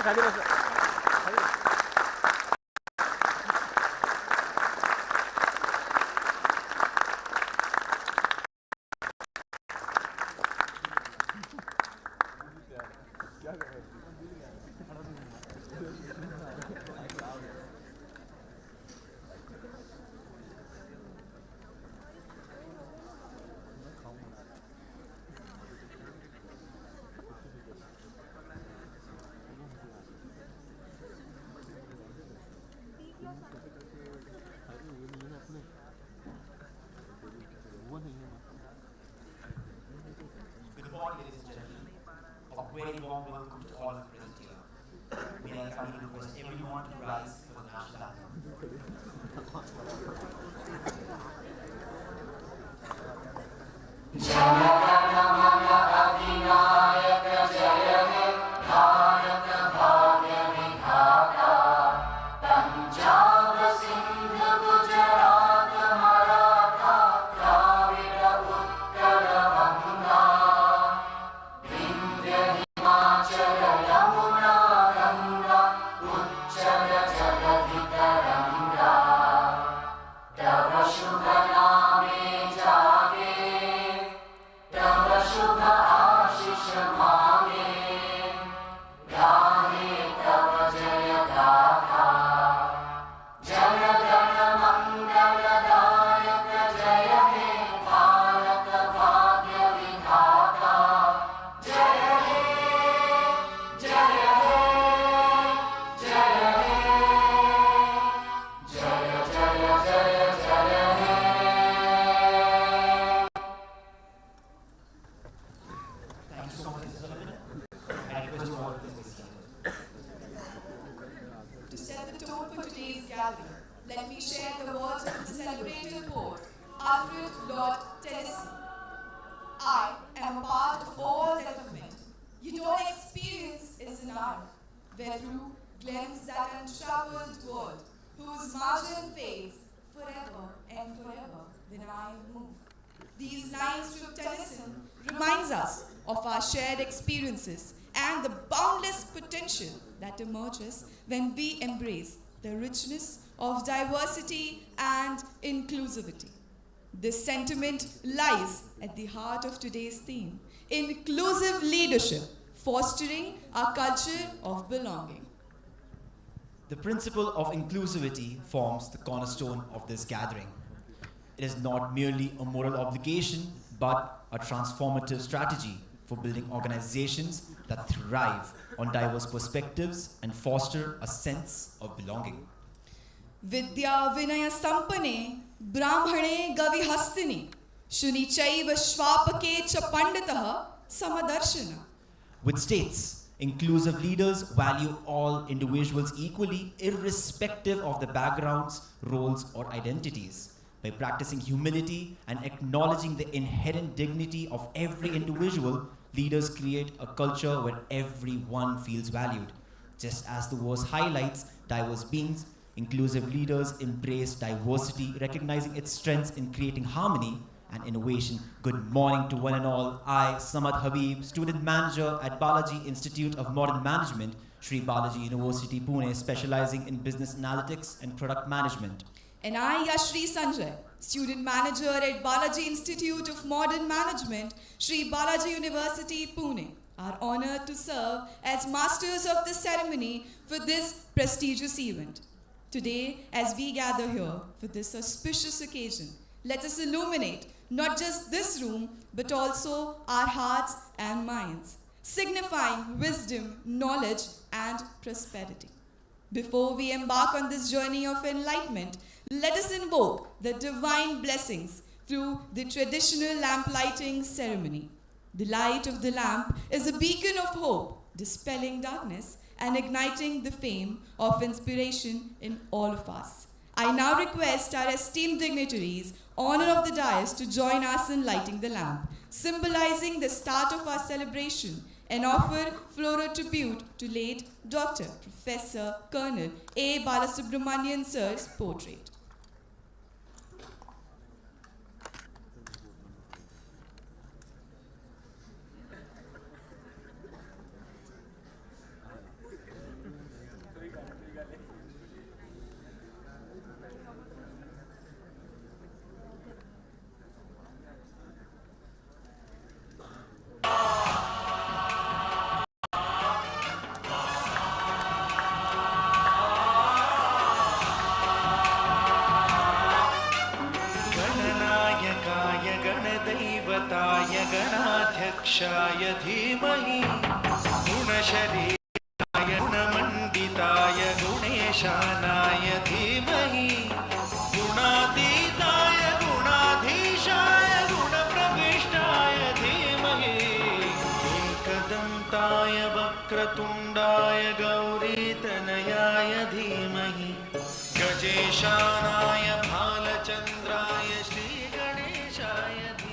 Good morning, ladies and gentlemen. A very warm welcome to all of you present here. May I kindly request everyone to rise for the national Let me share the words of the celebrated poet, Alfred Lord Tennyson. I am a part of all that I've met. You don't experience is an hour, where through glimpse that untroubled world, whose margin fades forever and forever when I move. These lines from Tennyson reminds us of our shared experiences and the boundless potential that emerges when we embrace the richness of diversity and inclusivity. This sentiment lies at the heart of today's theme, inclusive leadership, fostering a culture of belonging. The principle of inclusivity forms the cornerstone of this gathering. It is not merely a moral obligation, but a transformative strategy for building organizations that thrive on diverse perspectives and foster a sense of belonging. Vidya Vinaya Sampane Brahmane Gavihastini Shunichaiva Shvapake cha Panditaha Samadarshana. Which states, inclusive leaders value all individuals equally, irrespective of their backgrounds, roles, or identities. By practicing humility and acknowledging the inherent dignity of every individual, leaders create a culture where everyone feels valued. Just as the verse highlights, diverse beings, inclusive leaders embrace diversity, recognizing its strengths in creating harmony and innovation. Good morning to one and all. I, Samad Habib, student manager at Balaji Institute of Modern Management, Sri Balaji University, Pune, specializing in business analytics and product management. And I, Yashri Sanjay, student manager at Balaji Institute of Modern Management, Sri Balaji University, Pune, are honored to serve as masters of the ceremony for this prestigious event. Today, as we gather here for this auspicious occasion, let us illuminate not just this room, but also our hearts and minds, signifying wisdom, knowledge, and prosperity. Before we embark on this journey of enlightenment, let us invoke the divine blessings through the traditional lamp lighting ceremony. The light of the lamp is a beacon of hope, dispelling darkness and igniting the flame of inspiration in all of us. I now request our esteemed dignitaries, honor of the dais, to join us in lighting the lamp, symbolizing the start of our celebration, and offer floral tribute to late Dr. Professor Colonel A. Balasubramanian Sir's portrait. गणाधिपताय गणाध्यक्षाय धीमहि गुणशरीराय गुणमण्डिताय गुणेशानाय धीमहि गुणातीताय गुणाधीशाय गुणप्रविष्टाय धीमहि एकदन्ताय वक्रतुण्डाय गौरीतनयाय धीमहि गजेशानाय भालचन्द्राय श्रीगणेशाय धीमहि।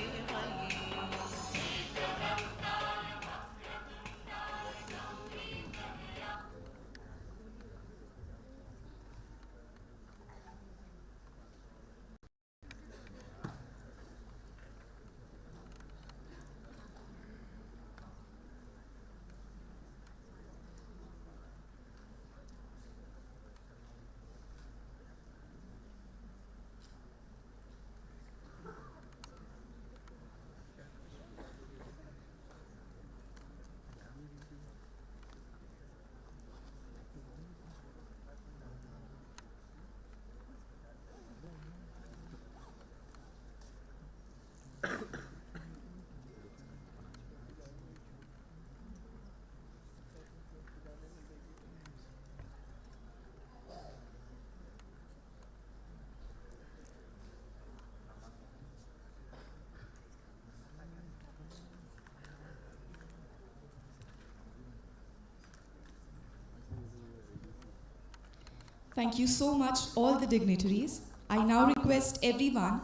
Thank you so much, all the dignitaries. I now request everyone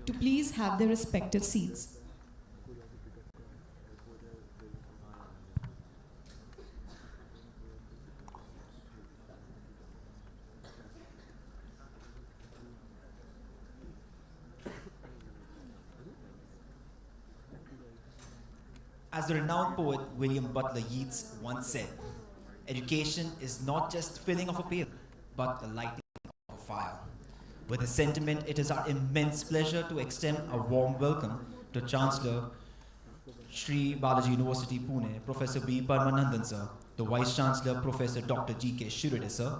to please have their respective seats. As the renowned poet William Butler Yeats once said, education is not just filling of a pail, but the lighting of a fire. With this sentiment, it is our immense pleasure to extend a warm welcome to Chancellor Shri Balaji University Pune, Professor B. Parmanandan sir, the Vice Chancellor Professor Dr. G.K. Shiride sir,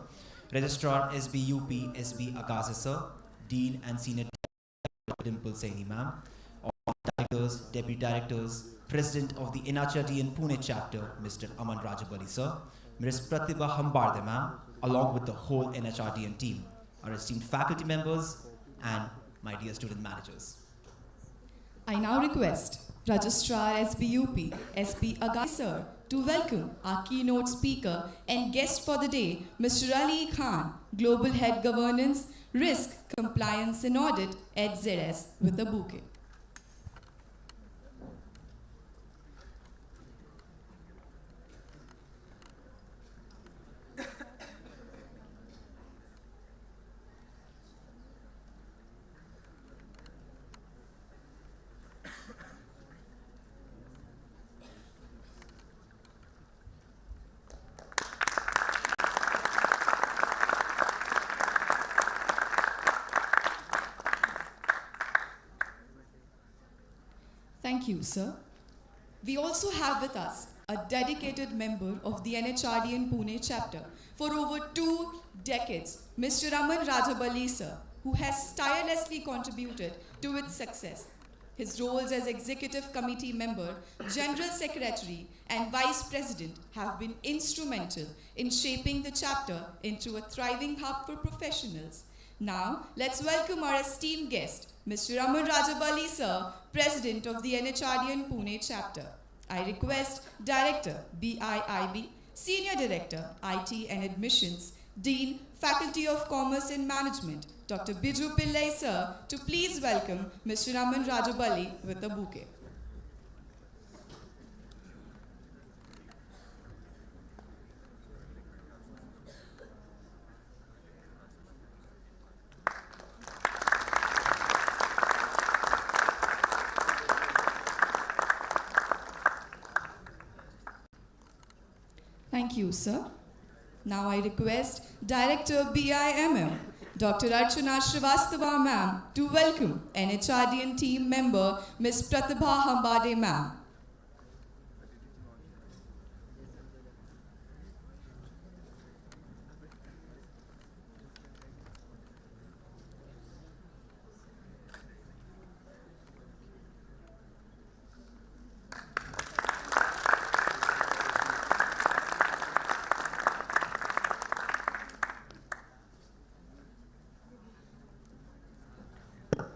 Registrar SBUP SB Agase sir, Dean and Senior Dimple Saini ma'am, all directors, deputy directors, President of the NHRDN Pune chapter, Mr. Aman Rajabali sir, Ms. Pratibha Hambarde ma'am, along with the whole NHRDN team, our esteemed faculty members, and my dear student managers. I now request Registrar SBUP SB Agasi sir to welcome our keynote speaker and guest for the day, Mr. Ali Khan, Global Head Governance, Risk, Compliance and Audit at ZS, with a bouquet. Thank you, sir. We also have with us a dedicated member of the NHRDN Pune chapter for over 2 decades, Mr. Aman Rajabali, sir, who has tirelessly contributed to its success. His roles as Executive Committee member, General Secretary, and Vice President have been instrumental in shaping the chapter into a thriving hub for professionals. Now, let's welcome our esteemed guest, Mr. Aman Rajabali, sir, President of the NHRDN Pune chapter. I request Director, BIIB, Senior Director, IT and Admissions, Dean, Faculty of Commerce and Management, Dr. Biju Pillai, sir, to please welcome Mr. Aman Rajabali with a bouquet. Thank you, sir. Now I request Director BIMM, Dr. Archana Srivastava ma'am, to welcome NHRDN team member Ms. Pratibha Hambarde ma'am.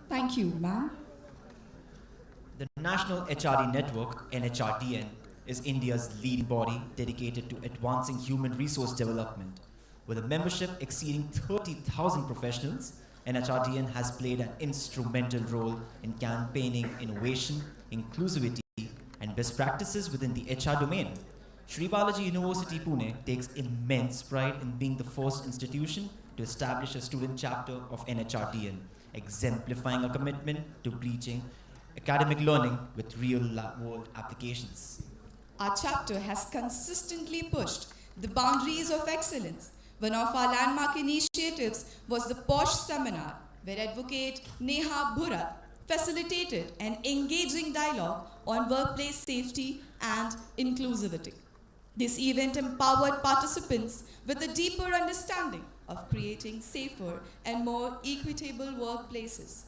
Thank you, ma'am. The National HRD Network, NHRDN, is India's leading body dedicated to advancing human resource development. With a membership exceeding 30,000 professionals, NHRDN has played an instrumental role in campaigning innovation, inclusivity, and best practices within the HR domain. Sri Balaji University Pune takes immense pride in being the first institution to establish a student chapter of NHRDN, exemplifying a commitment to breaching academic learning with real-world applications. Our chapter has consistently pushed the boundaries of excellence. One of our landmark initiatives was the POSH seminar, where Advocate Neha Bhurat facilitated an engaging dialogue on workplace safety and inclusivity. This event empowered participants with a deeper understanding of creating safer and more equitable workplaces.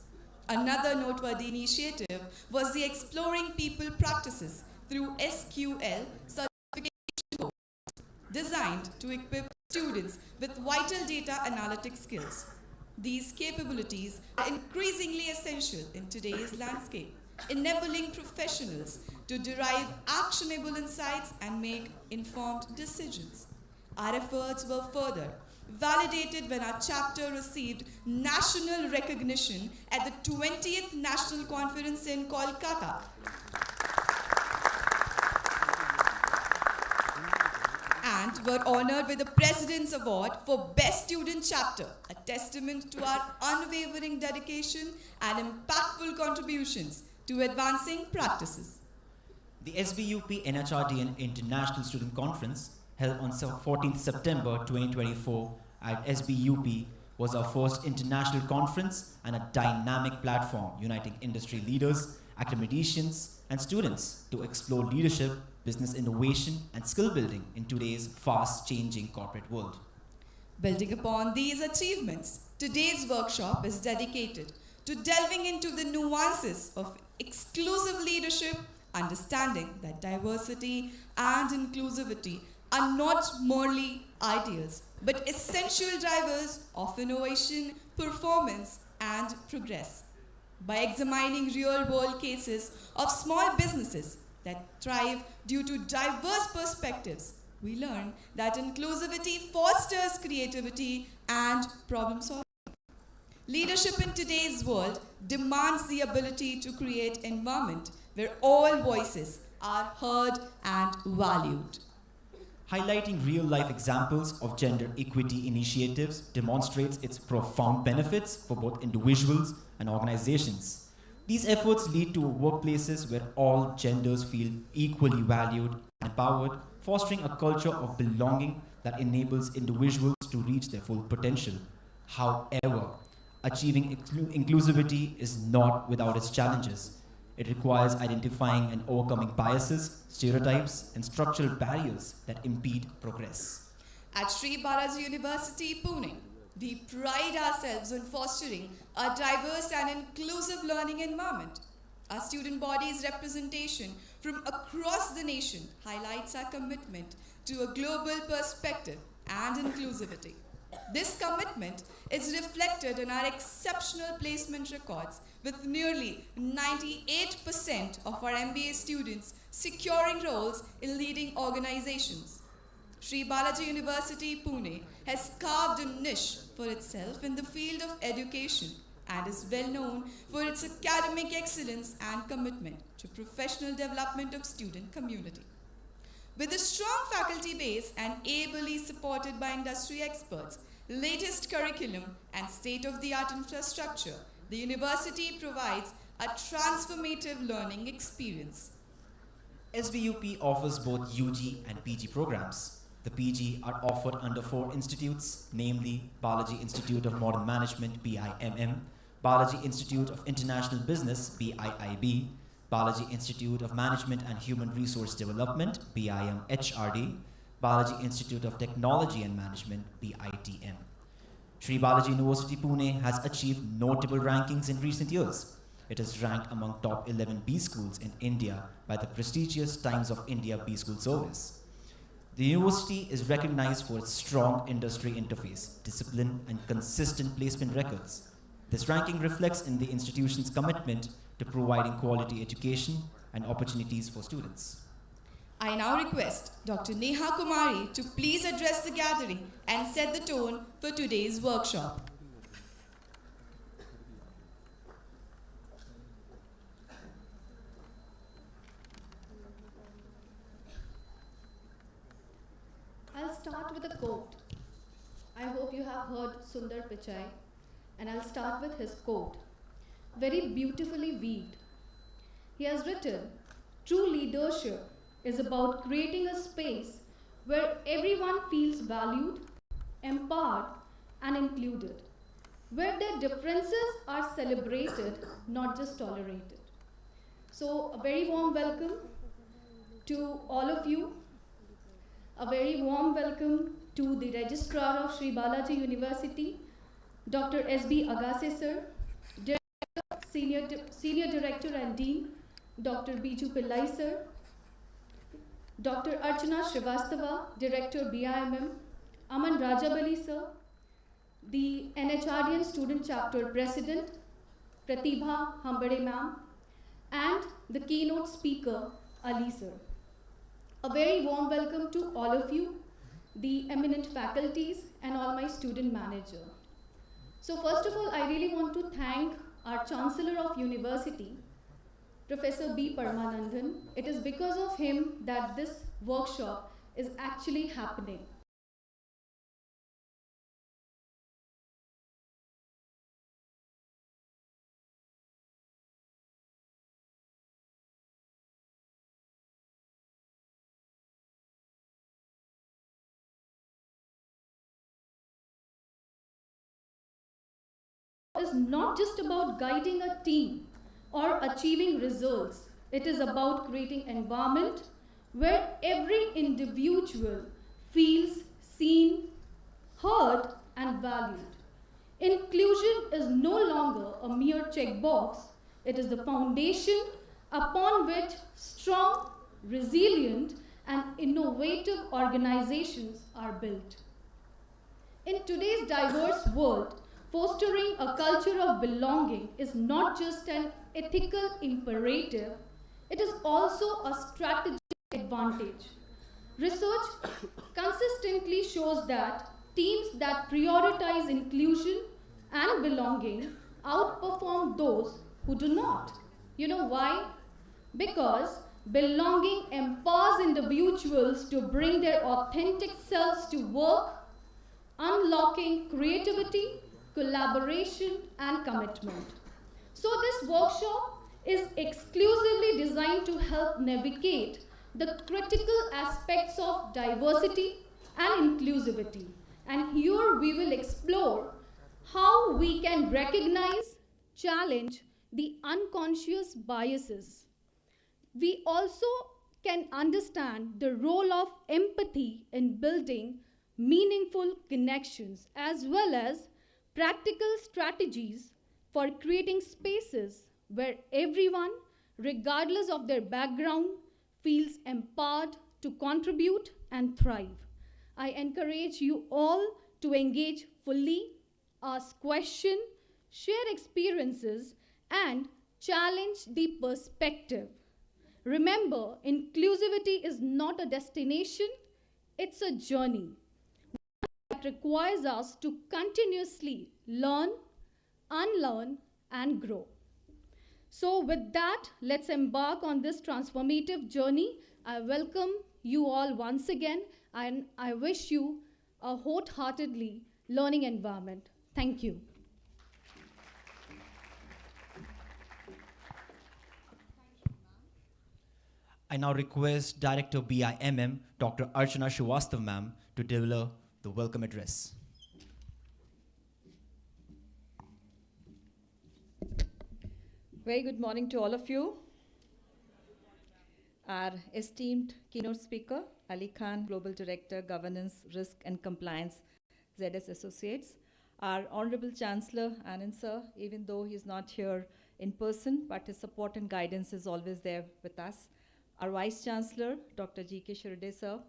Another noteworthy initiative was the Exploring People Practices through SQL certification course, designed to equip students with vital data analytic skills. These capabilities are increasingly essential in today's landscape, enabling professionals to derive actionable insights and make informed decisions. Our efforts were further validated when our chapter received national recognition at the 20th National Conference in Kolkata. And were honored with the President's Award for Best Student Chapter, a testament to our unwavering dedication and impactful contributions to advancing practices. The SBUP NHRDN International Student Conference, held on 14th September 2024 at SBUP, was our first international conference and a dynamic platform uniting industry leaders, academicians, and students to explore leadership, business innovation, and skill building in today's fast-changing corporate world. Building upon these achievements, today's workshop is dedicated to delving into the nuances of exclusive leadership, understanding that diversity and inclusivity are not merely ideals, but essential drivers of innovation, performance, and progress. By examining real-world cases of small businesses that thrive due to diverse perspectives, we learn that inclusivity fosters creativity and problem solving. Leadership in today's world demands the ability to create an environment where all voices are heard and valued. Highlighting real-life examples of gender equity initiatives demonstrates its profound benefits for both individuals and organizations. These efforts lead to workplaces where all genders feel equally valued and empowered, fostering a culture of belonging that enables individuals to reach their full potential. However, achieving inclusivity is not without its challenges. It requires identifying and overcoming biases, stereotypes, and structural barriers that impede progress. At Sri Balaji University, Pune, we pride ourselves on fostering a diverse and inclusive learning environment. Our student body's representation from across the nation highlights our commitment to a global perspective and inclusivity. This commitment is reflected in our exceptional placement records, with nearly 98% of our MBA students securing roles in leading organizations. Sri Balaji University, Pune has carved a niche for itself in the field of education and is well known for its academic excellence and commitment to professional development of student community. With a strong faculty base and ably supported by industry experts, latest curriculum, and state-of-the-art infrastructure, the university provides a transformative learning experience. SBUP offers both UG and PG programs. The PG are offered under 4 institutes, namely Balaji Institute of Modern Management (BIMM), Balaji Institute of International Business (BIIB), Balaji Institute of Management and Human Resource Development (BIMHRD), Balaji Institute of Technology and Management (BITM). Sri Balaji University Pune has achieved notable rankings in recent years. It is ranked among top 11 B schools in India by the prestigious Times of India B School Service. The university is recognized for its strong industry interface, discipline, and consistent placement records. This ranking reflects in the institution's commitment to providing quality education and opportunities for students. I now request Dr. Neha Kumari to please address the gathering and set the tone for today's workshop. I'll start with a quote. I hope you have heard Sundar Pichai, and I'll start with his quote, very beautifully weaved. He has written, "True leadership is about creating a space where everyone feels valued, empowered, and included, where their differences are celebrated, not just tolerated." So, a very warm welcome to all of you. A very warm welcome to the Registrar of Sri Balaji University, Dr. S.B. Agase sir, Senior Director and Dean, Dr. Biju Pillai sir, Dr. Archana Srivastava, Director BIMM, Aman Rajabali sir, the NHRDN Student Chapter President, Pratibha Hambade ma'am, and the keynote speaker, Ali sir. A very warm welcome to all of you, the eminent faculties, and all my student manager. So first of all, I really want to thank our Chancellor of University, Professor B. Paramanandan. It is because of him that this workshop is actually happening. Is not just about guiding a team or achieving results. It is about creating an environment where every individual feels seen, heard, and valued. Inclusion is no longer a mere checkbox. It is the foundation upon which strong, resilient, and innovative organizations are built. In today's diverse world, fostering a culture of belonging is not just an ethical imperative, it is also a strategic advantage. Research consistently shows that teams that prioritize inclusion and belonging outperform those who do not. You know why? Because belonging empowers individuals to bring their authentic selves to work, unlocking creativity, collaboration, and commitment. So this workshop is exclusively designed to help navigate the critical aspects of diversity and inclusivity. And here we will explore how we can recognize, challenge the unconscious biases. We also can understand the role of empathy in building meaningful connections, as well as practical strategies for creating spaces where everyone, regardless of their background, feels empowered to contribute and thrive. I encourage you all to engage fully, ask questions, share experiences, and challenge the perspective. Remember, inclusivity is not a destination, it's a journey that requires us to continuously learn, unlearn, and grow. So with that, let's embark on this transformative journey. I welcome you all once again, and I wish you a wholeheartedly learning environment. Thank you. I now request Director BIMM, Dr. Archana Srivastava ma'am, to deliver the welcome address. Very good morning to all of you. Our esteemed keynote speaker, Ali Khan, Global Director, Governance, Risk and Compliance, ZS Associates. Our Honorable Chancellor, Anand sir, even though he's not here in person, but his support and guidance is always there with us. Our Vice Chancellor, Dr. G.K. Shirde sir.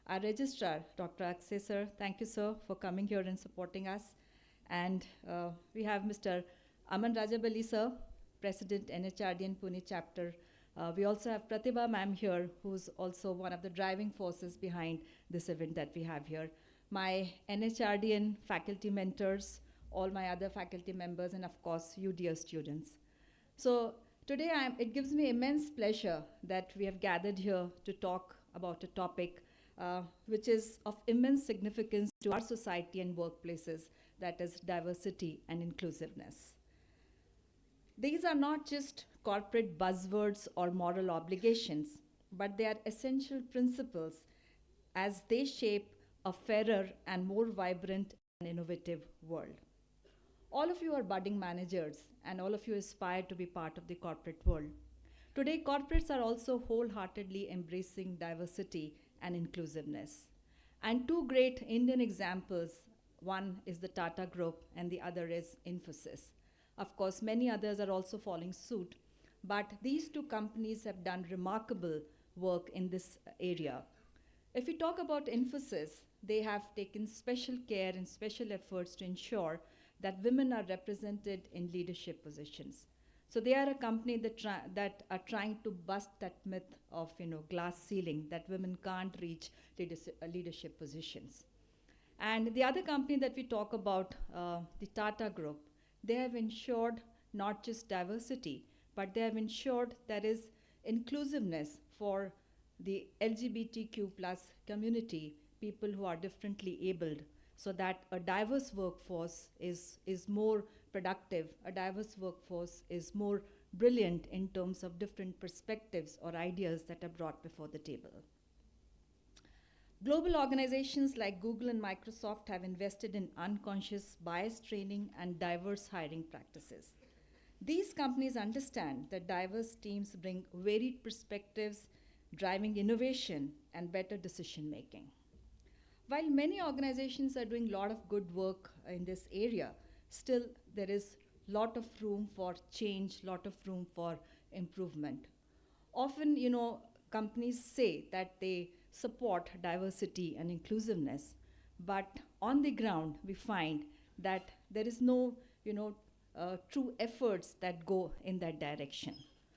Our Registrar, Dr. Akse sir. Thank you, sir, for coming here and supporting us. And we have Mr. Aman Rajabali sir, President NHRDN Pune chapter. We also have Pratibha ma'am here, who's also one of the driving forces behind this event that we have here. My NHRDN faculty mentors, all my other faculty members, and of course, you dear students. So today it gives me immense pleasure that we have gathered here to talk about a topic which is of immense significance to our society and workplaces, that is diversity and inclusiveness. These are not just corporate buzzwords or moral obligations, but they are essential principles as they shape a fairer and more vibrant and innovative world. All of you are budding managers, and all of you aspire to be part of the corporate world. Today, corporates are also wholeheartedly embracing diversity and inclusiveness. And two great Indian examples, one is the Tata Group and the other is Infosys. Of course, many others are also following suit, but these two companies have done remarkable work in this area. If we talk about Infosys, they have taken special care and special efforts to ensure that women are represented in leadership positions. So they are a company that are trying to bust that myth of glass ceiling, that women can't reach leadership positions. And the other company that we talk about, the Tata Group, they have ensured not just diversity, but they have ensured there is inclusiveness for the LGBTQ plus community, people who are differently abled, so that a diverse workforce is more productive, a diverse workforce is more brilliant in terms of different perspectives or ideas that are brought before the table. Global organizations like Google and Microsoft have invested in unconscious bias training and diverse hiring practices. These companies understand that diverse teams bring varied perspectives, driving innovation and better decision making. While many organizations are doing a lot of good work in this area, still there is a lot of room for change, lot of room for improvement. Often, companies say that they support diversity and inclusiveness, but on the ground, we find that there is no, true efforts that go in that direction.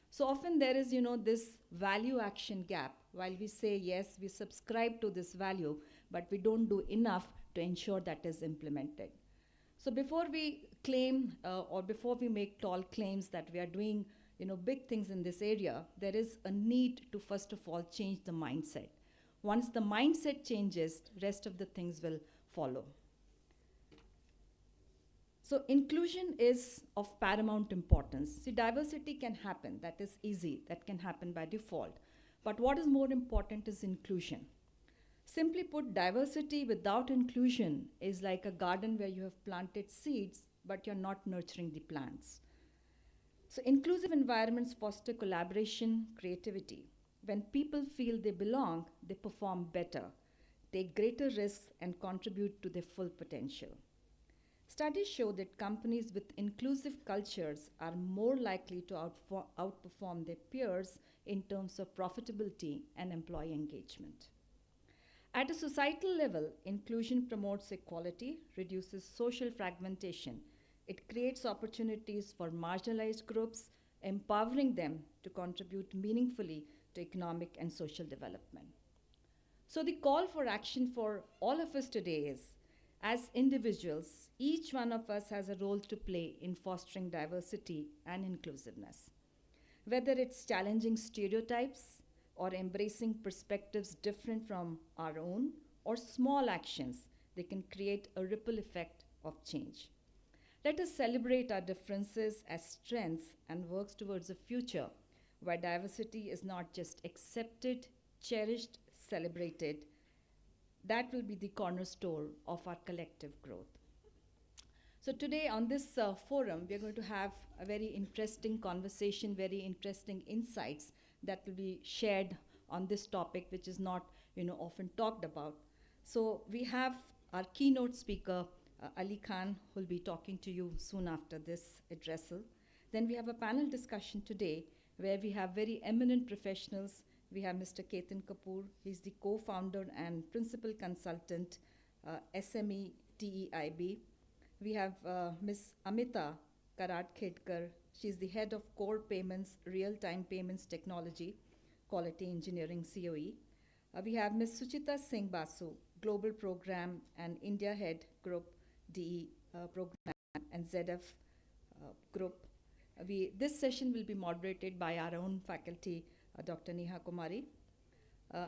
So often there is, this value action gap. While we say, yes, we subscribe to this value, but we don't do enough to ensure that is implemented. So before we claim or before we make tall claims that we are doing, big things in this area, there is a need to first of all change the mindset. Once the mindset changes, rest of the things will follow. So inclusion is of paramount importance. See, diversity can happen, that is easy, that can happen by default. But what is more important is inclusion. Simply put, diversity without inclusion is like a garden where you have planted seeds, but you're not nurturing the plants. So inclusive environments foster collaboration, creativity. When people feel they belong, they perform better, take greater risks, and contribute to their full potential. Studies show that companies with inclusive cultures are more likely to outperform their peers in terms of profitability and employee engagement. At a societal level, inclusion promotes equality, reduces social fragmentation. It creates opportunities for marginalized groups, empowering them to contribute meaningfully to economic and social development. So the call for action for all of us today is, as individuals, each one of us has a role to play in fostering diversity and inclusiveness. Whether it's challenging stereotypes or embracing perspectives different from our own, or small actions, they can create a ripple effect of change. Let us celebrate our differences as strengths and work towards a future where diversity is not just accepted, cherished, celebrated. That will be the cornerstone of our collective growth. So today on this forum, we are going to have a very interesting conversation, very interesting insights that will be shared on this topic, which is not often talked about. So we have our keynote speaker, Ali Khan, who will be talking to you soon after this addressal. Then we have a panel discussion today where we have very eminent professionals. We have Mr. Ketan Kapoor. He's the co-founder and principal consultant, SME TEIB. We have Ms. Amita Karat Khedkar. She's the head of Core Payments, Real-Time Payments Technology, Quality Engineering, COE. We have Ms. Suchita Singh Basu, Global Program and India Head Group DE Program and ZF Group. This session will be moderated by our own faculty, Dr. Neha Kumari.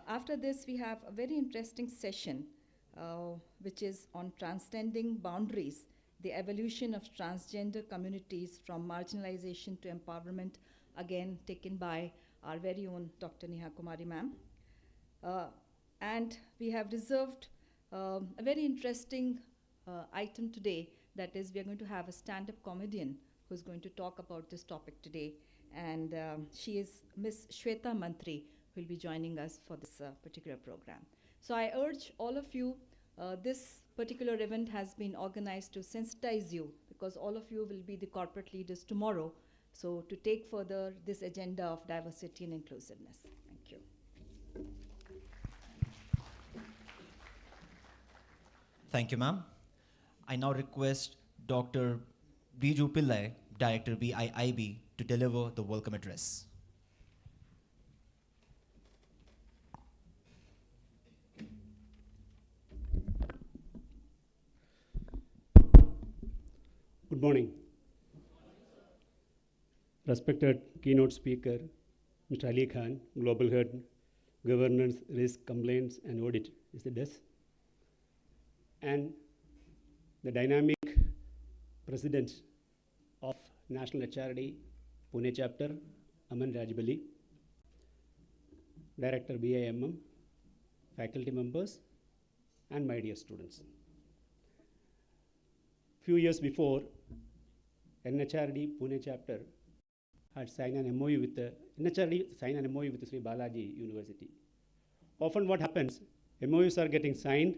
After this, we have a very interesting session, which is on transcending boundaries, the evolution of transgender communities from marginalization to empowerment, again taken by our very own Dr. Neha Kumari ma'am. And we have reserved a very interesting item today, that is we are going to have a stand-up comedian who's going to talk about this topic today. And she is Ms. Shweta Mantri, who will be joining us for this particular program. So I urge all of you, this particular event has been organized to sensitize you, because all of you will be the corporate leaders tomorrow, so to take further this agenda of diversity and inclusiveness. Thank you. Thank you, ma'am. I now request Dr. Biju Pillai, Director BIIB, to deliver the welcome address. Good morning. Respected keynote speaker, Mr. Ali Khan, Global Head, Governance, Risk, Compliance and Audit is the desk. And the dynamic President of National HRD, Pune Chapter, Aman Rajbali, Director BIMM, faculty members, and my dear students. Few years before, NHRD Pune Chapter had signed an MOU with the NHRD signed an MOU with the Sri Balaji University. Often what happens, MOUs are getting signed,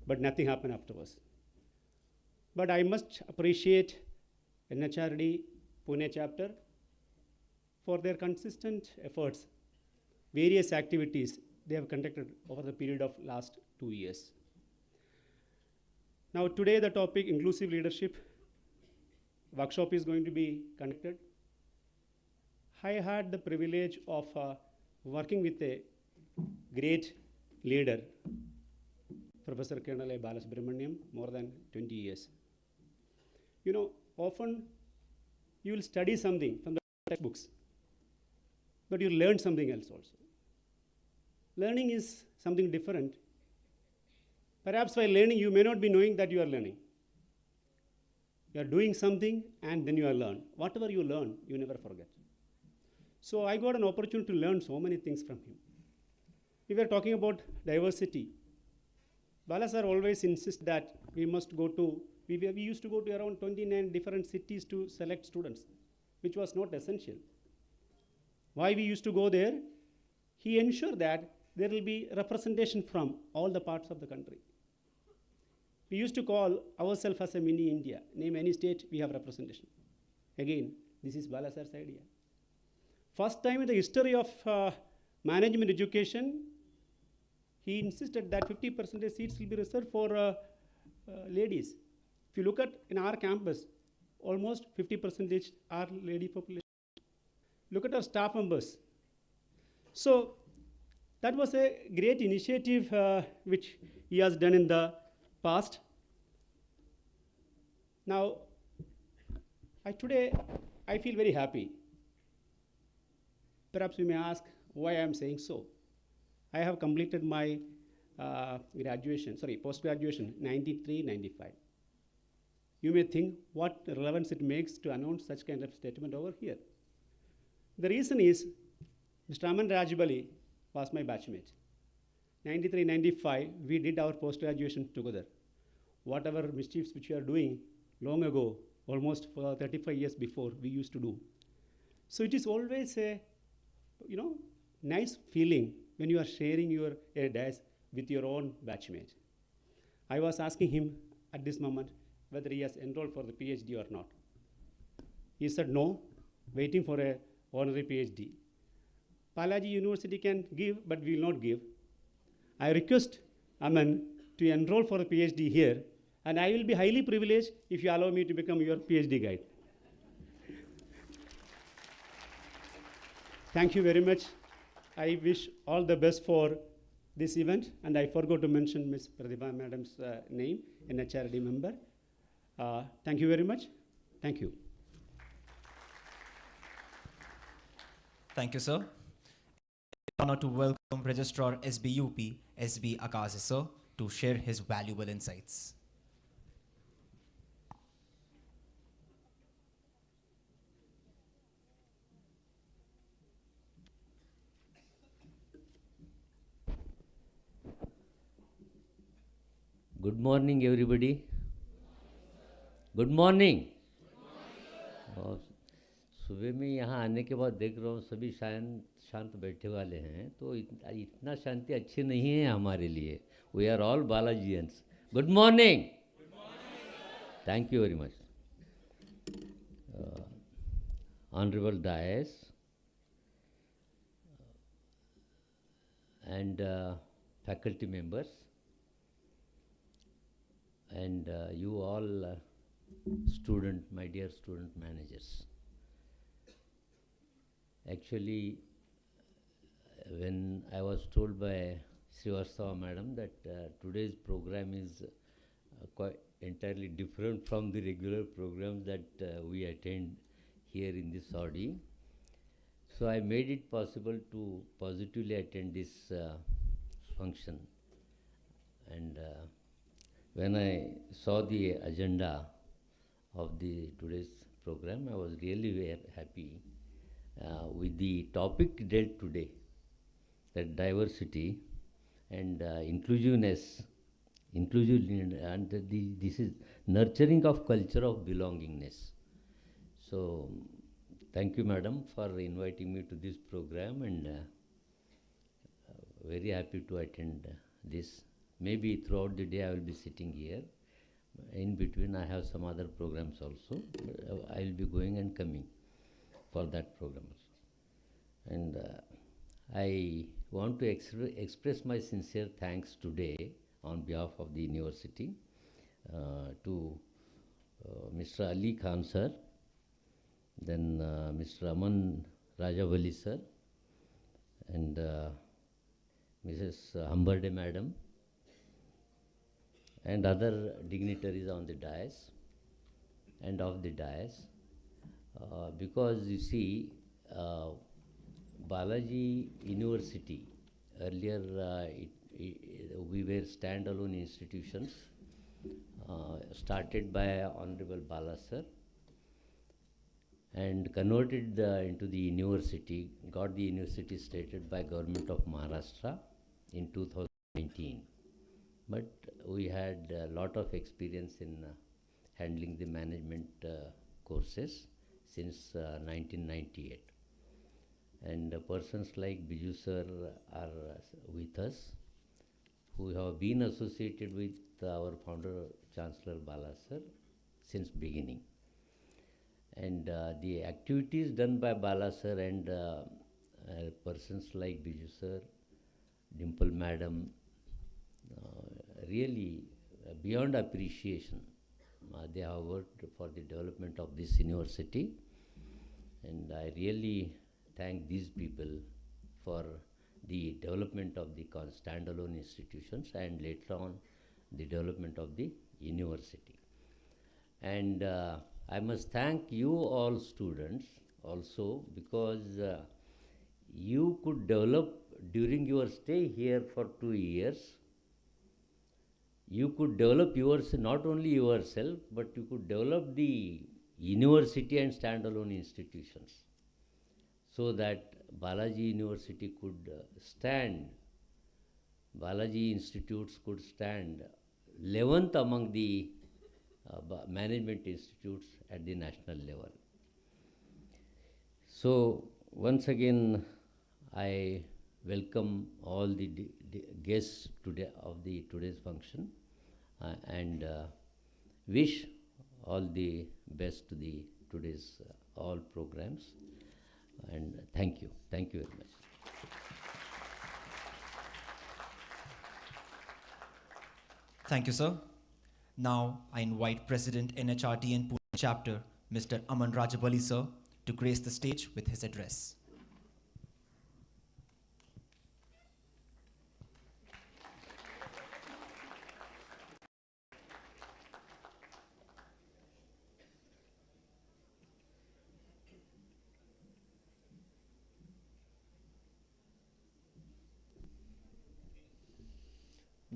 but nothing happens afterwards. But I must appreciate NHRD Pune Chapter for their consistent efforts, various activities they have conducted over the period of last 2 years. Now today the topic inclusive leadership workshop is going to be conducted. I had the privilege of working with a great leader, Professor Colonel Balasubramaniam, more than 20 years. You know, often you will study something from the textbooks, but you learn something else also. Learning is something different. Perhaps while learning, you may not be knowing that you are learning. You are doing something and then you are learn. Whatever you learn, you never forget. So I got an opportunity to learn so many things from him. We were talking about diversity. Bala sir always insists that we must go to, we used to go to around 29 different cities to select students, which was not essential. Why we used to go there? He ensured that there will be representation from all the parts of the country. We used to call ourselves as a mini India. Name any state, we have representation. Again, this is Bala sir's idea. First time in the history of management education, he insisted that 50% seats will be reserved for ladies. If you look at in our campus, almost 50% are lady population. Look at our staff members. So that was a great initiative which he has done in the past. Now, today I feel very happy. Perhaps you may ask why I am saying so. I have completed my post-graduation, 93-95. You may think what relevance it makes to announce such kind of statement over here. The reason is, Mr. Aman Rajbali was my batchmate. 93-95, we did our post-graduation together. Whatever mischiefs which we are doing long ago, almost for 35 years before, we used to do. So it is always a, nice feeling when you are sharing your days with your own batchmate. I was asking him at this moment whether he has enrolled for the PhD or not. He said no, waiting for a honorary PhD. Balaji University can give, but we will not give. I request Aman to enroll for a PhD here, and I will be highly privileged if you allow me to become your PhD guide. Thank you very much. I wish all the best for this event, and I forgot to mention Ms. Pradibha Madam's name, NHRD member. Thank you very much. Thank you. Thank you, sir. It's an honor to welcome Registrar SBUP, SB Akazi, sir, to share his valuable insights. Good morning, everybody. Good morning. और सुबह में यहाँ आने के बाद देख रहा हूँ सभी शांत बैठे वाले हैं, तो इतना शांति अच्छी नहीं है हमारे लिए. We are all Balajians. Good morning. Thank you very much. Honorable Dais and faculty members, and you all my dear student managers. Actually, when I was told by Srivastava madam that today's program is quite entirely different from the regular programs that we attend here in this Audi, so I made it possible to positively attend this function. And when I saw the agenda of today's program, I was really very happy with the topic dealt today, that diversity and inclusiveness, and this is nurturing of culture of belongingness. So thank you, madam, for inviting me to this program, and very happy to attend this. Maybe throughout the day I will be sitting here. In between I have some other programs also. I will be going and coming for that program also. And I want to express my sincere thanks today on behalf of the university to Mr. Ali Khan sir, then Mr. Aman Rajavali sir, and Mrs. Hambarde madam, and other dignitaries on the dais and off the dais, because you see, Balaji University, earlier we were standalone institutions, started by Honorable Bala sir, and converted into the university, got the university stated by Government of Maharashtra in 2019. But we had a lot of experience in handling the management courses since 1998. And persons like Biju sir are with us, who have been associated with our founder Chancellor Bala sir since beginning. And the activities done by Bala sir and persons like Biju sir, Dimple madam, really beyond appreciation. They have worked for the development of this university, and I really thank these people for the development of the standalone institutions and later on the development of the university. And I must thank you all students also, because you could develop during your stay here for 2 years. You could develop not only yourself, but you could develop the university and standalone institutions, so that Balaji University could stand, Balaji institutes could stand 11th among the management institutes at the national level. So once again, I welcome all the guests today of today's function, and wish all the best to today's all programs, and thank you very much. Thank you, sir. Now I invite President NHRDN Pune chapter, Mr. Aman Rajabali sir, to grace the stage with his address.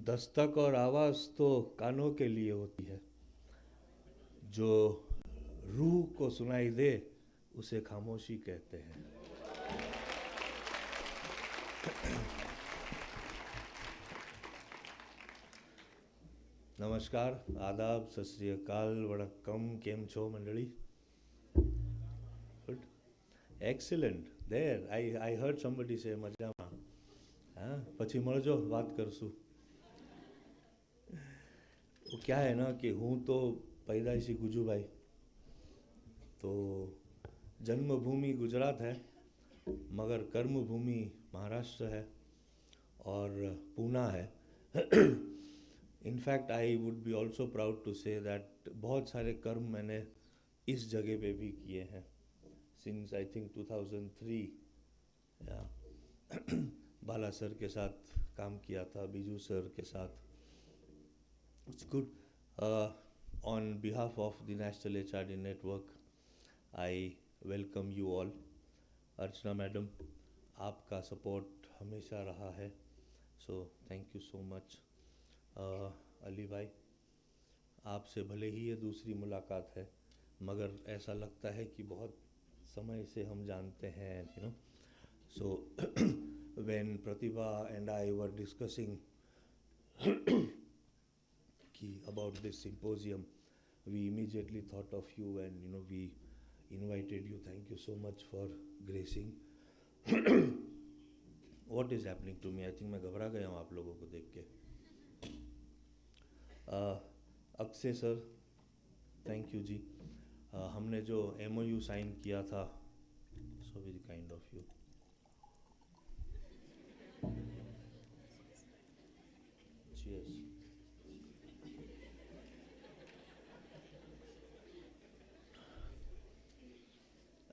Dastak और आवाज़ तो कानों के लिए होती है, जो रूह को सुनाई दे उसे खामोशी कहते हैं। नमस्कार, आदाब, सत श्री अकाल, वणक्कम, केम छो मंडली? Good. Excellent. There, I heard somebody say મજામાં. हाँ, પછી મળજો, વાત કરશું. वो क्या है ना कि हूँ तो पैदाइशी गुजू भाई, तो जन्मभूमि गुजरात है मगर कर्मभूमि महाराष्ट्र है और पूना है. In fact I would be also proud to say that बहुत सारे कर्म मैंने इस जगह पे भी किए हैं since I think 2003. Bala sir के साथ काम किया था, बीजू सर के साथ. It's good. On behalf of the national HRD network I welcome you all. Archana madam, आपका सपोर्ट हमेशा रहा है, so thank you so much. Ali भाई, आपसे भले ही ये दूसरी मुलाकात है मगर ऐसा लगता है कि बहुत समय से हम जानते हैं, you know. So when Pratibha and I were discussing कि about this symposium, we immediately thought of you and you know we invited you. Thank you so much for gracing. What is happening to me? I think मैं घबरा गया हूँ आप लोगों को देख के. अक्षय सर, थैंक यू जी. हमने जो MOU साइन किया था, so very kind of you. Cheers.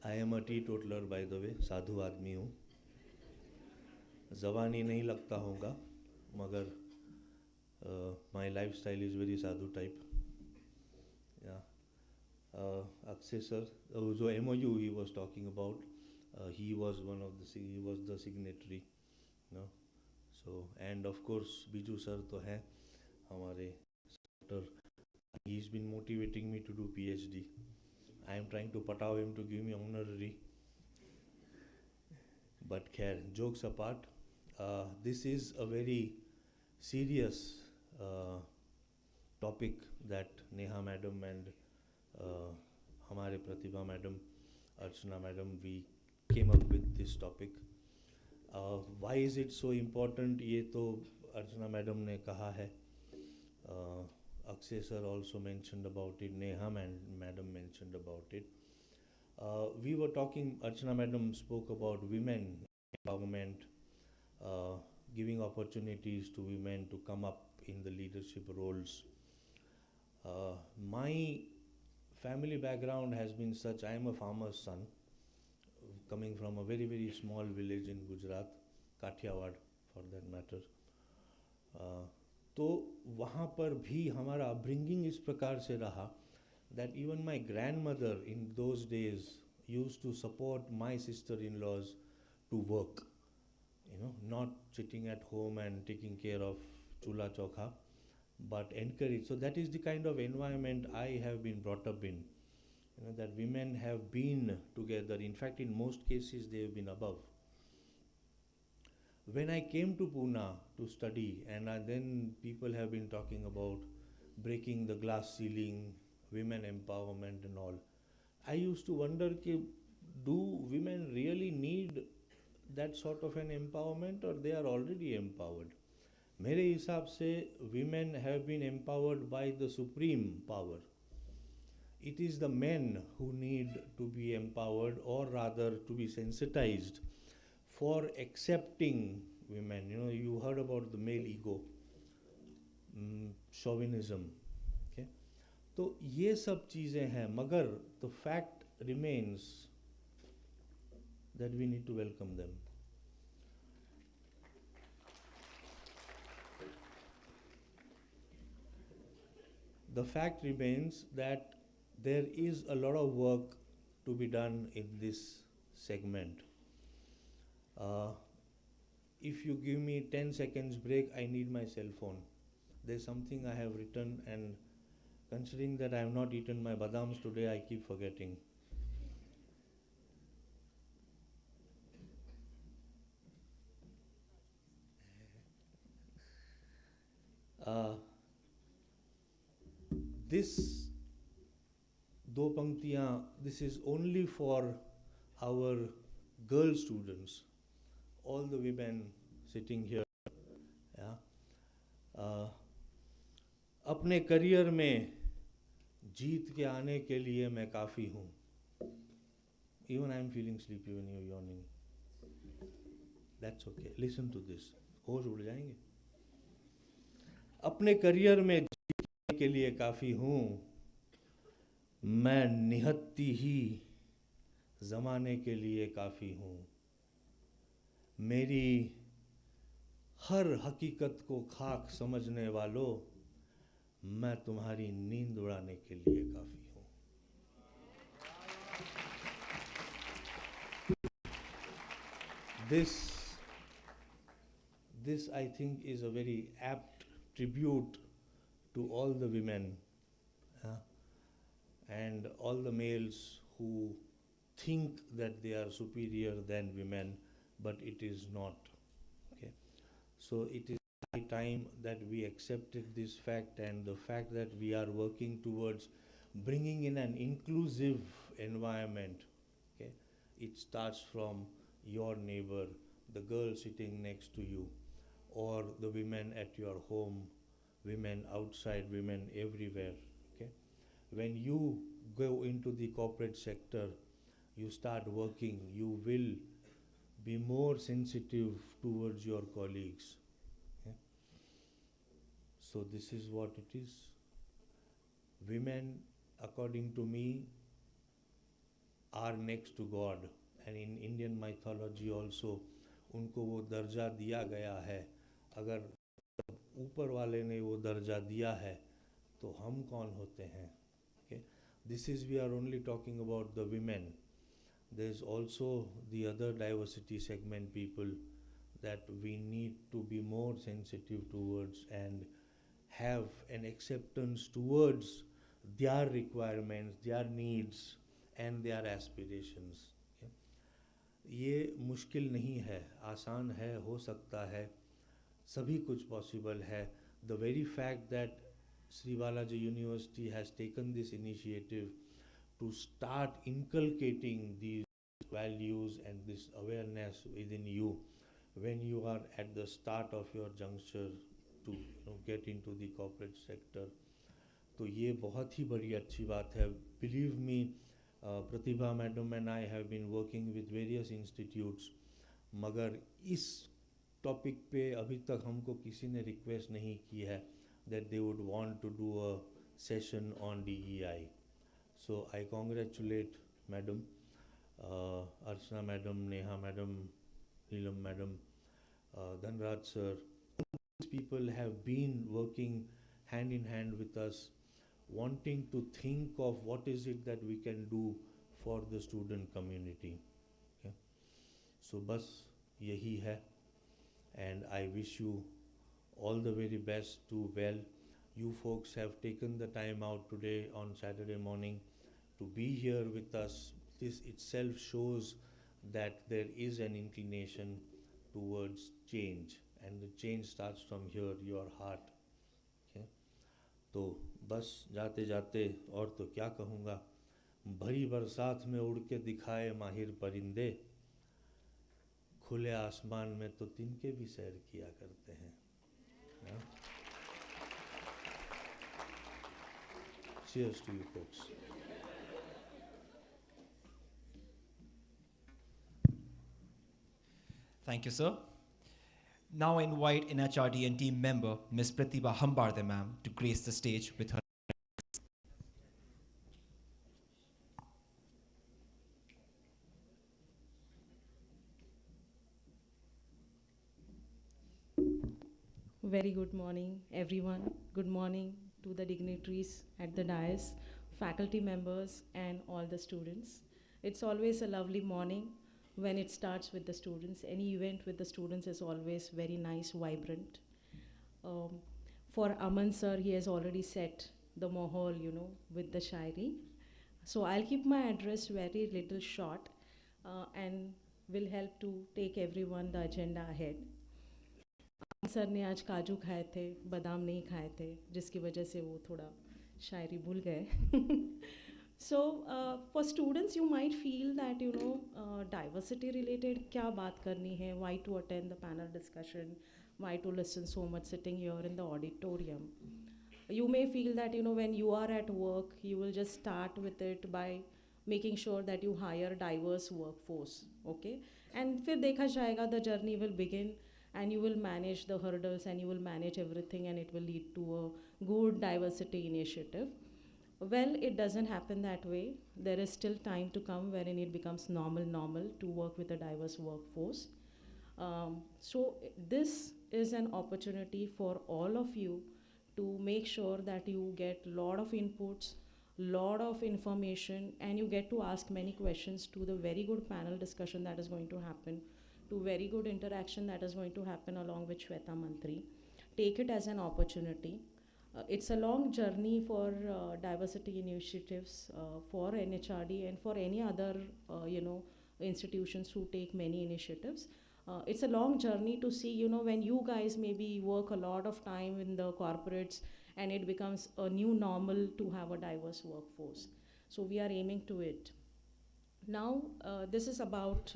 I am a teetotaler by the way, साधु आदमी हूँ. ज़बानी नहीं लगता होगा मगर my lifestyle is very sadhu type. Yeah. Akshay sir, जो MOU he was talking about, he was he was the signatory, no? So and of course Biju sir तो हैं हमारे supporter. He's been motivating me to do PhD. I am trying to pataw him to give me honorary. But khair, jokes apart, this is a very serious topic that Neha madam and हमारे प्रतिभा madam, Archana madam, we came up with this topic. Why is it so important? ये तो Archana madam ने कहा है. Akshay sir also mentioned about it. Neha madam mentioned about it. We were talking. Archana madam spoke about women empowerment, giving opportunities to women to come up in the leadership roles. My family background has been such. I am a farmer's son, coming from a very, very small village in Gujarat, Kathiawad for that matter. तो वहाँ पर भी हमारा upbringing इस प्रकार से रहा that even my grandmother in those days used to support my sister-in-laws to work, you know, not sitting at home and taking care of chula chokha, but encourage. So that is the kind of environment I have been brought up in, you know, that women have been together. In fact, in most cases they have been above. When I came to Pune to study, and then people have been talking about breaking the glass ceiling, women empowerment and all, I used to wonder, do women really need that sort of an empowerment or they are already empowered? मेरे हिसाब से women have been empowered by the supreme power. It is the men who need to be empowered, or rather to be sensitized for accepting women. You know, you heard about the male ego, chauvinism. Okay? तो ये सब चीज़ें हैं, मगर the fact remains that we need to welcome them. The fact remains that there is a lot of work to be done in this segment. If you give me 10 seconds break, I need my cell phone. there's something I have written, and considering that I have not eaten my badams today, I keep forgetting. Uh, this दो पंक्तियाँ, this is only for our girl students, all the women sitting here. Yeah. अपने career में जीत के आने के लिए मैं काफ़ी हूँ. Even I am feeling sleepy when you're yawning. That's okay. Listen to this. होश उड़ जाएंगे. अपने करियर में जीतने के लिए काफ़ी हूँ. मैं निहत्ती ही ज़माने के लिए काफ़ी हूँ. मेरी हर हकीकत को खाक समझने वालों, मैं तुम्हारी नींद उड़ाने के लिए काफ़ी हूँ. This I think is a very apt tribute to all the women and all the males who think that they are superior than women, but it is not. Okay, so it is high time that we accepted this fact, and the fact that we are working towards bringing in an inclusive environment. Okay, it starts from your neighbor, the girl sitting next to you, or the women at your home, women outside, women everywhere. Okay, when you go into the corporate sector, you start working, you will be more sensitive towards your colleagues. Okay? So this is what it is. Women, according to me, are next to God, and in Indian mythology also उनको वो दर्जा दिया गया है. अगर ऊपर वाले ने वो दर्जा दिया है तो हम कौन होते हैं? Okay, this is, we are only talking about the women. There is also the other diversity segment people that we need to be more sensitive towards and have an acceptance towards their requirements, their needs and their aspirations. Okay? ये मुश्किल नहीं है, आसान है, हो सकता है, सभी कुछ possible है. The very fact that Sri Balaji University has taken this initiative to start inculcating these values and this awareness within you when you are at the start of your juncture to get into the corporate sector, तो ये बहुत ही बड़ी अच्छी बात है. Believe me, Pratibha madam and I have been working with various institutes, मगर इस topic पे अभी तक हमको किसी ने रिक्वेस्ट नहीं की है that they would want to do a session on DEI. So I congratulate madam, Archana madam, Neha madam, Neelam madam, Dhanraj sir. These people have been working hand in hand with us, wanting to think of what is it that we can do for the student community. Okay? So bas yahi hai, and I wish you all the very best to well. You folks have taken the time out today on Saturday morning to be here with us. This itself shows that there is an inclination towards change, and the change starts from here, your heart. Okay? तो बस जाते जाते और तो क्या कहूँगा, भरी बरसात में उड़ के दिखाए माहिर परिंदे, खुले आसमान में तो तिनके भी सैर किया करते हैं. Cheers to you folks. Thank you, sir. Now I invite NHRDN team member Ms. Pratibha Hambarde ma'am to grace the stage with her. Very good morning, everyone. Good morning to the dignitaries at the dais, faculty members, and all the students. It's always a lovely morning when it starts with the students. Any event with the students is always very nice, vibrant. For Aman sir, he has already set the mohol, with the shairi. So I'll keep my address very little short and will help to take everyone the agenda ahead. Aman sir ने आज काजू खाए थे, बादाम नहीं खाए थे, जिसकी वजह से वो थोड़ा शायरी भूल गए. So for students, you might feel that diversity related क्या बात करनी है, why to attend the panel discussion, why to listen so much sitting here in the auditorium. You may feel that when you are at work, you will just start with it by making sure that you hire diverse workforce, okay? And फिर देखा जाएगा, the journey will begin and you will manage the hurdles and you will manage everything and it will lead to a good diversity initiative. Well, it doesn't happen that way. There is still time to come wherein it becomes normal to work with a diverse workforce. So this is an opportunity for all of you to make sure that you get a lot of inputs, lot of information, and you get to ask many questions to the very good panel discussion that is going to happen, to very good interaction that is going to happen along with Shweta Mantri. Take it as an opportunity. It's a long journey for diversity initiatives for NHRD and for any other institutions who take many initiatives. It's a long journey to see, when you guys maybe work a lot of time in the corporates and it becomes a new normal to have a diverse workforce. So we are aiming to it. Now, this is about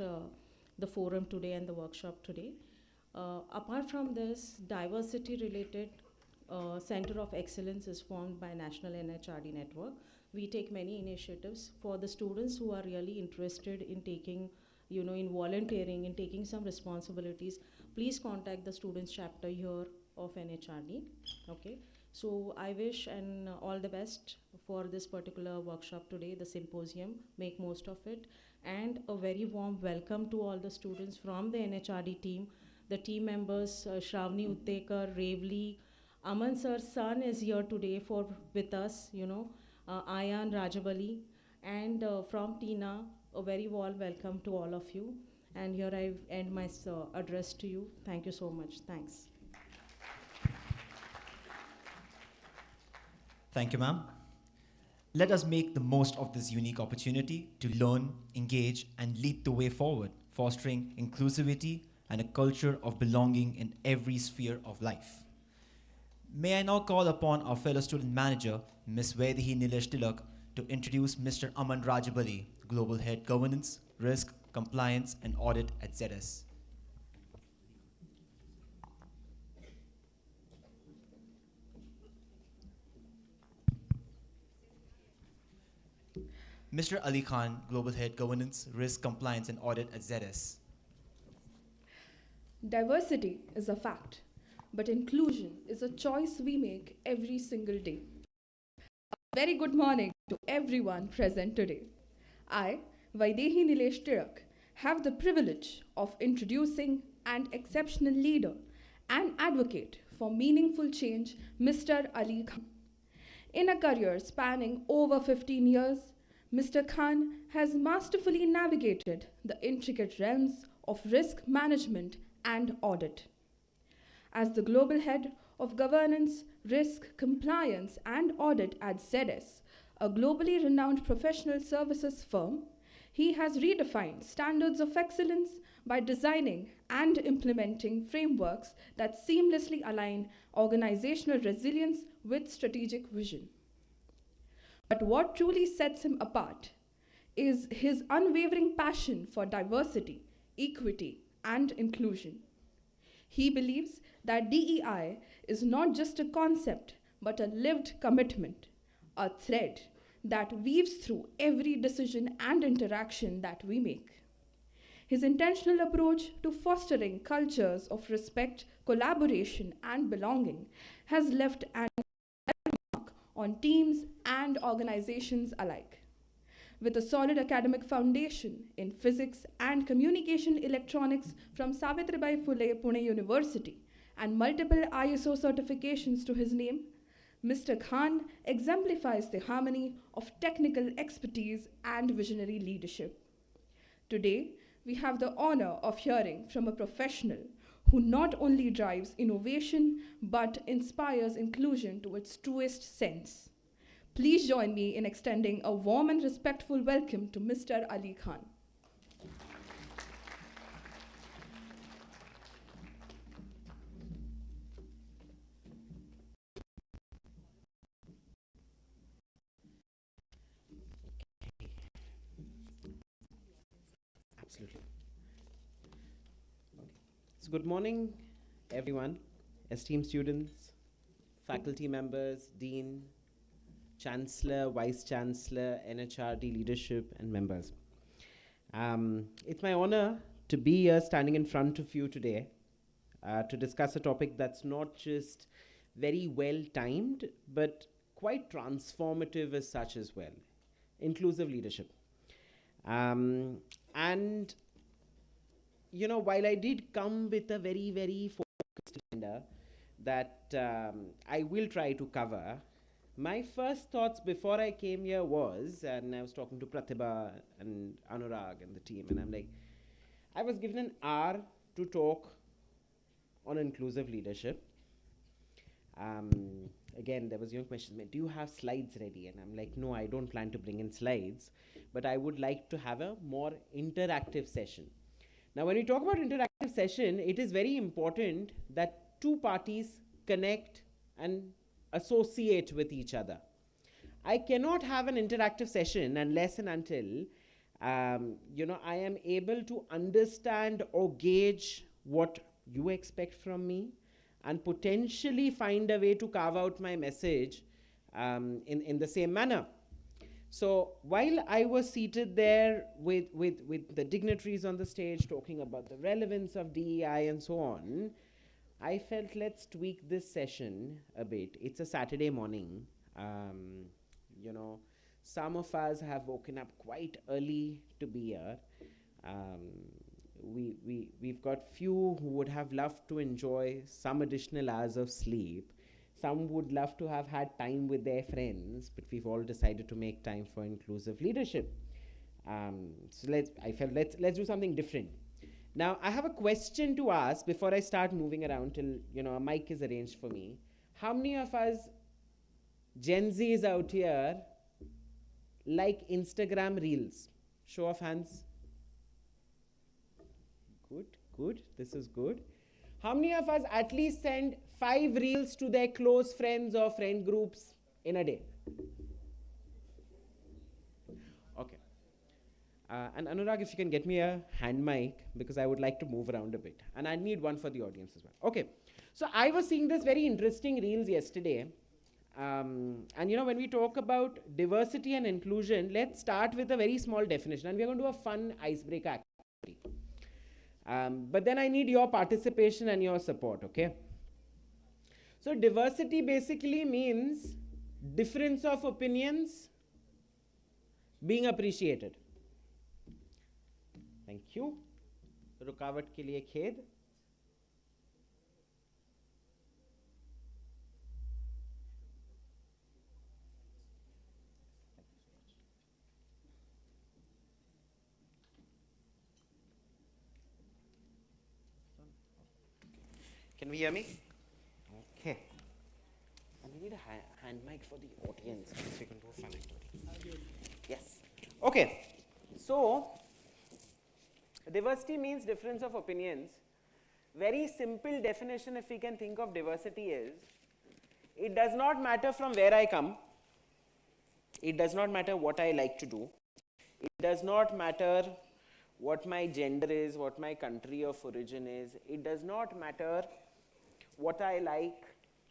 the forum today and the workshop today. Apart from this, diversity related Center of Excellence is formed by National NHRD Network. We take many initiatives for the students who are really interested in taking, in volunteering, in taking some responsibilities. Please contact the students chapter here of NHRD. Okay. So I wish and all the best for this particular workshop today, the symposium. Make most of it. And a very warm welcome to all the students from the NHRD team. The team members, Shravani Uttekar, Revli, Aman sir's son is here today with us, Ayan Rajabali, and from Tina, a very warm welcome to all of you. And here I end my address to you. Thank you so much. Thanks. Thank you, ma'am. Let us make the most of this unique opportunity to learn, engage, and lead the way forward, fostering inclusivity and a culture of belonging in every sphere of life. May I now call upon our fellow student manager, Ms. Vaidehi Nilesh Tilak, to introduce Mr. Aman Rajabali, Global Head Governance, Risk, Compliance, and Audit at ZS. Mr. Ali Khan, Global Head Governance, Risk, Compliance, and Audit at ZS. Diversity is a fact, but inclusion is a choice we make every single day. A very good morning to everyone present today. I, Vaidehi Nilesh Tilak, have the privilege of introducing an exceptional leader and advocate for meaningful change, Mr. Ali Khan. In a career spanning over 15 years, Mr. Khan has masterfully navigated the intricate realms of risk management and audit. As the global head of governance, risk, compliance, and audit at ZS, a globally renowned professional services firm, he has redefined standards of excellence by designing and implementing frameworks that seamlessly align organizational resilience with strategic vision. But what truly sets him apart is his unwavering passion for diversity, equity, and inclusion. He believes that DEI is not just a concept, but a lived commitment, a thread that weaves through every decision and interaction that we make. His intentional approach to fostering cultures of respect, collaboration, and belonging has left an mark on teams and organizations alike. With a solid academic foundation in physics and communication electronics from Savitribai Phule Pune University and multiple ISO certifications to his name, Mr. Khan exemplifies the harmony of technical expertise and visionary leadership. Today, we have the honor of hearing from a professional who not only drives innovation but inspires inclusion to its truest sense. Please join me in extending a warm and respectful welcome to Mr. Ali Khan. Absolutely. So good morning, everyone, esteemed students, faculty members, dean, chancellor, vice chancellor, NHRD leadership, and members. It's my honor to be here standing in front of you today to discuss a topic that's not just very well timed, but quite transformative as such as well, inclusive leadership. And, you know, while I did come with a very, very focused agenda that I will try to cover, my first thoughts before I came here was, and I was talking to Pratibha and Anurag and the team, and I'm like, I was given an hour to talk on inclusive leadership. Again, there was your question, do you have slides ready? And I'm like, no, I don't plan to bring in slides, but I would like to have a more interactive session. Now, when we talk about interactive session, it is very important that two parties connect and associate with each other. I cannot have an interactive session unless and until, you know, I am able to understand or gauge what you expect from me, and potentially find a way to carve out my message in the same manner. So while I was seated there with the dignitaries on the stage talking about the relevance of DEI and so on, I felt let's tweak this session a bit. It's a Saturday morning. You know, some of us have woken up quite early to be here. We've got few who would have loved to enjoy some additional hours of sleep. Some would love to have had time with their friends, but we've all decided to make time for inclusive leadership. So let's do something different. Now, I have a question to ask before I start moving around till, you know, a mic is arranged for me. How many of us Gen Zs out here like Instagram Reels? Show of hands. Good, this is good. How many of us at least send 5 reels to their close friends or friend groups in a day? Okay. And Anurag, if you can get me a hand mic, because I would like to move around a bit. And I need one for the audience as well. Okay. So I was seeing this very interesting reels yesterday. And you know, when we talk about diversity and inclusion, let's start with a very small definition. And we're going to do a fun icebreaker activity. But then I need your participation and your support, okay? So diversity basically means difference of opinions being appreciated. Thank you. रुकावट के लिए खेद. Can we hear me? Okay. And we need a hand mic for the audience so we can do a fun activity. Yes. Okay. So, diversity means difference of opinions. Very simple definition, if we can think of diversity, is it does not matter from where I come. It does not matter what I like to do. It does not matter what my gender is, what my country of origin is. It does not matter what I like,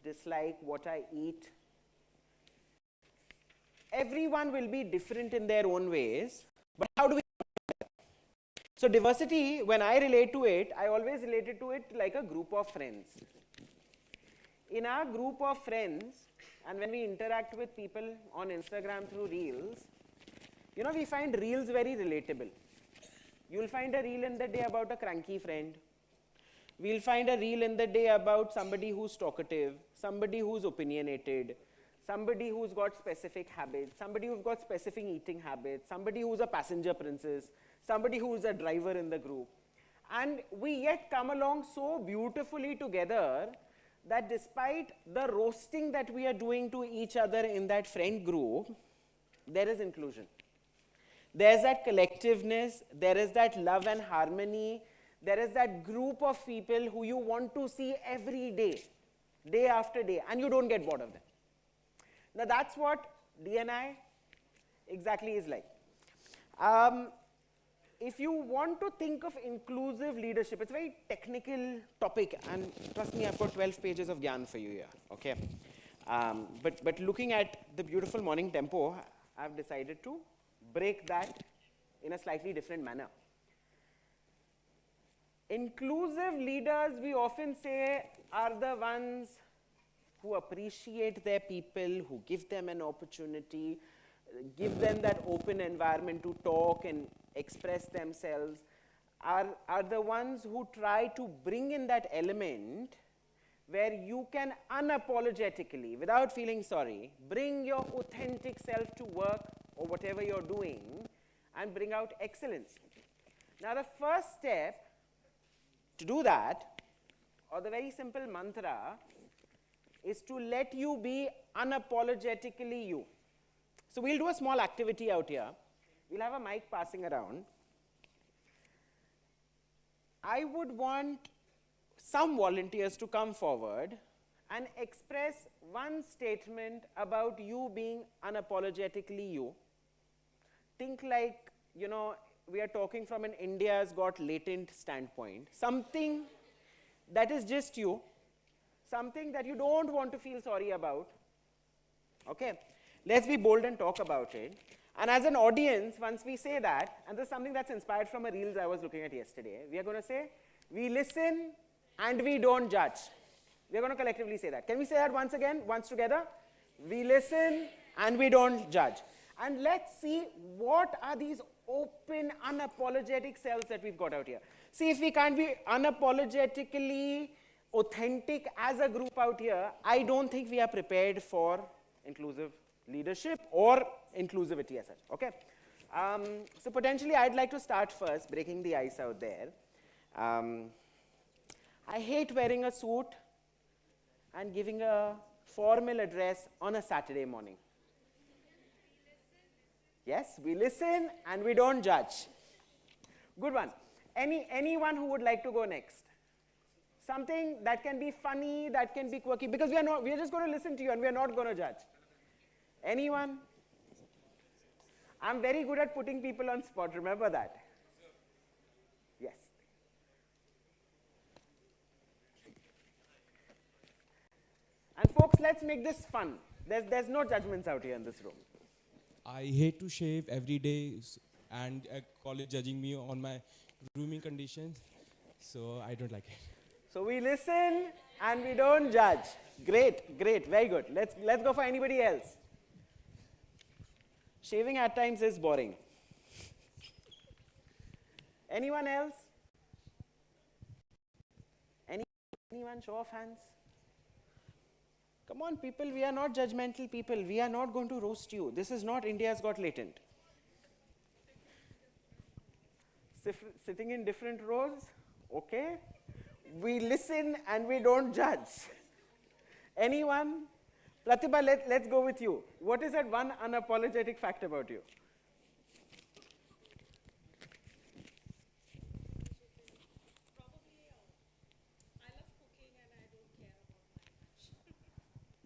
dislike, what I eat. Everyone will be different in their own ways, but how do we? So diversity, when I relate to it, I always related to it like a group of friends. In our group of friends, and when we interact with people on Instagram through reels, you know, we find reels very relatable. You'll find a reel in the day about a cranky friend. We'll find a reel in the day about somebody who's talkative, somebody who's opinionated, somebody who's got specific habits, somebody who's got specific eating habits, somebody who's a passenger princess, somebody who's a driver in the group. And we yet come along so beautifully together that despite the roasting that we are doing to each other in that friend group, there is inclusion. There's that collectiveness, there is that love and harmony, there is that group of people who you want to see every day, day after day, and you don't get bored of them. Now that's what D&I exactly is like. If you want to think of inclusive leadership, it's a very technical topic, and trust me, I've got 12 pages of gyan for you here, okay? But looking at the beautiful morning tempo, I've decided to break that in a slightly different manner. Inclusive leaders, we often say, are the ones who appreciate their people, who give them an opportunity, give them that open environment to talk and express themselves, are the ones who try to bring in that element where you can unapologetically, without feeling sorry, bring your authentic self to work or whatever you're doing and bring out excellence. Now the first step to do that, or the very simple mantra, is to let you be unapologetically you. So we'll do a small activity out here. We'll have a mic passing around. I would want some volunteers to come forward and express one statement about you being unapologetically you. Think like, you know, we are talking from an India's got latent standpoint. Something that is just you, something that you don't want to feel sorry about. Okay? Let's be bold and talk about it. And as an audience, once we say that, and this is something that's inspired from a reels I was looking at yesterday, we are going to say, we listen and we don't judge. We are going to collectively say that. Can we say that once again, once together? We listen and we don't judge. And let's see what are these open, unapologetic selves that we've got out here. See, if we can't be unapologetically authentic as a group out here, I don't think we are prepared for inclusive leadership or inclusivity as such, okay? So potentially I'd like to start first, breaking the ice out there. I hate wearing a suit and giving a formal address on a Saturday morning. Yes, we listen and we don't judge. Good one. Anyone who would like to go next? Something that can be funny, that can be quirky, because we are just going to listen to you and we are not going to judge. Anyone? I'm very good at putting people on spot, remember that? Yes. And folks, let's make this fun. There's no judgments out here in this room. I hate to shave every day and college judging me on my grooming conditions, so I don't like it. So we listen and we don't judge. Great, great, very good. Let's go for anybody else. Shaving at times is boring. Anyone else? Anyone? Show of hands. Come on, people, we are not judgmental people. We are not going to roast you. This is not India's Got Latent. Sitting in different rows, okay. We listen and we don't judge. Anyone? Pratibha, let's go with you. What is that one unapologetic fact about you? I love cooking and I don't care about my lunch.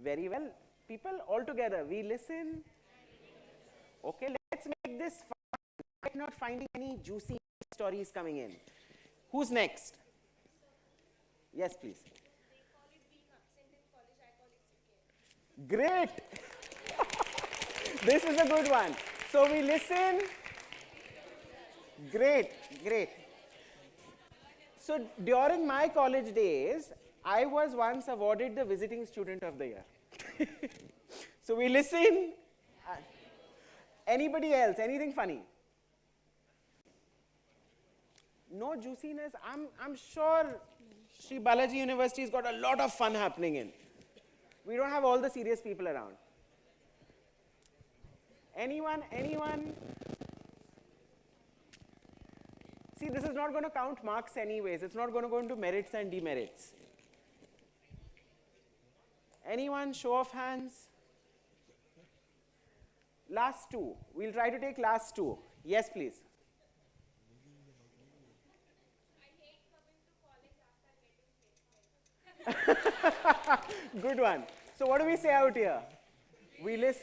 Very well. People all together, we listen. Okay, let's make this fun. I'm not finding any juicy stories coming in. Who's next? Yes, please. They call it being absent in college, I call it sick. Great. This is a good one. So we listen. Great, great. So during my college days, I was once awarded the visiting student of the year. So we listen. Anybody else? Anything funny? No juiciness. I'm sure Sri Balaji University has got a lot of fun happening in. We don't have all the serious people around. Anyone? See, this is not going to count marks anyways. It's not going to go into merits and demerits. Anyone? Show of hands. Last two. We'll try to take last two. Yes, please. Good one. So what do we say out here? We list.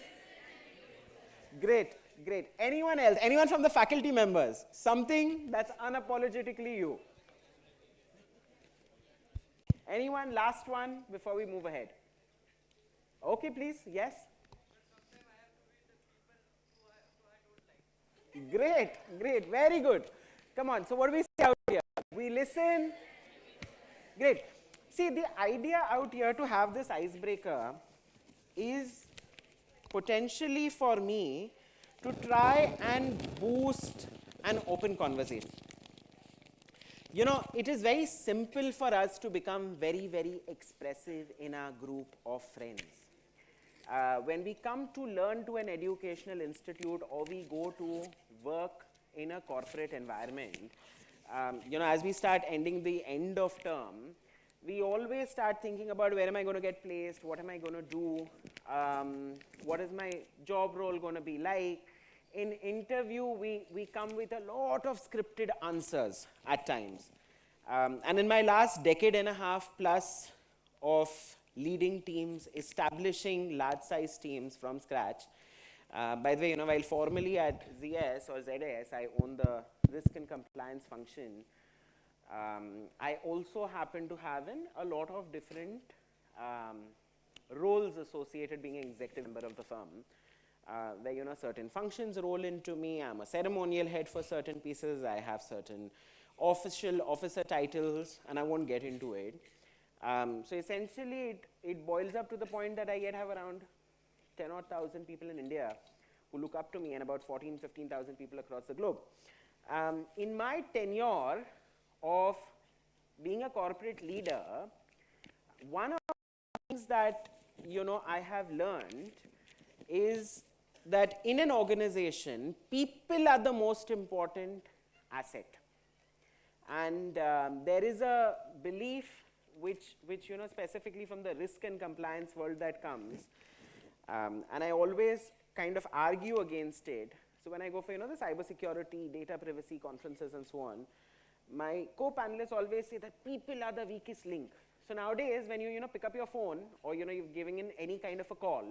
Great, great. Anyone else? Anyone from the faculty members? Something that's unapologetically you. Anyone? Last one before we move ahead. Okay, please. Yes. Great, great. Very good. Come on. So what do we say out here? We listen. Great. See, the idea out here to have this icebreaker is potentially for me to try and boost an open conversation. You know, it is very simple for us to become very, very expressive in our group of friends. When we come to learn to an educational institute or we go to work in a corporate environment, you know, as we start ending the end of term, we always start thinking about where am I going to get placed, what am I going to do, what is my job role going to be like. In interview, we come with a lot of scripted answers at times. And in my last decade and a half plus of leading teams, establishing large-size teams from scratch, by the way, you know, while formally at ZS or ZS, I own the risk and compliance function, I also happen to have a lot of different roles associated being an executive member of the firm, where, you know, certain functions roll into me. I'm a ceremonial head for certain pieces. I have certain officer titles, and I won't get into it. So essentially, it boils up to the point that I have around 10,000 people in India who look up to me, and about 15,000 people across the globe. In my tenure of being a corporate leader, one of the things that, you know, I have learned is that in an organization, people are the most important asset. And there is a belief which, you know, specifically from the risk and compliance world that comes, and I always kind of argue against it. So when I go for, you know, the cybersecurity, data privacy conferences and so on, my co-panelists always say that people are the weakest link. So nowadays, when you know, pick up your phone or, you know, you're giving in any kind of a call,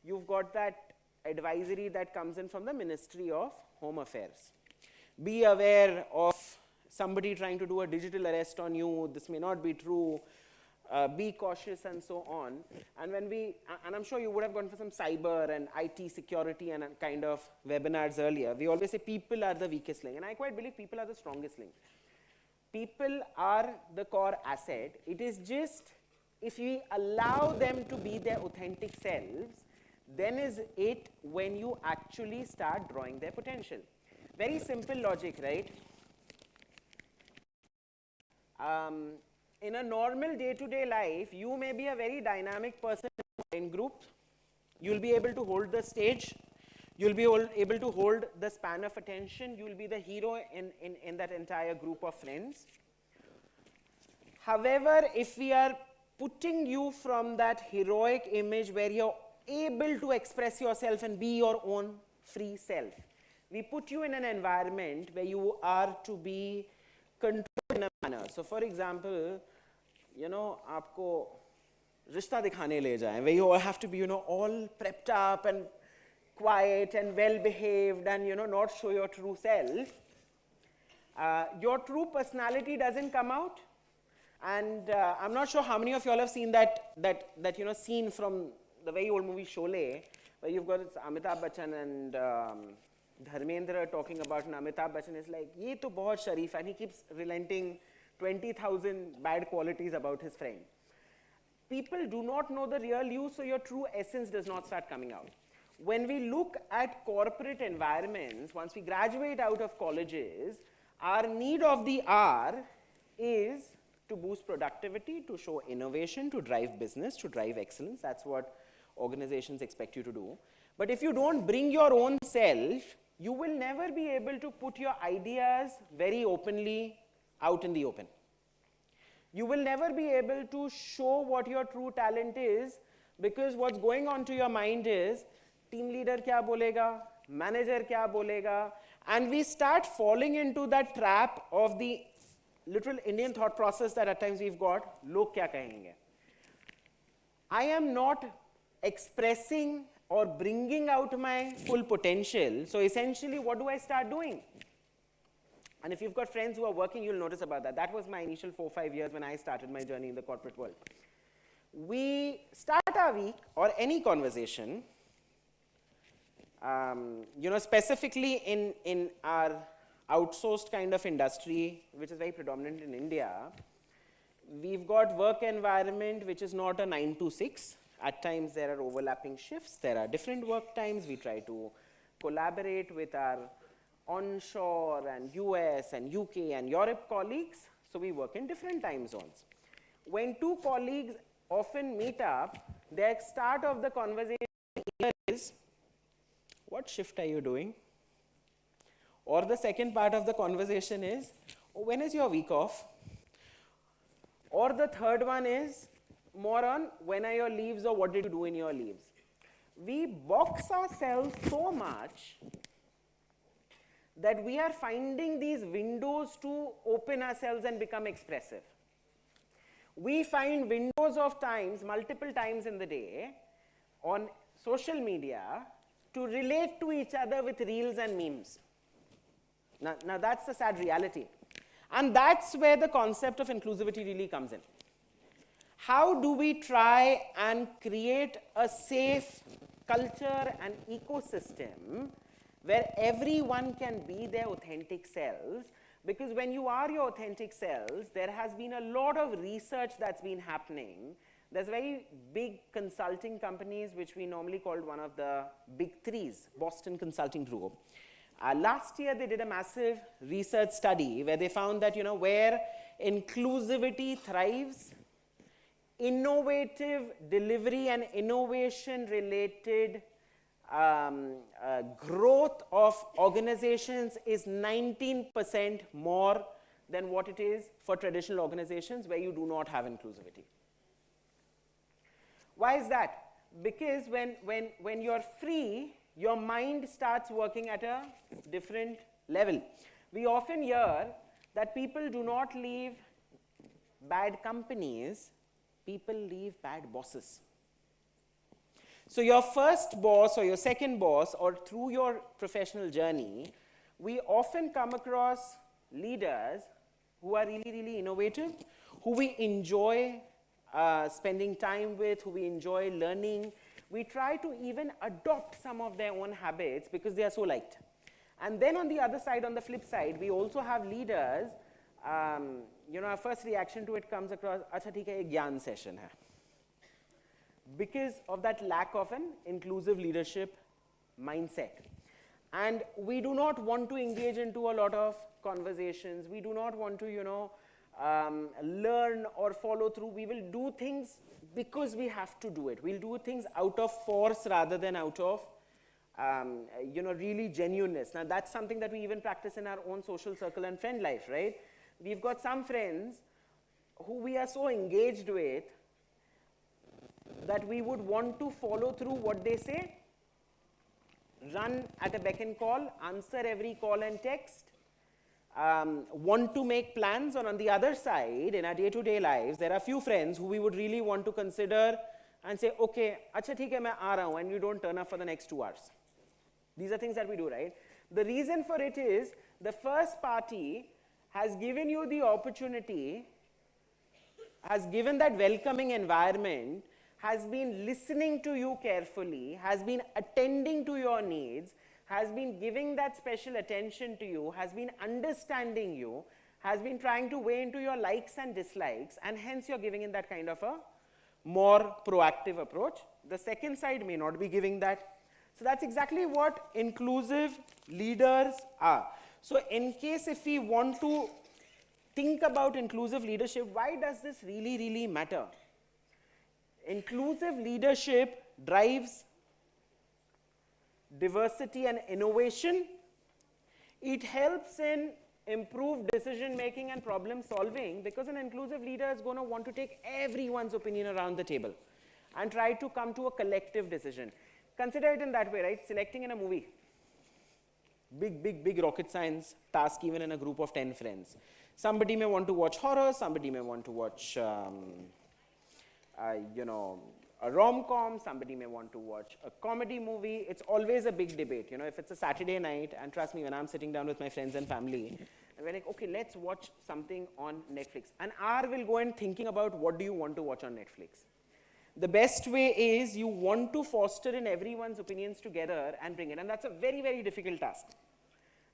you've got that advisory that comes in from the Ministry of Home Affairs. Be aware of somebody trying to do a digital arrest on you. This may not be true. Be cautious and so on. And when and I'm sure you would have gone for some cyber and IT security and kind of webinars earlier, we always say people are the weakest link. And I quite believe people are the strongest link. People are the core asset. It is just if we allow them to be their authentic selves, then is it when you actually start drawing their potential. Very simple logic, right? In a normal day-to-day life, you may be a very dynamic person in group. You'll be able to hold the stage. You'll be able to hold the span of attention. You'll be the hero in that entire group of friends. However, if we are putting you from that heroic image where you're able to express yourself and be your own free self, we put you in an environment where you are to be controlled in a manner. So for example, you know, aapko rishta dikhane le jaye, where you have to be, you know, all prepped up and quiet and well behaved and, you know, not show your true self. Your true personality doesn't come out. And I'm not sure how many of you all have seen that you know, scene from the very old movie Sholay, where you've got Amitabh Bachchan and Dharmendra talking about, and Amitabh Bachchan is like, ye to bahut sharif, and he keeps relenting 20,000 bad qualities about his friend. People do not know the real you, so your true essence does not start coming out. When we look at corporate environments, once we graduate out of colleges, our need of the hour is to boost productivity, to show innovation, to drive business, to drive excellence. That's what organizations expect you to do. But if you don't bring your own self, you will never be able to put your ideas very openly out in the open. You will never be able to show what your true talent is, because what's going on to your mind is, team leader kya bolega, manager kya bolega, and we start falling into that trap of the literal Indian thought process that at times we've got, log kya kahenge. I am not expressing or bringing out my full potential, so essentially what do I start doing? And if you've got friends who are working, you'll notice about that. That was my initial 4-5 years when I started my journey in the corporate world. We start our week or any conversation, specifically in our outsourced kind of industry, which is very predominant in India, we've got work environment which is not a 9 to 6. At times there are overlapping shifts, there are different work times. We try to collaborate with our onshore and US and UK and Europe colleagues, so we work in different time zones. When two colleagues often meet up, the start of the conversation is, what shift are you doing? Or the second part of the conversation is, when is your week off? Or the third one is more on, when are your leaves or what did you do in your leaves? We box ourselves so much that we are finding these windows to open ourselves and become expressive. We find windows of times, multiple times in the day, on social media to relate to each other with reels and memes. Now that's the sad reality. And that's where the concept of inclusivity really comes in. How do we try and create a safe culture and ecosystem where everyone can be their authentic selves? Because when you are your authentic selves, there has been a lot of research that's been happening. There's very big consulting companies, which we normally called one of the big threes, Boston Consulting Group. Last year, they did a massive research study where they found that, where inclusivity thrives, innovative delivery and innovation related growth of organizations is 19% more than what it is for traditional organizations where you do not have inclusivity. Why is that? Because when you're free, your mind starts working at a different level. We often hear that people do not leave bad companies, people leave bad bosses. So your first boss or your second boss, or through your professional journey, we often come across leaders who are really, really innovative, who we enjoy spending time with, who we enjoy learning. We try to even adopt some of their own habits because they are so liked. And then on the other side, on the flip side, we also have leaders, our first reaction to it comes across, acha theek hai, ek gyan session hai. Because of that lack of an inclusive leadership mindset. And we do not want to engage into a lot of conversations. We do not want to, learn or follow through. We will do things because we have to do it. We'll do things out of force rather than out of, really genuineness. Now, that's something that we even practice in our own social circle and friend life, right? We've got some friends who we are so engaged with that we would want to follow through what they say, run at a beck and call, answer every call and text, want to make plans. Or on the other side, in our day-to-day lives, there are few friends who we would really want to consider and say, okay, acha theek hai, main aa raha hu, and you don't turn up for the next 2 hours. These are things that we do, right? The reason for it is the first party has given you the opportunity, has given that welcoming environment, has been listening to you carefully, has been attending to your needs, has been giving that special attention to you, has been understanding you, has been trying to weigh into your likes and dislikes, and hence you're giving in that kind of a more proactive approach. The second side may not be giving that. So that's exactly what inclusive leaders are. So in case if we want to think about inclusive leadership, why does this really, really matter? Inclusive leadership drives diversity and innovation It helps in improved decision making and problem solving, because an inclusive leader is going to want to take everyone's opinion around the table and try to come to a collective decision. Consider it in that way, right? Selecting in a movie. Big rocket science task even in a group of 10 friends. Somebody may want to watch horror, somebody may want to watch, you know, a rom-com, somebody may want to watch a comedy movie. It's always a big debate, you know, if it's a Saturday night, and trust me, when I'm sitting down with my friends and family, and we're like, okay, let's watch something on Netflix. An hour will go in thinking about what do you want to watch on Netflix. The best way is you want to foster in everyone's opinions together and bring it, and that's a very difficult task.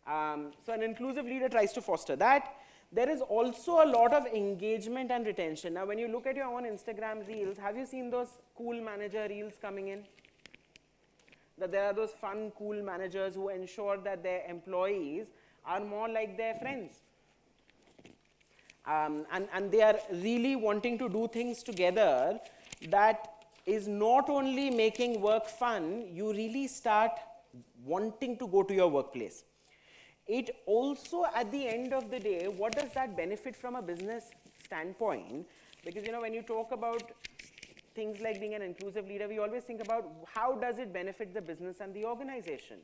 So an inclusive leader tries to foster that. There is also a lot of engagement and retention. Now, when you look at your own Instagram reels, have you seen those cool manager reels coming in? That there are those fun, cool managers who ensure that their employees are more like their friends. And they are really wanting to do things together that is not only making work fun, you really start wanting to go to your workplace. It also, at the end of the day, what does that benefit from a business standpoint? Because, you know, when you talk about things like being an inclusive leader, we always think about how does it benefit the business and the organization.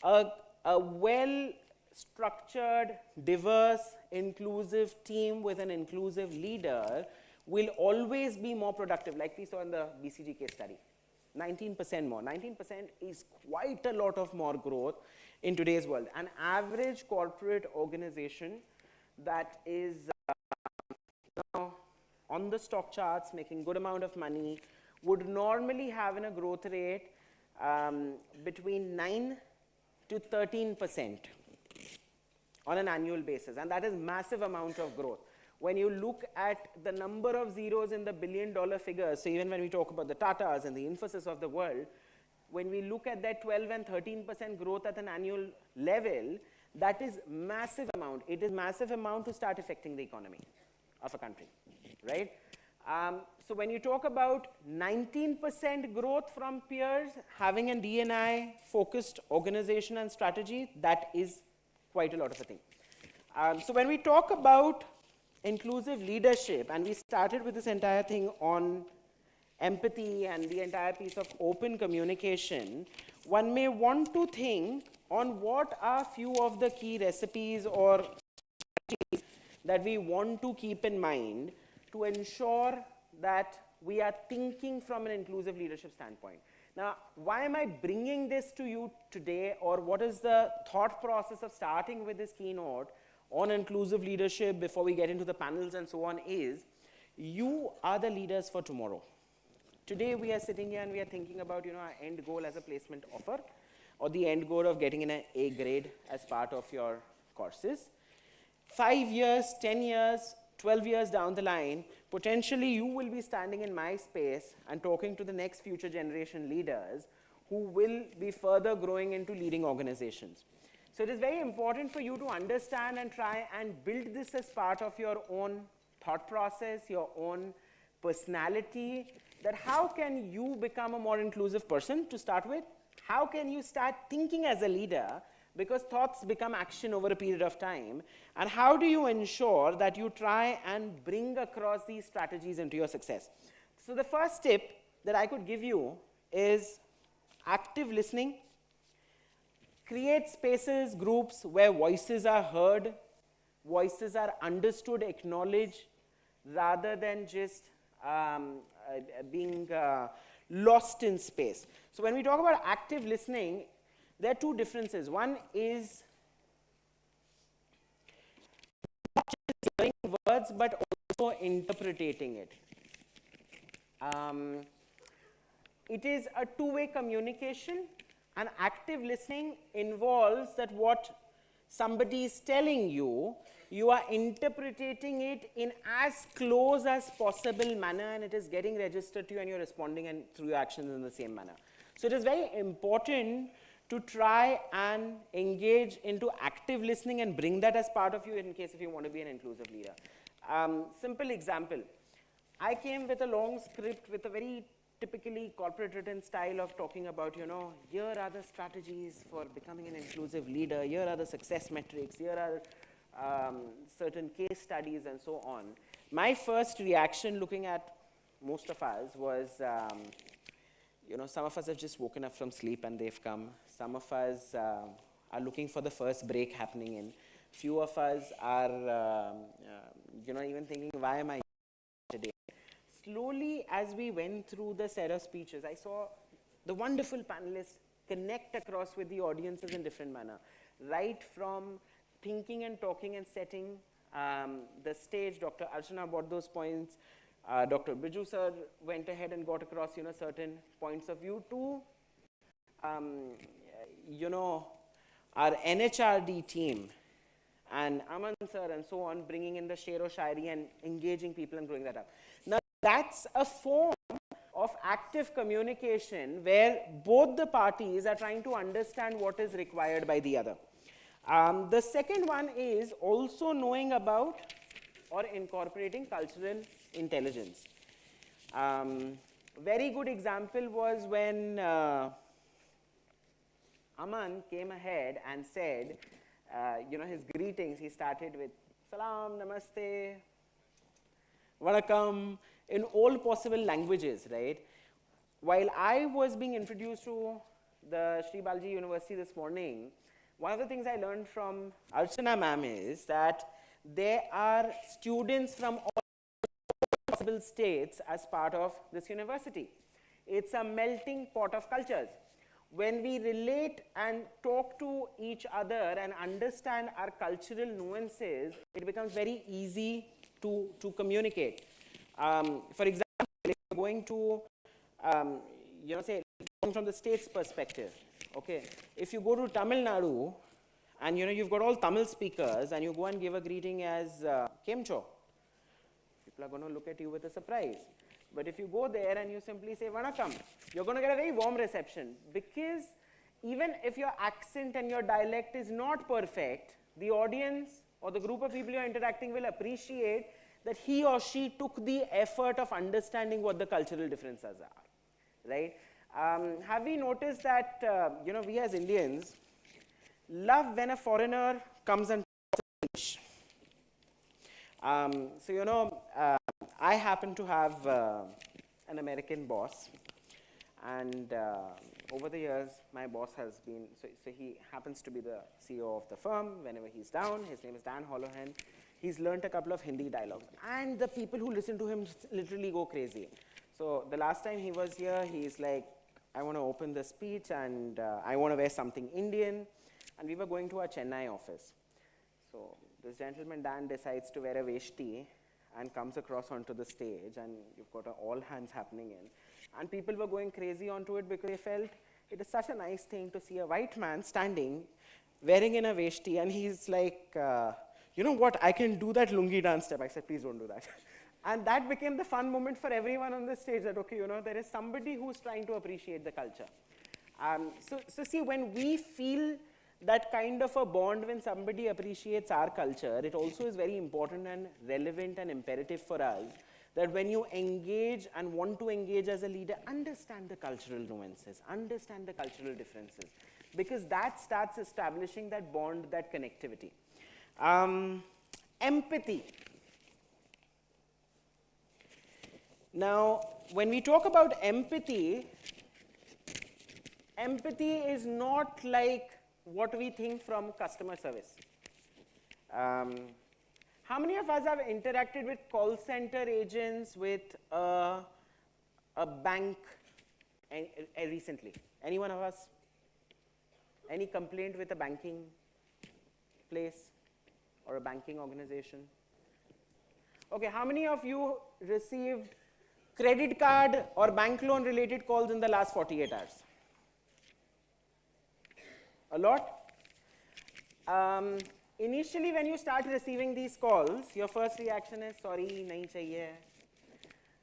A well-structured, diverse, inclusive team with an inclusive leader will always be more productive, like we saw in the BCG case study. 19% more. 19% is quite a lot of more growth in today's world. An average corporate organization that is on the stock charts, making good amount of money, would normally have in a growth rate between 9 to 13% on an annual basis, and that is massive amount of growth. When you look at the number of zeros in the billion-dollar figures, so even when we talk about the Tatas and the Infosys of the world, when we look at that 12 and 13% growth at an annual level, that is massive amount. It is massive amount to start affecting the economy of a country, right? So when you talk about 19% growth from peers, having a D&I focused organization and strategy, that is quite a lot of a thing. So when we talk about inclusive leadership, and we started with this entire thing on empathy and the entire piece of open communication, one may want to think on what are few of the key recipes or strategies that we want to keep in mind to ensure that we are thinking from an inclusive leadership standpoint. Now, why am I bringing this to you today, or what is the thought process of starting with this keynote on inclusive leadership before we get into the panels and so on, is you are the leaders for tomorrow. Today we are sitting here and we are thinking about, you know, our end goal as a placement offer, or the end goal of getting in an A grade as part of your courses. 5 years, 10 years, 12 years down the line, potentially you will be standing in my space and talking to the next future generation leaders who will be further growing into leading organizations. So it is very important for you to understand and try and build this as part of your own thought process, your own personality, that how can you become a more inclusive person to start with? How can you start thinking as a leader? Because thoughts become action over a period of time. And how do you ensure that you try and bring across these strategies into your success? So the first tip that I could give you is active listening. Create spaces, groups where voices are heard, voices are understood, acknowledged, rather than just being lost in space. So when we talk about active listening, there are two differences. One is not just hearing words, but also interpreting it. It is a two-way communication, and active listening involves that what somebody is telling you, you are interpreting it in as close as possible manner, and it is getting registered to you, and you're responding and through your actions in the same manner. So it is very important to try and engage into active listening and bring that as part of you in case if you want to be an inclusive leader. Simple example. I came with a long script with a very typically corporate written style of talking about, you know, here are the strategies for becoming an inclusive leader, here are the success metrics, here are certain case studies and so on. My first reaction looking at most of us was, you know, some of us have just woken up from sleep and they've come. Some of us are looking for the first break happening in. Few of us are, you know, even thinking, why am I today? Slowly, as we went through the set of speeches, I saw the wonderful panelists connect across with the audiences in different manner. Right from thinking and talking and setting the stage, Dr. Archana brought those points. Dr. Biju sir went ahead and got across, you know, certain points of view to, you know, our NHRD team and Aman sir and so on, bringing in the Shero Shairi and engaging people and growing that up. Now, that's a form of active communication where both the parties are trying to understand what is required by the other. The second one is also knowing about or incorporating cultural intelligence. Very good example was when Aman came ahead and said, you know, his greetings, he started with Salam, Namaste, Vanakkam, in all possible languages, right? While I was being introduced to the Sri Balaji University this morning, one of the things I learned from Archana ma'am is that there are students from all possible states as part of this university. It's a melting pot of cultures. When we relate and talk to each other and understand our cultural nuances, it becomes very easy to communicate. For example, if you're going to, you know, say, from the state's perspective, okay, if you go to Tamil Nadu and, you know, you've got all Tamil speakers and you go and give a greeting as Kemcho, people are going to look at you with a surprise. But if you go there and you simply say Vanakkam, you're going to get a very warm reception, because even if your accent and your dialect is not perfect, the audience or the group of people you're interacting will appreciate that he or she took the effort of understanding what the cultural differences are, right? Have we noticed that, you know, we as Indians love when a foreigner comes and talks English. So, you know, I happen to have an American boss, and over the years, my boss has been, so he happens to be the CEO of the firm. Whenever he's down, his name is Dan Holohan. He's learnt a couple of Hindi dialogues, and the people who listen to him literally go crazy. So the last time he was here, he's like, I want to open the speech, and I want to wear something Indian. And we were going to our Chennai office. So this gentleman, Dan, decides to wear a veshti and comes across onto the stage, and you've got all hands happening in. And people were going crazy onto it because they felt it is such a nice thing to see a white man standing, wearing in a veshti, and he's like, you know what, I can do that lungi dance step. I said, please don't do that. And that became the fun moment for everyone on the stage, that, okay, you know, there is somebody who's trying to appreciate the culture. So see, when we feel that kind of a bond, when somebody appreciates our culture, it also is very important and relevant and imperative for us that when you engage and want to engage as a leader, understand the cultural nuances, understand the cultural differences, because that starts establishing that bond, that connectivity. Empathy. Now, when we talk about empathy, empathy is not like what we think from customer service. How many of us have interacted with call center agents with a bank recently? Any one of us? Any complaint with a banking place or a banking organization? Okay, how many of you received credit card or bank loan related calls in the last 48 hours? A lot? Initially, when you start receiving these calls, your first reaction is, sorry, nahi chahiye.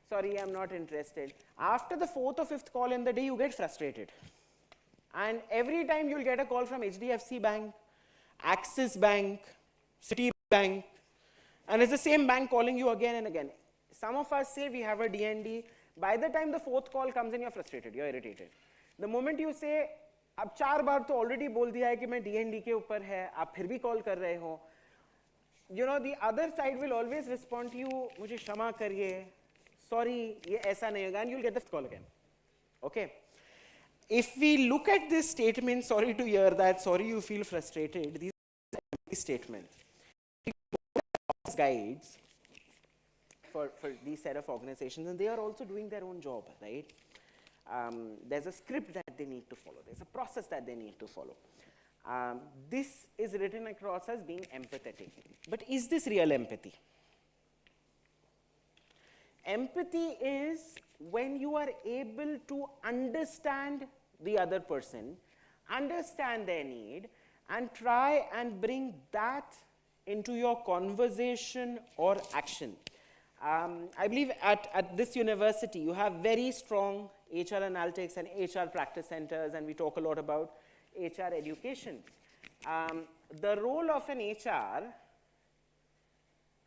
Sorry, I'm not interested. After the fourth or fifth call in the day, you get frustrated. And every time you'll get a call from HDFC Bank, Axis Bank, Citibank, and it's the same bank calling you again and again. Some of us say we have a DND, By the time the fourth call comes in, you're frustrated, you're irritated. The moment you say, अब 4 बार तो already बोल दिया है कि मैं D&D के ऊपर है, आप फिर भी call कर रहे हो, you know, the other side will always respond to you, मुझे क्षमा करिए, sorry, ये ऐसा नहीं होगा, and you'll get the call again. Okay? If we look at this statement, sorry to hear that, sorry you feel frustrated, these are statements. Guides for these set of organizations, and they are also doing their own job, right? There's a script that they need to follow. There's a process that they need to follow. This is written across as being empathetic. But is this real empathy? Empathy is when you are able to understand the other person, understand their need, and try and bring that into your conversation or action. I believe at this university, you have very strong HR analytics and HR practice centers, and we talk a lot about HR education. The role of an HR,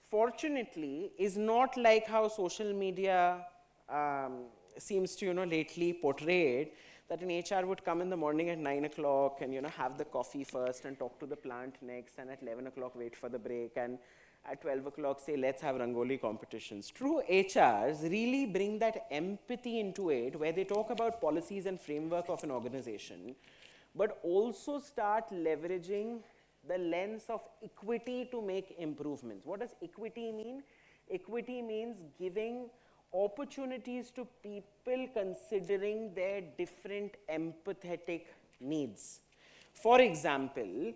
fortunately, is not like how social media seems to, lately portrayed, that an HR would come in the morning at 9 o'clock and, have the coffee first and talk to the plant next, and at 11 o'clock wait for the break, and at 12 o'clock say, let's have Rangoli competitions. True HRs really bring that empathy into it, where they talk about policies and framework of an organization, but also start leveraging the lens of equity to make improvements. What does equity mean? Equity means giving opportunities to people considering their different empathetic needs. For example,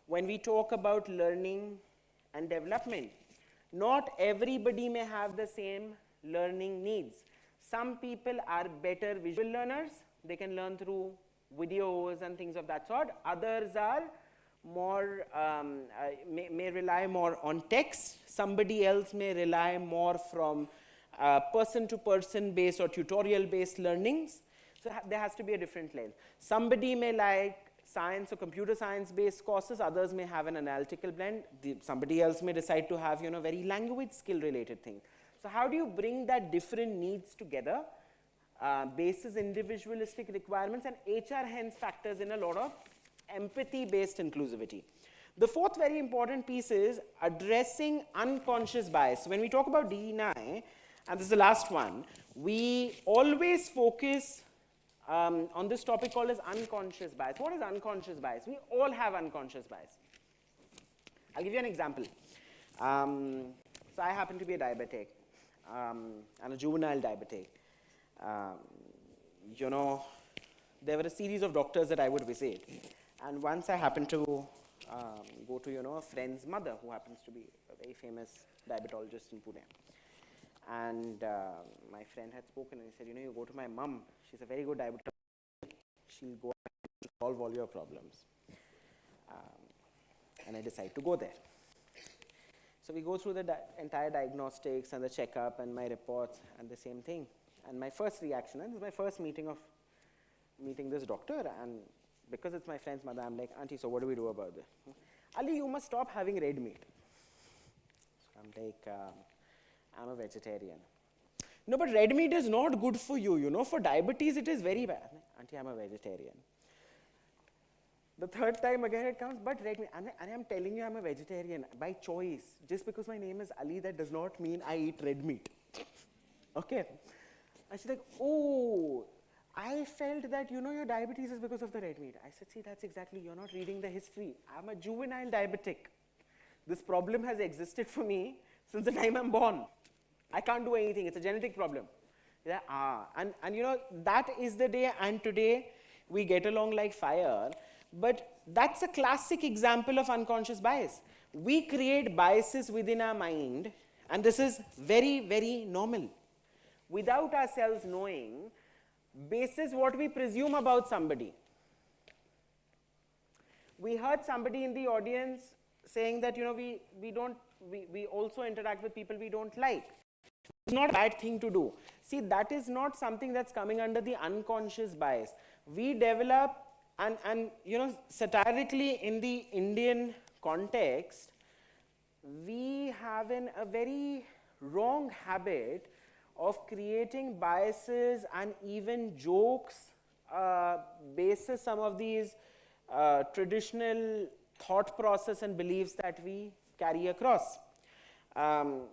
when we talk about learning and development, not everybody may have the same learning needs. Some people are better visual learners. They can learn through videos and things of that sort. Others are more, may rely more on text. Somebody else may rely more from person-to-person based or tutorial-based learnings. So there has to be a different lens. Somebody may like science or computer science-based courses. Others may have an analytical blend. Somebody else may decide to have, very language skill-related things. So how do you bring that different needs together? Basis individualistic requirements, and HR hence factors in a lot of empathy-based inclusivity. The fourth very important piece is addressing unconscious bias. When we talk about DE&I, and this is the last one, we always focus on this topic called as unconscious bias. What is unconscious bias? We all have unconscious bias. I'll give you an example. So I happen to be a diabetic. I'm a juvenile diabetic. There were a series of doctors that I would visit, and once I happened to go to a friend's mother who happens to be a very famous diabetologist in Pune, and my friend had spoken and he said, you go to my mom, she's a very good diabetologist, she'll go and solve all your problems. And I decide to go there. So we go through the entire diagnostics and the checkup and my reports and the same thing. And my first reaction, and this is my first meeting this doctor, and because it's my friend's mother, I'm like, Auntie, so what do we do about this? Ali, you must stop having red meat. So I'm like, I'm a vegetarian. No, but red meat is not good for you, for diabetes it is very bad. Auntie, I'm a vegetarian. The third time again it comes, but red meat. And I'm telling you I'm a vegetarian by choice. Just because my name is Ali, that does not mean I eat red meat. Okay. And she's like, oh, I felt that, your diabetes is because of the red meat. I said, see, that's exactly, you're not reading the history. I'm a juvenile diabetic. This problem has existed for me since the time I'm born. I can't do anything. It's a genetic problem. Yeah, and that is the day, and today we get along like fire. But that's a classic example of unconscious bias. We create biases within our mind, and this is very, very normal. Without ourselves knowing, basis what we presume about somebody. We heard somebody in the audience saying that, we also interact with people we don't like. It's not a bad thing to do. See, that is not something that's coming under the unconscious bias. We develop, and satirically in the Indian context, we have a very wrong habit of creating biases and even jokes basis some of these traditional thought process and beliefs that we carry across. And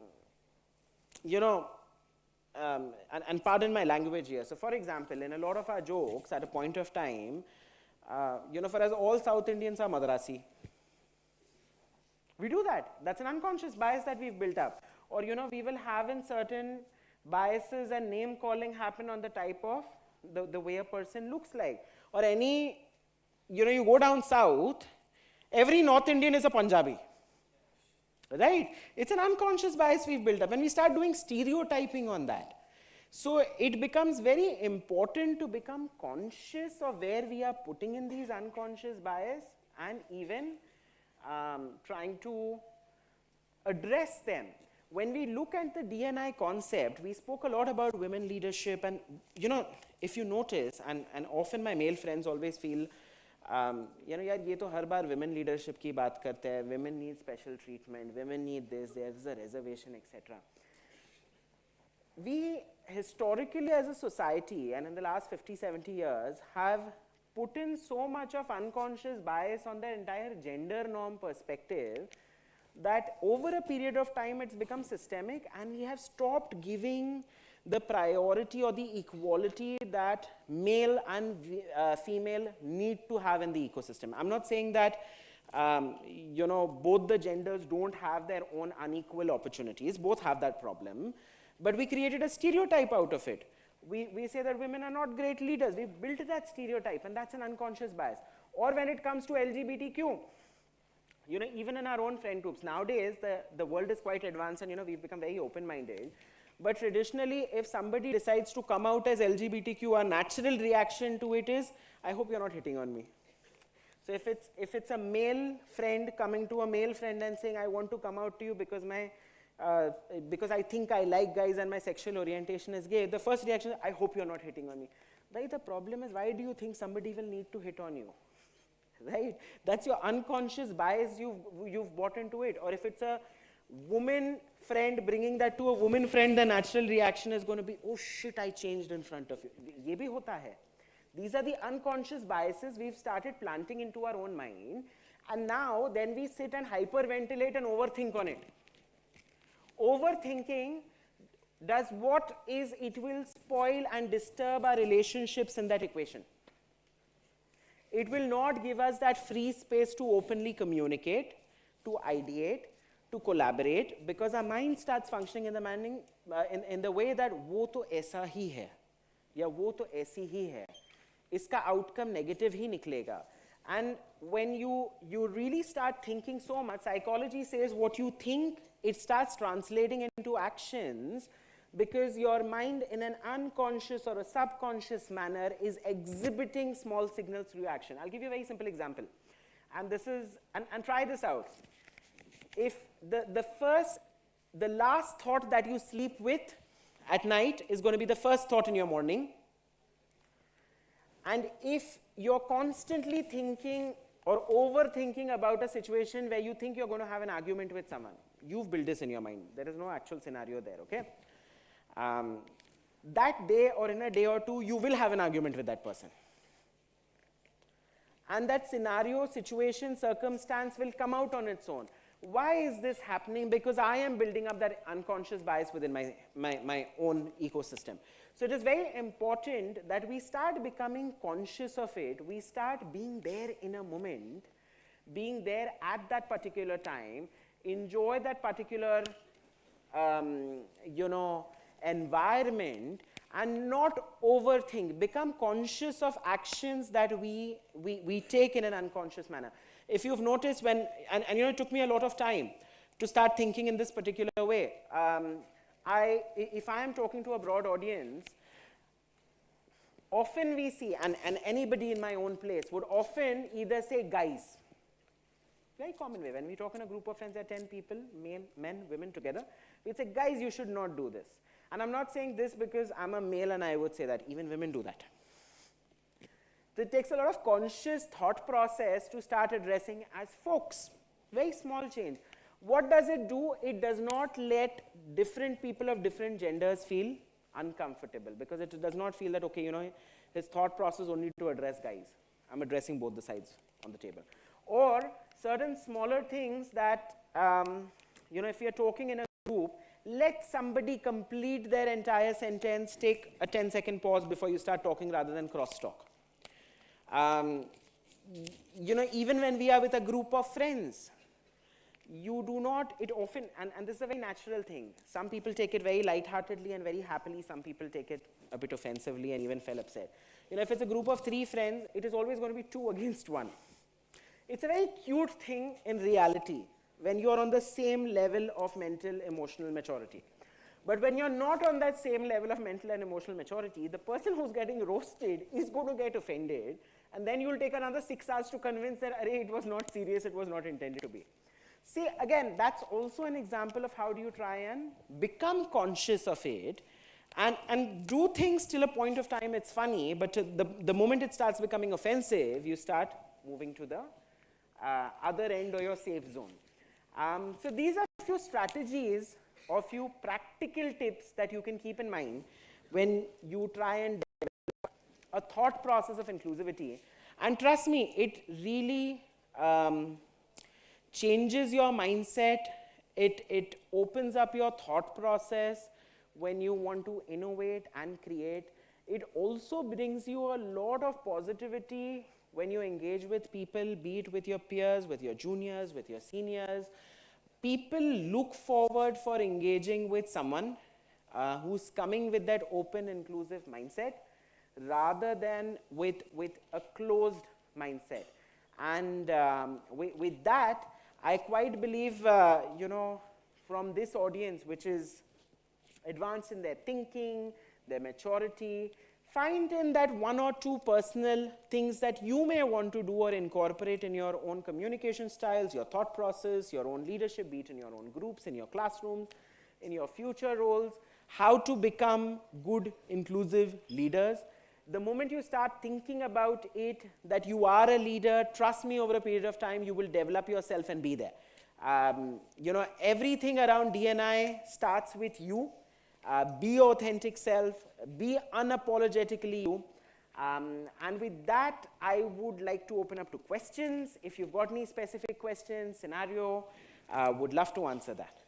pardon my language here. So for example, in a lot of our jokes at a point of time, for us all South Indians are Madrasi. We do that. That's an unconscious bias that we've built up. Or we will have in certain biases and name calling happen on the type of the way a person looks like. Or any, you go down south, every North Indian is a Punjabi. Right? It's an unconscious bias we've built up, and we start doing stereotyping on that. So it becomes very important to become conscious of where we are putting in these unconscious bias and even trying to address them. When we look at the D&I concept, we spoke a lot about women leadership, and if you notice, and often my male friends always feel, यार ये तो हर बार women leadership की बात करते हैं, women need special treatment, women need this, there's a reservation, etc. We historically as a society and in the last 50-70 years have put in so much of unconscious bias on the entire gender norm perspective that over a period of time it's become systemic, and we have stopped giving the priority or the equality that male and female need to have in the ecosystem. I'm not saying that both the genders don't have their own unequal opportunities, both have that problem, but we created a stereotype out of it. We say that women are not great leaders. We built that stereotype, and that's an unconscious bias. Or when it comes to LGBTQ, even in our own friend groups, nowadays the world is quite advanced, and we've become very open-minded. But traditionally, if somebody decides to come out as LGBTQ, a natural reaction to it is, I hope you're not hitting on me. So if it's a male friend coming to a male friend and saying, I want to come out to you because because I think I like guys and my sexual orientation is gay, the first reaction is, I hope you're not hitting on me. Right? The problem is, why do you think somebody will need to hit on you? Right? That's your unconscious bias you've bought into it. Or if it's a woman friend bringing that to a woman friend, the natural reaction is going to be, oh shit, I changed in front of you. Ye bhi hota hai. These are the unconscious biases we've started planting into our own mind, and now then we sit and hyperventilate and overthink on it. Overthinking does what is, it will spoil and disturb our relationships in that equation. It will not give us that free space to openly communicate, to ideate, to collaborate, because our mind starts functioning in the way that wo to aisa hi hai, ya wo to aisi hi hai. Iska outcome negative hi niklega. And when you really start thinking so much, psychology says what you think, it starts translating into actions, because your mind in an unconscious or a subconscious manner is exhibiting small signals through action. I'll give you a very simple example. And this is, and try this out. If the last thought that you sleep with at night is going to be the first thought in your morning, and if you're constantly thinking or overthinking about a situation where you think you're going to have an argument with someone, you've built this in your mind. There is no actual scenario there, okay? That day or in a day or two, you will have an argument with that person. And that scenario, situation, circumstance will come out on its own. Why is this happening? Because I am building up that unconscious bias within my own ecosystem. So it is very important that we start becoming conscious of it. We start being there in a moment, being there at that particular time, enjoy that particular, environment, and not overthink. Become conscious of actions that we take in an unconscious manner. If you've noticed when, and it took me a lot of time to start thinking in this particular way. If I am talking to a broad audience, often we see, and anybody in my own place would often either say guys. Very common way. When we talk in a group of friends, there are 10 people, men, women together, we'd say, guys, you should not do this. And I'm not saying this because I'm a male and I would say that. Even women do that. So it takes a lot of conscious thought process to start addressing as folks. Very small change. What does it do? It does not let different people of different genders feel uncomfortable, because it does not feel that, okay, you know, his thought process only to address guys. I'm addressing both the sides on the table. Or certain smaller things that, you know, if you're talking in a group, let somebody complete their entire sentence, take a 10-second pause before you start talking rather than cross-talk. You know, even when we are with a group of friends, you do not, it often, and this is a very natural thing. Some people take it very lightheartedly and very happily. Some people take it a bit offensively and even feel upset. You know, if it's a group of 3 friends, it is always going to be 2 against 1. It's a very cute thing in reality when you're on the same level of mental, emotional maturity. But when you're not on that same level of mental and emotional maturity, the person who's getting roasted is going to get offended, and then you'll take another 6 hours to convince that, array, it was not serious, it was not intended to be. See, again, that's also an example of how do you try and become conscious of it, and do things till a point of time it's funny, but the moment it starts becoming offensive, you start moving to the other end or your safe zone. So these are a few strategies or few practical tips that you can keep in mind when you try and develop a thought process of inclusivity. And trust me, it really changes your mindset. It opens up your thought process when you want to innovate and create. It also brings you a lot of positivity when you engage with people, be it with your peers, with your juniors, with your seniors. People look forward for engaging with someone who's coming with that open, inclusive mindset rather than with a closed mindset. And with that, I quite believe, you know, from this audience, which is advanced in their thinking, their maturity, find in that 1 or 2 personal things that you may want to do or incorporate in your own communication styles, your thought process, your own leadership, be it in your own groups, in your classrooms, in your future roles, how to become good, inclusive leaders. The moment you start thinking about it, that you are a leader, trust me, over a period of time, you will develop yourself and be there. You know, everything around D&I starts with you. Be your authentic self, be unapologetically you. And with that, I would like to open up to questions. If you've got any specific questions, scenario, would love to answer that.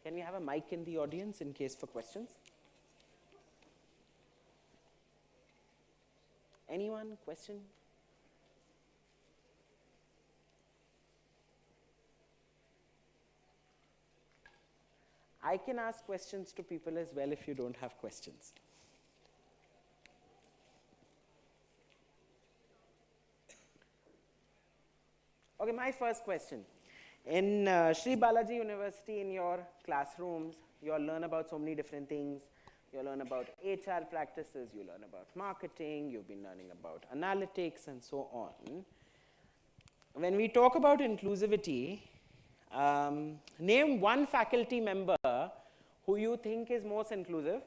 Can we have a mic in the audience in case for questions? Anyone? Question? I can ask questions to people as well if you don't have questions. Okay, my first question. In Sri Balaji University, in your classrooms, you all learn about so many different things. You learn about HR practices, you learn about marketing, you've been learning about analytics and so on. When we talk about inclusivity, name one faculty member who you think is most inclusive,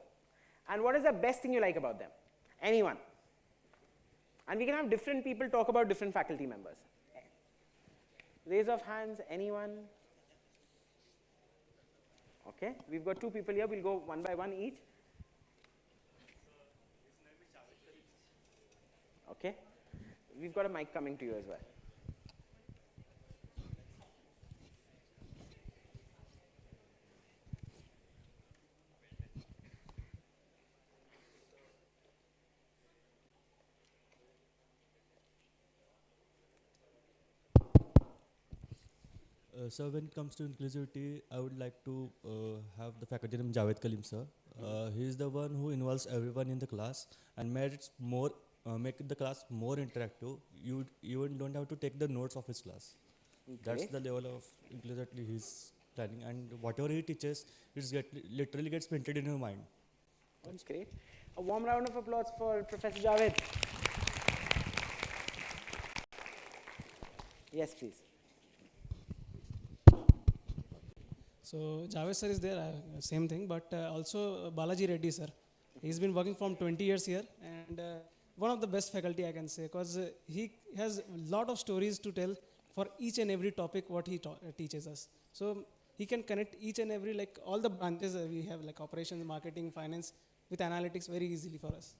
and what is the best thing you like about them? Anyone. And we can have different people talk about different faculty members. Raise of hands, anyone? Okay, we've got 2 people here, we'll go one by one each. Okay, we've got a mic coming to you as well. So when it comes to inclusivity, I would like to have the faculty name Javed Kalim sir. He is the one who involves everyone in the class and make the class more interactive. You even don't have to take the notes of his class. Okay. That's the level of inclusivity he's planning, and whatever he teaches, literally gets printed in your mind. That's great. A warm round of applause for Professor Javed. Yes, please. So Javed sir is there, same thing, but also Balaji Reddy sir. He's been working from 20 years here, and one of the best faculty I can say, because he has a lot of stories to tell for each and every topic what he teaches us. So he can connect each and every, like all the branches we have, like operations, marketing, finance, with analytics very easily for us.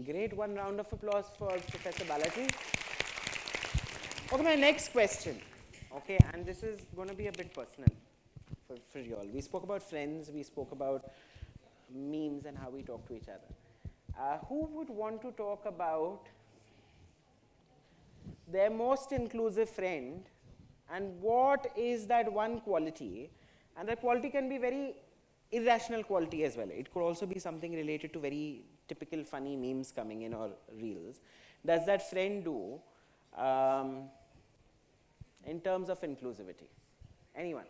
Great. One round of applause for Professor Balaji. Okay, my next question. Okay, and this is going to be a bit personal for you all. We spoke about friends, we spoke about memes and how we talk to each other. Who would want to talk about their most inclusive friend, and what is that one quality? And that quality can be very irrational quality as well. It could also be something related to very typical funny memes coming in or reels. Does that friend do in terms of inclusivity? Anyone?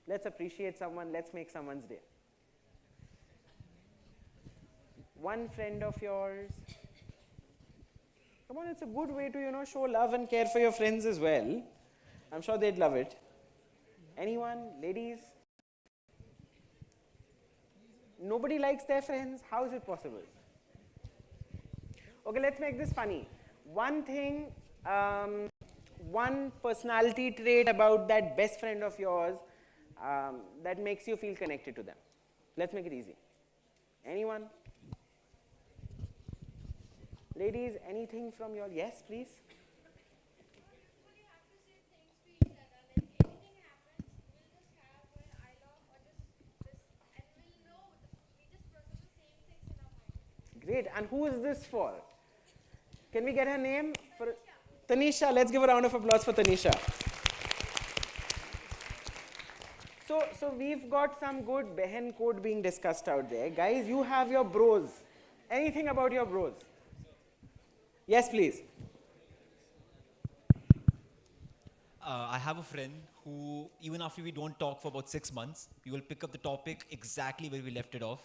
Let's appreciate someone, let's make someone's day. One friend of yours. Come on, it's a good way to, you know, show love and care for your friends as well. I'm sure they'd love it. Anyone? Ladies? Nobody likes their friends? How is it possible? Okay, let's make this funny. One thing, one personality trait about that best friend of yours that makes you feel connected to them. Let's make it easy. Anyone? Ladies, anything from your, yes, please? Great, and who is this for? Can we get her name? For Tanisha, let's give a round of applause for Tanisha. So we've got some good Behen code being discussed out there. Guys, you have your bros. Anything about your bros? Yes, please. I have a friend who, even after we don't talk for about 6 months, we will pick up the topic exactly where we left it off.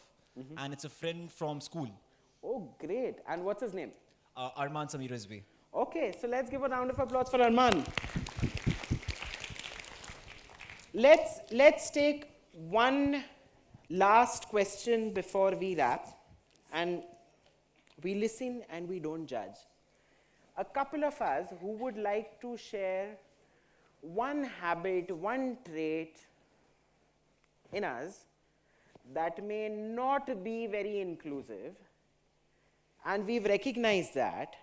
And it's a friend from school. Oh, great. And what's his name? Arman Samir Rizvi. Okay, so let's give a round of applause for Arman. Let's take one last question before we wrap, and we listen and we don't judge. A couple of us who would like to share one habit, one trait in us that may not be very inclusive, and we've recognized that,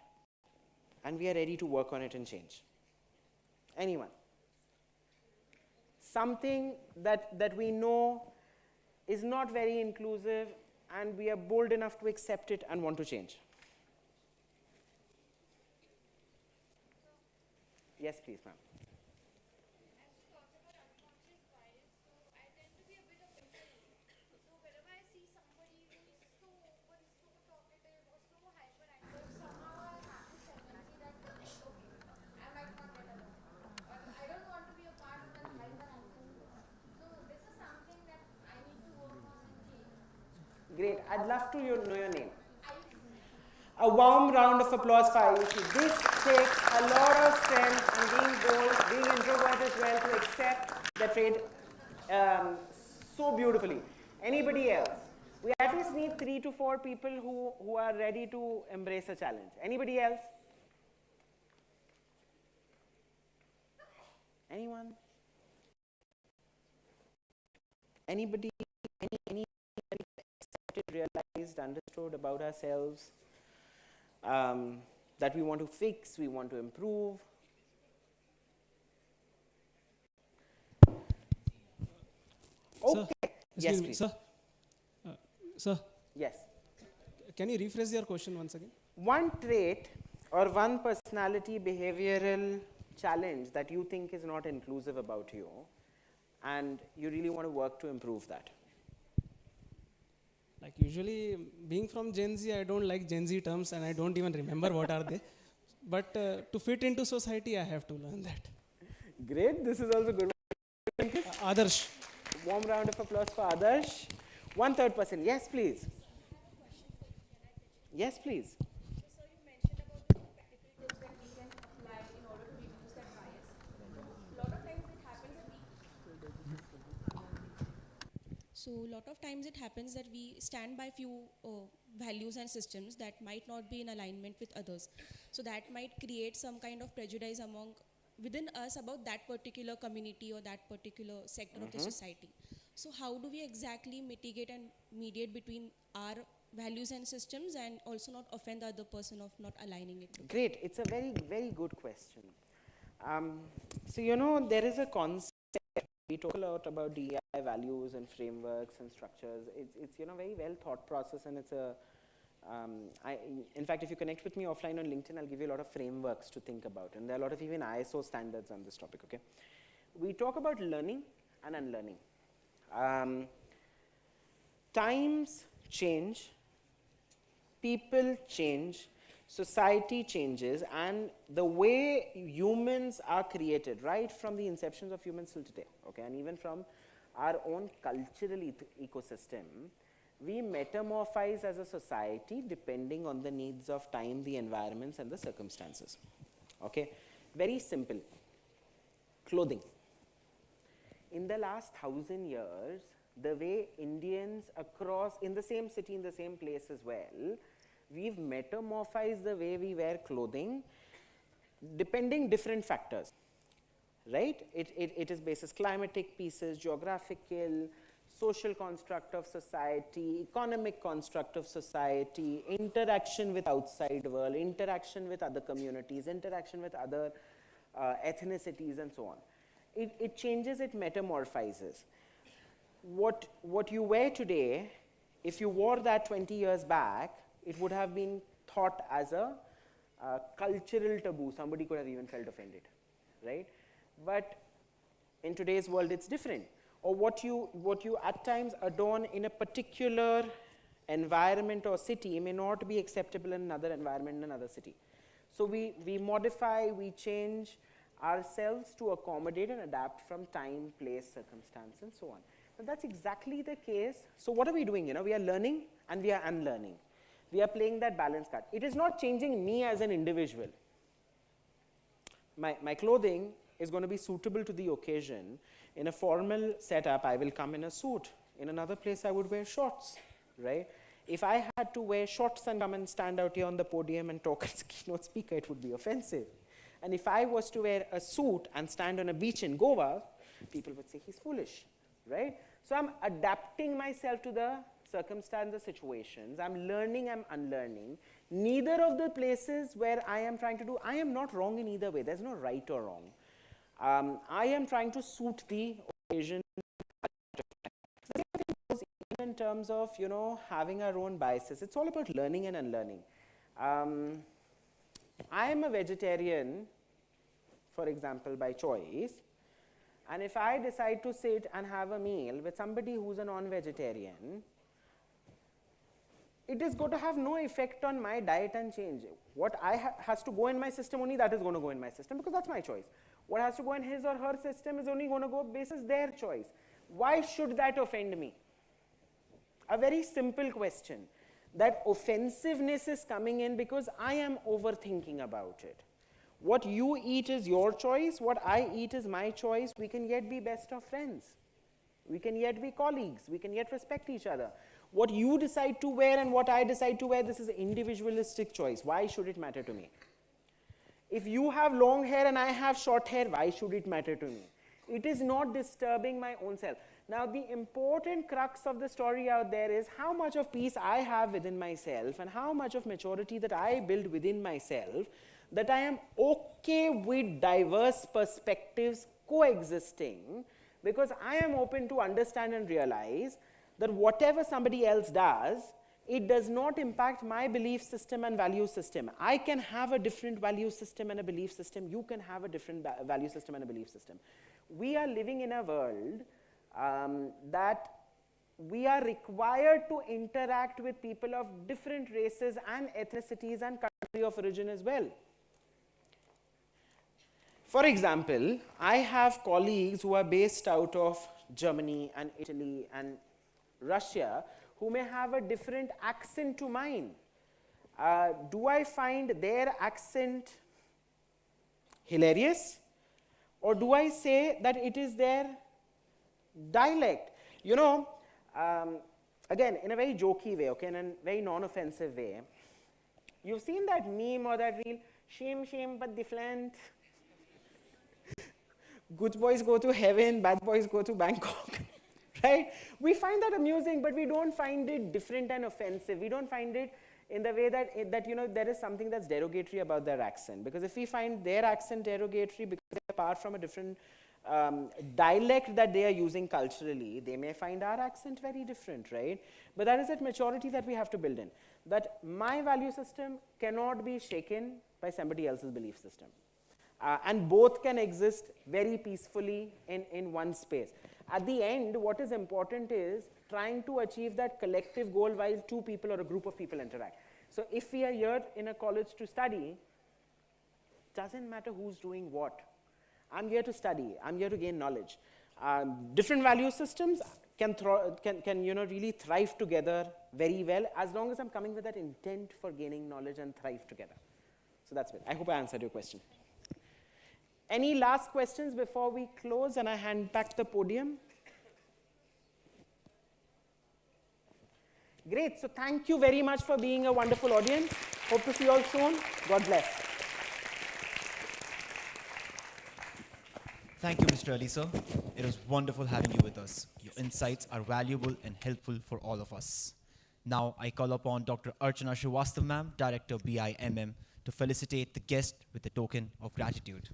and we are ready to work on it and change. Anyone? Something that we know is not very inclusive, and we are bold enough to accept it and want to change. Yes, please, ma'am. Great. I'd love to know your name. A warm round of applause for Ayushi. This takes a lot of strength and being bold, being introvert as well, to accept the trait so beautifully. Anybody else? We at least need 3 to 4 people who are ready to embrace a challenge. Anybody else? Anyone? Anybody? Any accepted, realized, understood about ourselves that we want to fix, we want to improve? Okay. Yes, please. Sir. Sir. Yes. Can you rephrase your question once again? One trait or one personality behavioral challenge that you think is not inclusive about you, and you really want to work to improve that. Like usually, being from Gen Z, I don't like Gen Z terms and I don't even remember what are they. But to fit into society, I have to learn that. Great. This is also good. Adarsh. Warm round of applause for Adarsh. One third person. Yes, please. Yes, please. So you mentioned about the practical tips that we can apply in order to reduce that bias. A lot of times it happens that we stand by few values and systems that might not be in alignment with others. So that might create some kind of prejudice among within us about that particular community or that particular sector of the society. So how do we exactly mitigate and mediate between our values and systems and also not offend the other person of not aligning it with? Great. It's a very, very good question. So, you know, there is a concept, we talk a lot about DEI values and frameworks and structures. It's you know, very well thought process, and it's a, in fact, if you connect with me offline on LinkedIn, I'll give you a lot of frameworks to think about. And there are a lot of even ISO standards on this topic, okay? We talk about learning and unlearning. Times change, people change, society changes, and the way humans are created, right from the inception of humans till today, okay, and even from our own cultural ecosystem, we metamorphose as a society depending on the needs of time, the environments, and the circumstances. Okay, very simple. Clothing. In the last 1,000 years, the way Indians across, in the same city, in the same place as well, we've metamorphized the way we wear clothing depending different factors, right? It is basis climatic pieces, geographical, social construct of society, economic construct of society, interaction with outside world, interaction with other communities, interaction with other ethnicities, and so on. It changes, it metamorphizes. What you wear today, if you wore that 20 years back, it would have been thought as a cultural taboo. Somebody could have even felt offended, right? But in today's world, it's different. Or what you at times adorn in a particular environment or city may not be acceptable in another environment in another city. So we modify, we change ourselves to accommodate and adapt from time, place, circumstance, and so on. But that's exactly the case. So what are we doing? You know, we are learning and we are unlearning. We are playing that balance card. It is not changing me as an individual. My clothing is going to be suitable to the occasion. In a formal setup, I will come in a suit. In another place, I would wear shorts, right? If I had to wear shorts and come and stand out here on the podium and talk as a keynote speaker, it would be offensive. And if I was to wear a suit and stand on a beach in Goa, people would say he's foolish, right? So I'm adapting myself to the circumstances, situations. I'm learning, I'm unlearning. Neither of the places where I am trying to do, I am not wrong in either way. There's no right or wrong. I am trying to suit the occasion. In terms of, you know, having our own biases, it's all about learning and unlearning. I am a vegetarian, for example, by choice, and if I decide to sit and have a meal with somebody who's a non-vegetarian, it is going to have no effect on my diet and change. What has to go in my system, only that is going to go in my system, because that's my choice. What has to go in his or her system is only going to go basis their choice. Why should that offend me? A very simple question. That offensiveness is coming in because I am overthinking about it. What you eat is your choice, what I eat is my choice. We can yet be best of friends. We can yet be colleagues. We can yet respect each other. What you decide to wear and what I decide to wear, this is an individualistic choice. Why should it matter to me? If you have long hair and I have short hair, why should it matter to me? It is not disturbing my own self. Now, the important crux of the story out there is how much of peace I have within myself and how much of maturity that I build within myself, that I am okay with diverse perspectives coexisting, because I am open to understand and realize that whatever somebody else does, it does not impact my belief system and value system. I can have a different value system and a belief system. You can have a different value system and a belief system. We are living in a world that we are required to interact with people of different races and ethnicities and country of origin as well. For example, I have colleagues who are based out of Germany and Italy and Russia who may have a different accent to mine. Do I find their accent hilarious? Or do I say that it is their dialect? You know, again, in a very jokey way, okay, in a very non-offensive way, you've seen that meme or that reel, shame, but different. good boys go to heaven, bad boys go to Bangkok, right? We find that amusing, but we don't find it different and offensive. We don't find it in the way that there is something that's derogatory about their accent. Because if we find their accent derogatory because they're apart from a different dialect that they are using culturally, they may find our accent very different, right? But that is that maturity that we have to build in. That my value system cannot be shaken by somebody else's belief system. And both can exist very peacefully in one space. At the end, what is important is trying to achieve that collective goal while two people or a group of people interact. So if we are here in a college to study, it doesn't matter who's doing what. I'm here to study. I'm here to gain knowledge. Different value systems can really thrive together very well as long as I'm coming with that intent for gaining knowledge and thrive together. So that's it. I hope I answered your question. Any last questions before we close and I hand back the podium? Great. So thank you very much for being a wonderful audience. Hope to see you all soon. God bless. Thank you, Mr. Ali, sir. It was wonderful having you with us. Your insights are valuable and helpful for all of us. Now, I call upon Dr. Archana Srivastava, ma'am, Director BIMM, to felicitate the guest with a token of gratitude.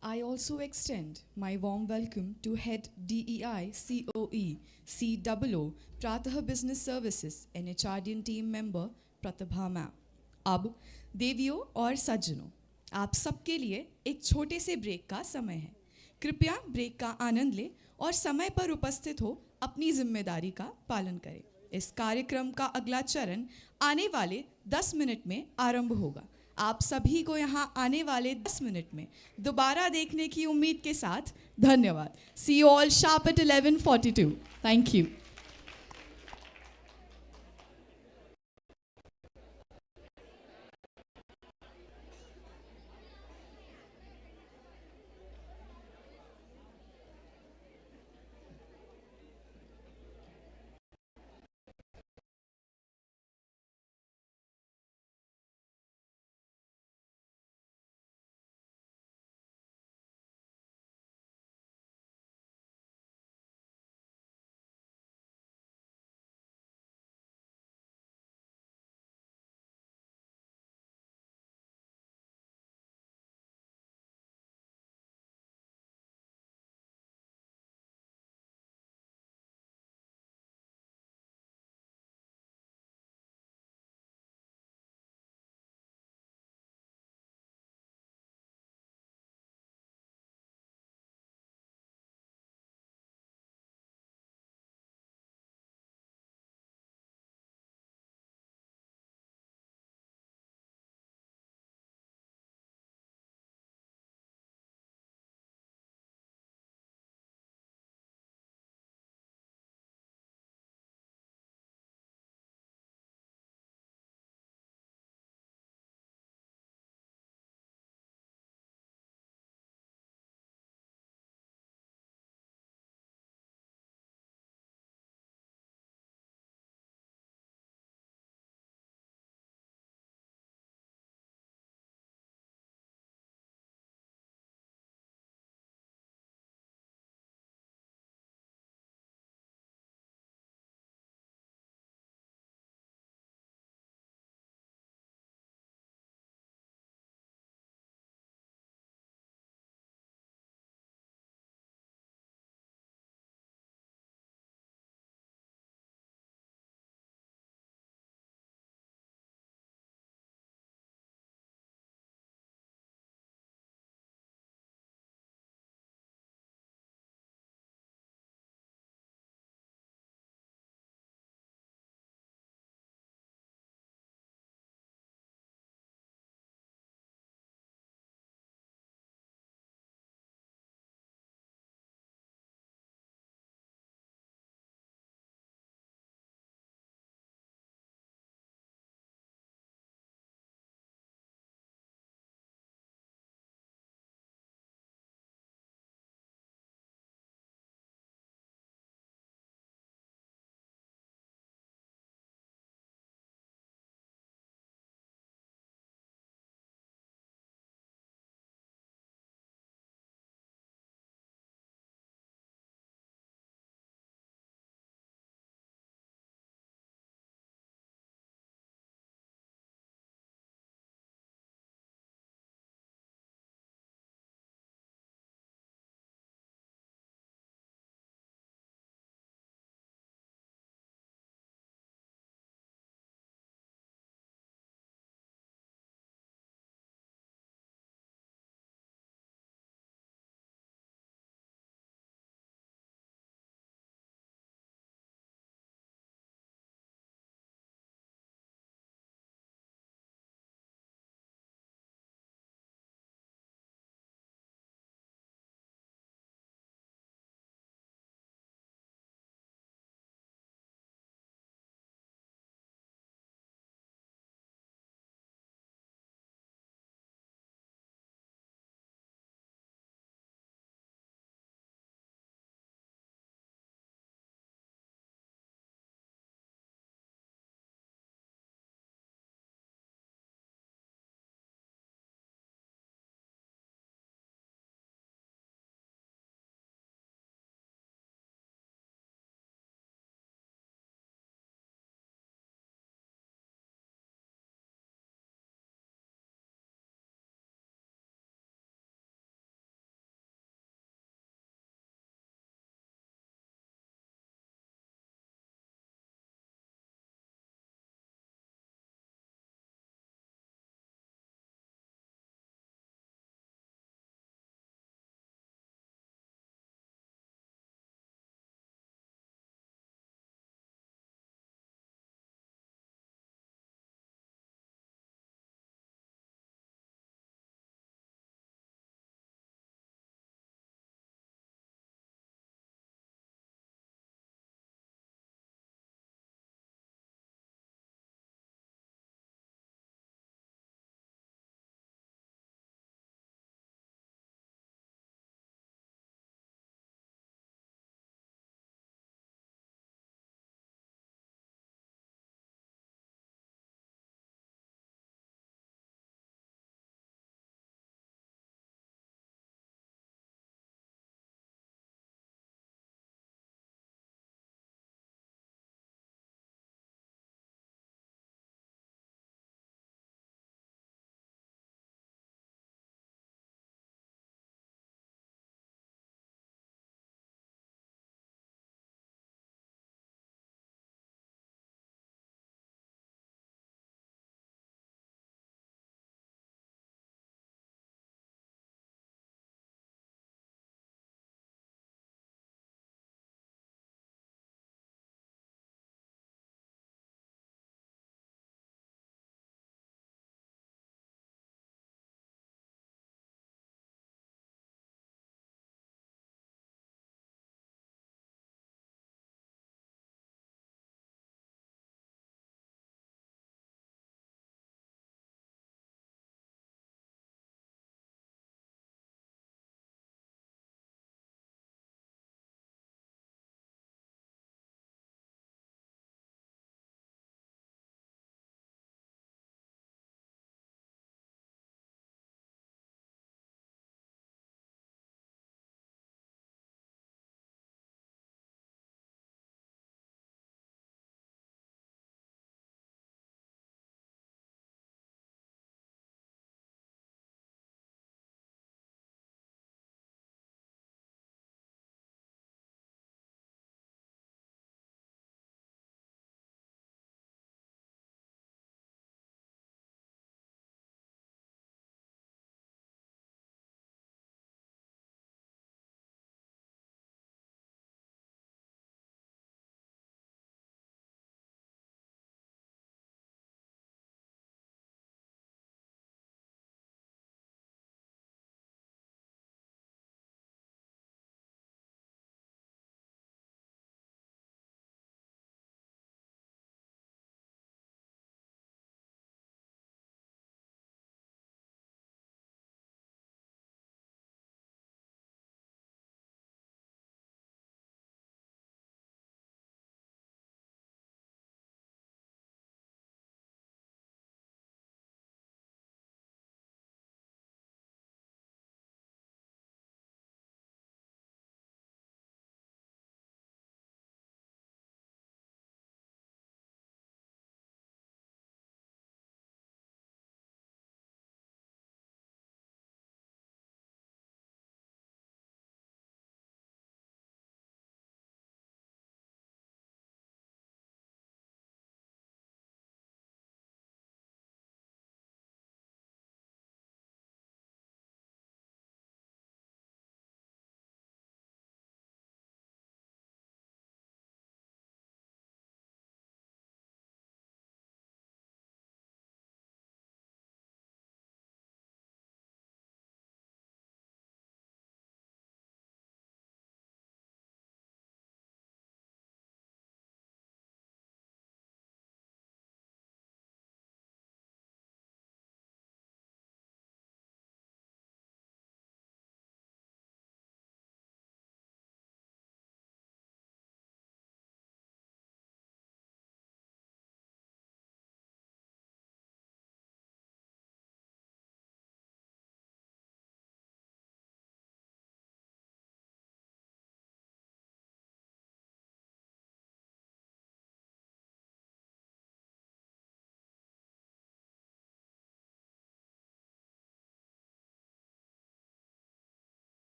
I also extend my warm welcome to Head DEI COE COO Pratah Business Services NHRDN team member Pratibha ma'am. अब देवियों और सज्जनों, आप सबके लिए एक छोटे से ब्रेक का समय है. कृपया ब्रेक का आनंद लें और समय पर उपस्थित हो अपनी जिम्मेदारी का पालन करें. इस कार्यक्रम का अगला चरण आने वाले 10 मिनट में आरंभ होगा. आप सभी को यहाँ आने वाले 10 मिनट में दोबारा देखने की उम्मीद के साथ धन्यवाद. See you all sharp at 11:42. Thank you.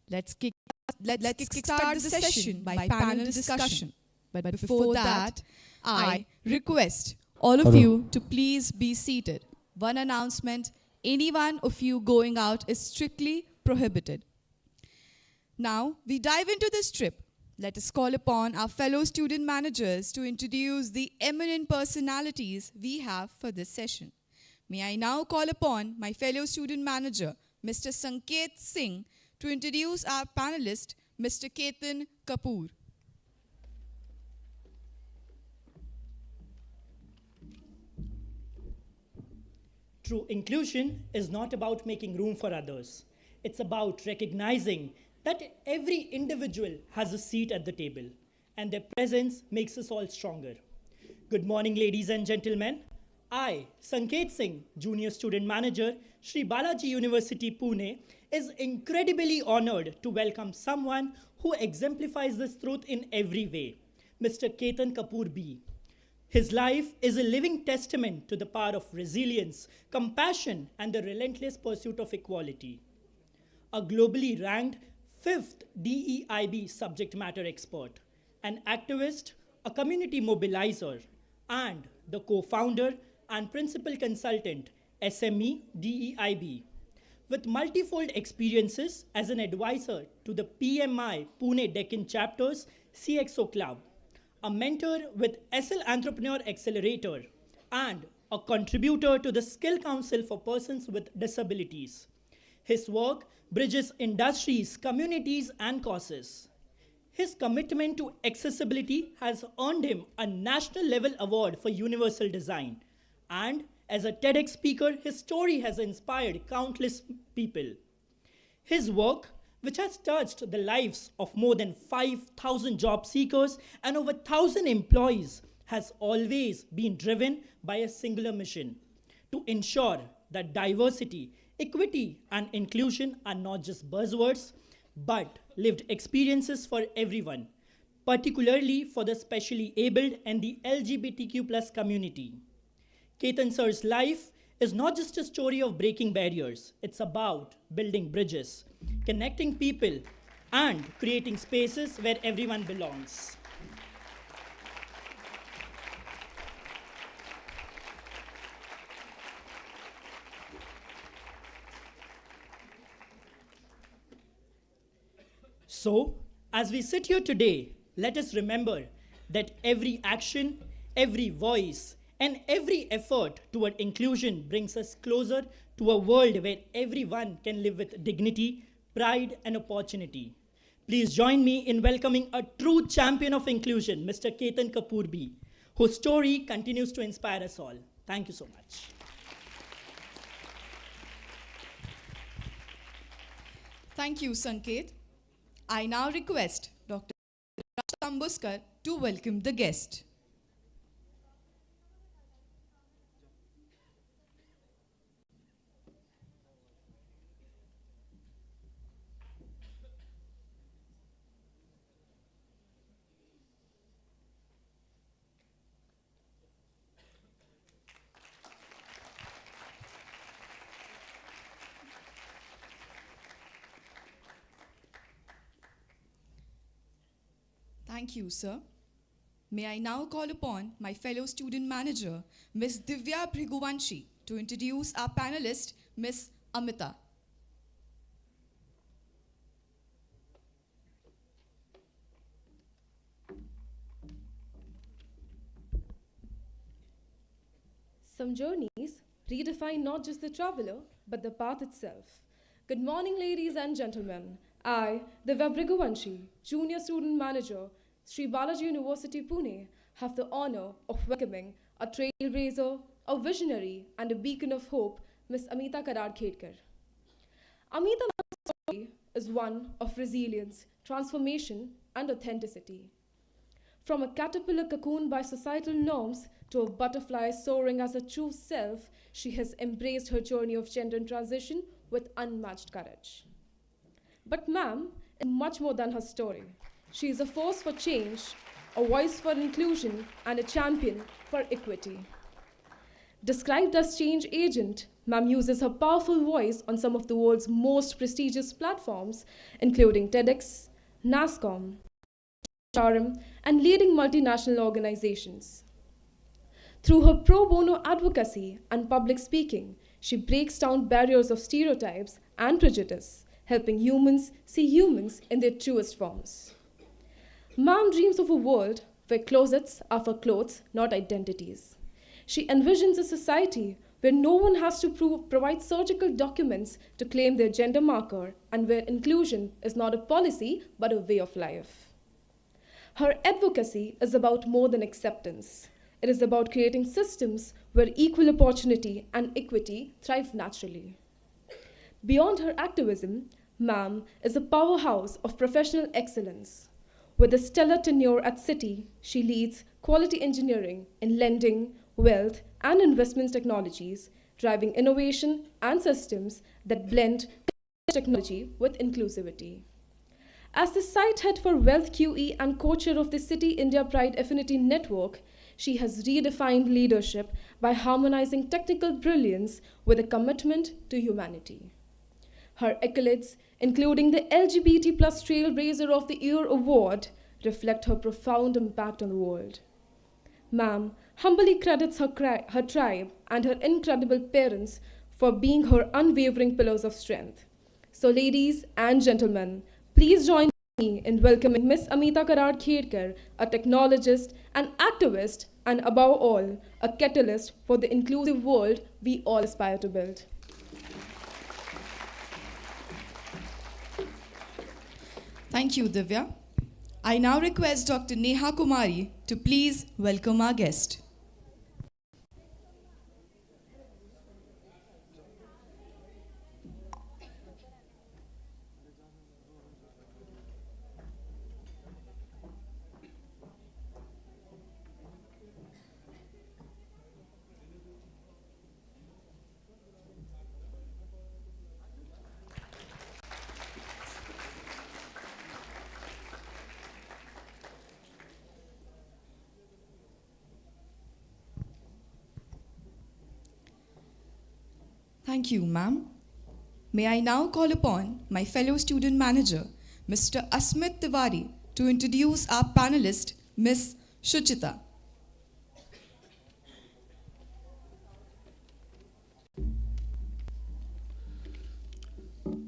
Let's kickstart the session by panel discussion. But before that, I request all of you to please be seated. One announcement: any one of you going out is strictly prohibited. Now, we dive into this trip. Let us call upon our fellow student managers to introduce the eminent personalities we have for this session. May I now call upon my fellow student manager, Mr. Sanket Singh, to introduce our panelist, Mr. Ketan Kapoor. True inclusion is not about making room for others. It's about recognizing that every individual has a seat at the table, and their presence makes us all stronger. Good morning, ladies and gentlemen. I, Sanket Singh, Junior Student Manager, Sri Balaji University, Pune, is incredibly honored to welcome someone who exemplifies this truth in every way, Mr. Ketan Kapoor B. His life is a living testament to the power of resilience, compassion, and the relentless pursuit of equality. A globally ranked 5th DEIB subject matter expert, an activist, a community mobilizer, and the co-founder and principal consultant, SME DEIB. With multifold experiences as an advisor to the PMI Pune Deccan Chapter's CXO Club, a mentor with SL Entrepreneur Accelerator, and a contributor to the Skill Council for Persons with Disabilities. His work bridges industries, communities, and causes. His commitment to accessibility has earned him a national level award for universal design. And as a TEDx speaker, his story has inspired countless people. His work, which has touched the lives of more than 5,000 job seekers and over 1,000 employees, has always been driven by a singular mission: to ensure that diversity, equity, and inclusion are not just buzzwords, but lived experiences for everyone, particularly for the specially abled and the LGBTQ+ community. Ketan sir's life is not just a story of breaking barriers. It's about building bridges, connecting people, and creating spaces where everyone belongs. So, as we sit here today, let us remember that every action, every voice, and every effort toward inclusion brings us closer to a world where everyone can live with dignity, pride, and opportunity. Please join me in welcoming a true champion of inclusion, Mr. Ketan Kapoor B, whose story continues to inspire us all. Thank you so much. Thank you, Sanket. I now request Dr. Tambuskar to welcome the guest. Thank you, sir. May I now call upon my fellow student manager, Ms. Divya Bhriguvanshi, to introduce our panelist, Ms. Amita. Some journeys redefine not just the traveler, but the path itself. Good morning, ladies and gentlemen. I, Divya Bhriguvanshi, Junior Student Manager, Sri Balaji University, Pune, have the honor of welcoming a trailblazer, a visionary, and a beacon of hope, Ms. Amita Kadar-Khedkar. Amita's story is one of resilience, transformation, and authenticity. From a caterpillar cocooned by societal norms to a butterfly soaring as a true self, she has embraced her journey of gender transition with unmatched courage. But ma'am is much more than her story. She is a force for change, a voice for inclusion, and a champion for equity. Described as change agent, Ma'am uses her powerful voice on some of the world's most prestigious platforms, including TEDx, NASCOM, HRM, and leading multinational organizations. Through her pro bono advocacy and public speaking, she breaks down barriers of stereotypes and prejudice, helping humans see humans in their truest forms. Ma'am dreams of a world where closets are for clothes, not identities. She envisions a society where no one has to provide surgical documents to claim their gender marker and where inclusion is not a policy but a way of life. Her advocacy is about more than acceptance. It is about creating systems where equal opportunity and equity thrive naturally. Beyond her activism, Ma'am is a powerhouse of professional excellence. With a stellar tenure at Citi, she leads quality engineering in lending, wealth, and investment technologies, driving innovation and systems that blend technology with inclusivity. As the site head for Wealth QE and co-chair of the Citi India Pride Affinity Network, she has redefined leadership by harmonizing technical brilliance with a commitment to humanity. Her accolades, including the LGBT plus Trailblazer of the Year award, reflect her profound impact on the world. Ma'am humbly credits her tribe and her incredible parents for being her unwavering pillars of strength. So ladies and gentlemen, please join me in welcoming Miss Amita Karad Khedkar, a technologist, an activist, and above all, a catalyst for the inclusive world we all aspire to build. Thank you, Divya. I now request Dr. Neha Kumari to please welcome our guest. Thank you, ma'am. May I now call upon my fellow student manager, Mr. Asmit Tiwari, to introduce our panelist, Ms. Shuchita.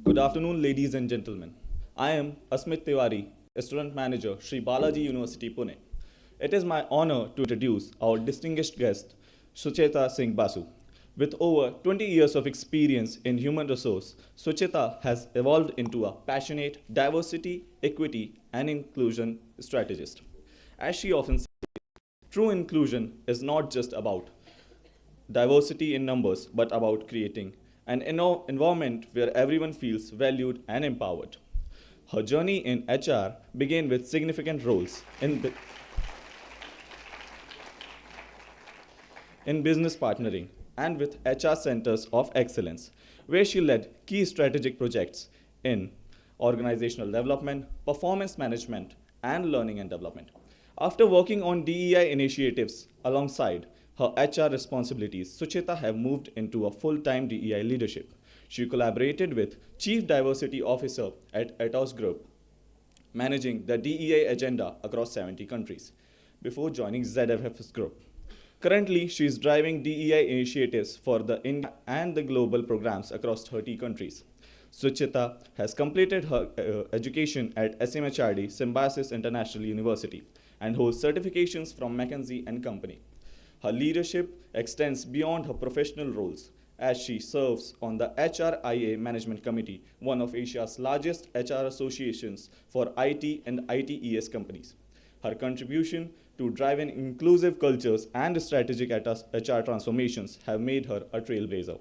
Good afternoon, ladies and gentlemen. I am Asmit Tiwari, a student manager, Sri Balaji University, Pune. It is my honor to introduce our distinguished guest, Sucheta Singh Basu. With over 20 years of experience in human resource, Sucheta has evolved into a passionate diversity, equity, and inclusion strategist. As she often says, true inclusion is not just about diversity in numbers, but about creating an environment where everyone feels valued and empowered. Her journey in HR began with significant roles in business partnering and with HR Centers of Excellence, where she led key strategic projects in organizational development, performance management, and learning and development. After working on DEI initiatives alongside her HR responsibilities, Sucheta have moved into a full-time DEI leadership. She collaborated with Chief Diversity Officer at Atos Group, managing the DEI agenda across 70 countries, before joining ZFF's group. Currently, she is driving DEI initiatives for the India and the global programs across 30 countries. Sucheta has completed her education at SMHRD, Symbiosis International University, and holds certifications from McKinsey & Company. Her leadership extends beyond her professional roles, as she serves on the HRIA Management Committee, one of Asia's largest HR associations for IT and ITES companies. Her contribution to driving inclusive cultures and strategic HR transformations have made her a trailblazer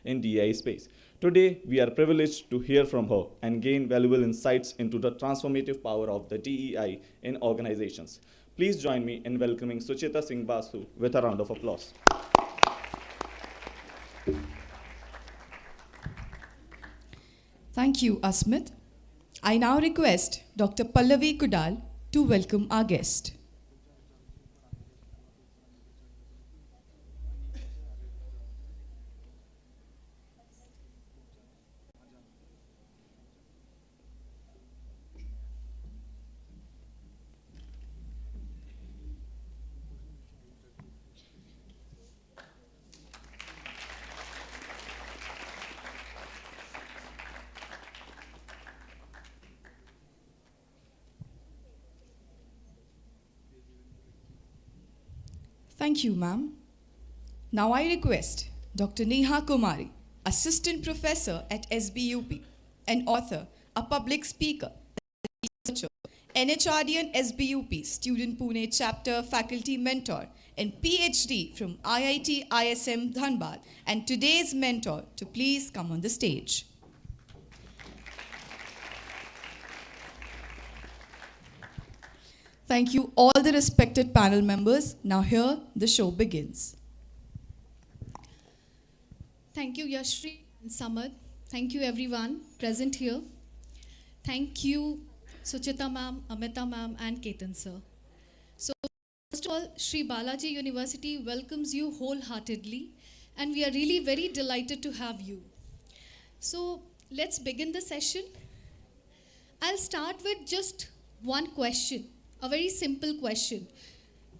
in DEI space. Today, we are privileged to hear from her and gain valuable insights into the transformative power of the DEI in organizations. Please join me in welcoming Sucheta Singh Basu with a round of applause. Thank you, Asmit. I now request Dr. Pallavi Kudal to welcome our guest. Thank you, ma'am. Now I request Dr. Neha Kumari, Assistant Professor at SBUP, an author, a public speaker, researcher, NHRDN SBUP, Student Pune Chapter Faculty Mentor, and PhD from IIT ISM Dhanbad, and today's mentor to please come on the stage. Thank you all the respected panel members. Now here the show begins. Thank you, Yashri and Samad. Thank you, everyone present here. Thank you, Suchita ma'am, Amita ma'am, and Ketan sir. So, first of all, Sri Balaji University welcomes you wholeheartedly, and we are really very delighted to have you. So, let's begin the session. I'll start with just one question, a very simple question.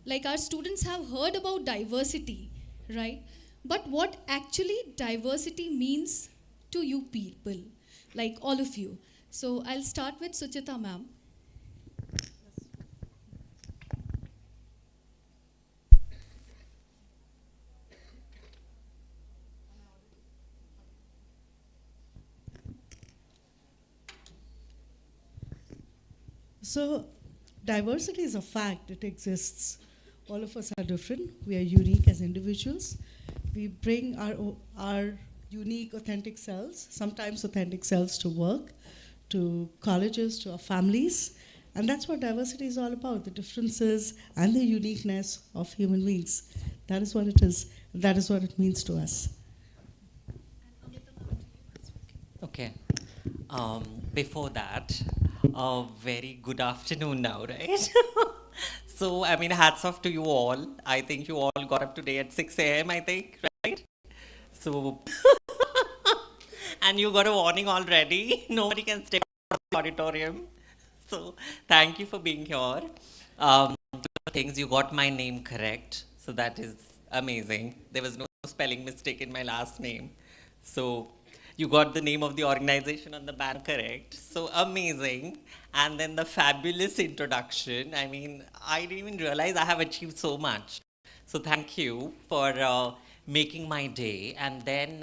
Like, our students have heard about diversity, right? But what actually diversity means to you people, like all of you. So I'll start with Suchita ma'am. So diversity is a fact, it exists. All of us are different, we are unique as individuals. We bring our unique, authentic selves, sometimes authentic selves to work, to colleges, to our families. And that's what diversity is all about, the differences and the uniqueness of human beings. That is what it is. That is what it means to us. Okay. Before that, a very good afternoon now, right? So, I mean, hats off to you all. I think you all got up today at 6 a.m., I think, right? So, and you got a warning already. Nobody can stay in the auditorium. So, thank you for being here. Two things, you got my name correct. So, that is amazing. There was no spelling mistake in my last name. So, you got the name of the organization on the banner correct. So amazing. And then the fabulous introduction. I mean, I didn't even realize I have achieved so much. So thank you for making my day. And then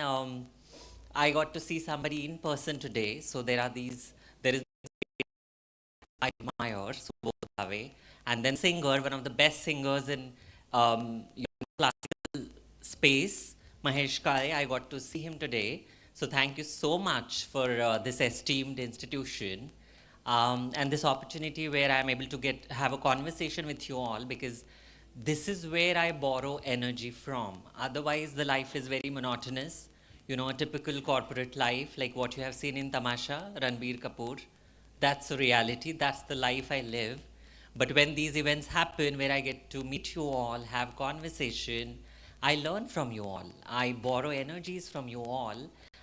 I got to see somebody in person today. So there is I admire, Subodh Dave. And then singer, one of the best singers in classical space, Mahesh Kale. I got to see him today. So thank you so much for this esteemed institution and this opportunity where I'm able to have a conversation with you all, because this is where I borrow energy from. Otherwise, the life is very monotonous. You know, a typical corporate life, like what you have seen in Tamasha, Ranbir Kapoor. That's a reality. That's the life I live. But when these events happen, where I get to meet you all, have conversation, I learn from you all. I borrow energies from you all.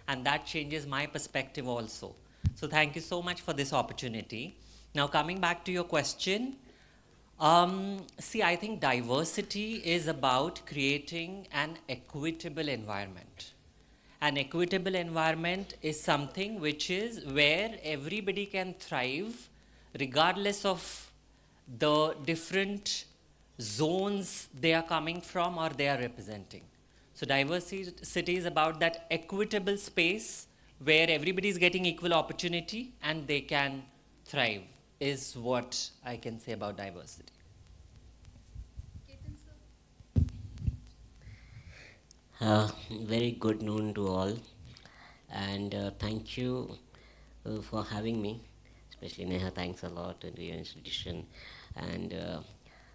And that changes my perspective also. So thank you so much for this opportunity. Now coming back to your question, see, I think diversity is about creating an equitable environment. An equitable environment is something which is where everybody can thrive regardless of the different zones they are coming from or they are representing. So diversity is about that equitable space where everybody is getting equal opportunity and they can thrive, is what I can say about diversity. Very good noon to all, and thank you for having me, especially Neha, thanks a lot to your institution. And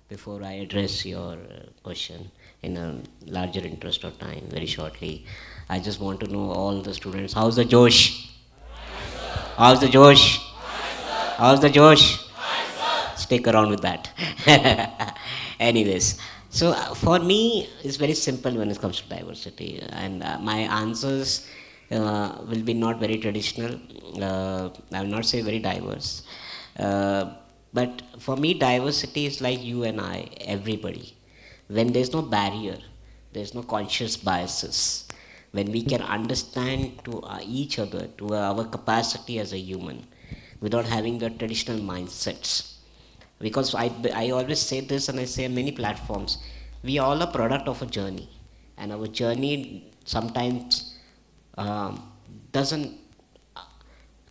before I address your question in a larger interest of time, very shortly, I just want to know all the students, how's the Josh? How's the Josh? How's the Josh? Stick around with that. Anyways, so for me, it's very simple when it comes to diversity, and my answers will be not very traditional. I will not say very diverse. But for me, diversity is like you and I, everybody. When there's no barrier, there's no conscious biases. When we can understand to each other, to our capacity as a human, without having the traditional mindsets. Because I always say this, and I say on many platforms, We are all a product of a journey, and our journey sometimes doesn't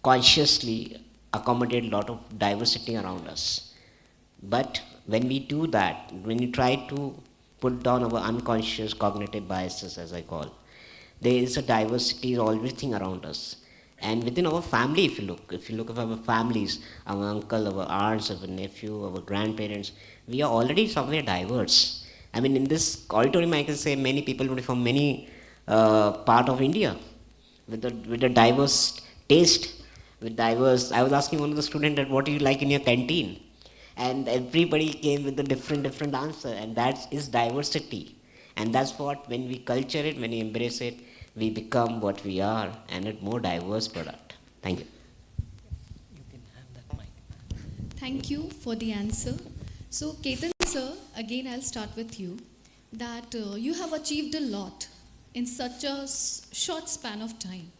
consciously accommodate a lot of diversity around us. But when we do that, when we try to put down our unconscious cognitive biases, as I call, there is a diversity of everything around us. And within our family, if you look at our families, our uncle, our aunts, our nephew, our grandparents, we are already somewhere diverse. I mean, in this auditorium, I can say many people from many part of India, with a diverse taste, with diverse. I was asking one of the students that what do you like in your canteen, and everybody came with a different answer, and that is diversity. And that's what, when we culture it, when we embrace it, we become what we are, and a more diverse product. Thank you. Thank you for the answer. So, Ketan sir, again I'll start with you. That you have achieved a lot in such a short span of time.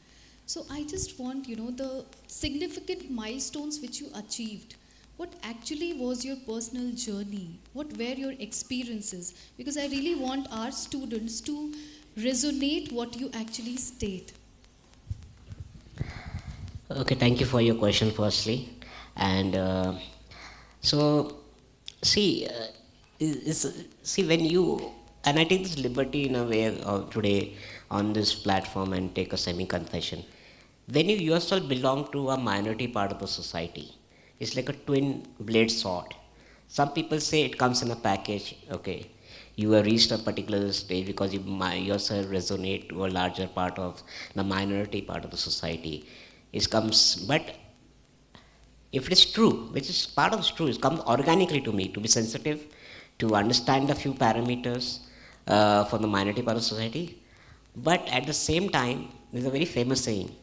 So, I just want, the significant milestones which you achieved. What actually was your personal journey? What were your experiences? Because I really want our students to resonate what you actually state. Okay, thank you for your question, firstly. And see, when you, and I take this liberty in a way today on this platform and take a semi-confession. When you yourself belong to a minority part of the society, it's like a twin blade sword. Some people say it comes in a package. Okay, you have reached a particular stage because you yourself resonate to a larger part of the minority part of the society. It comes, but if it is true, which is part of the true, it comes organically to me to be sensitive, to understand a few parameters for the minority part of society. But at the same time, there's a very famous saying: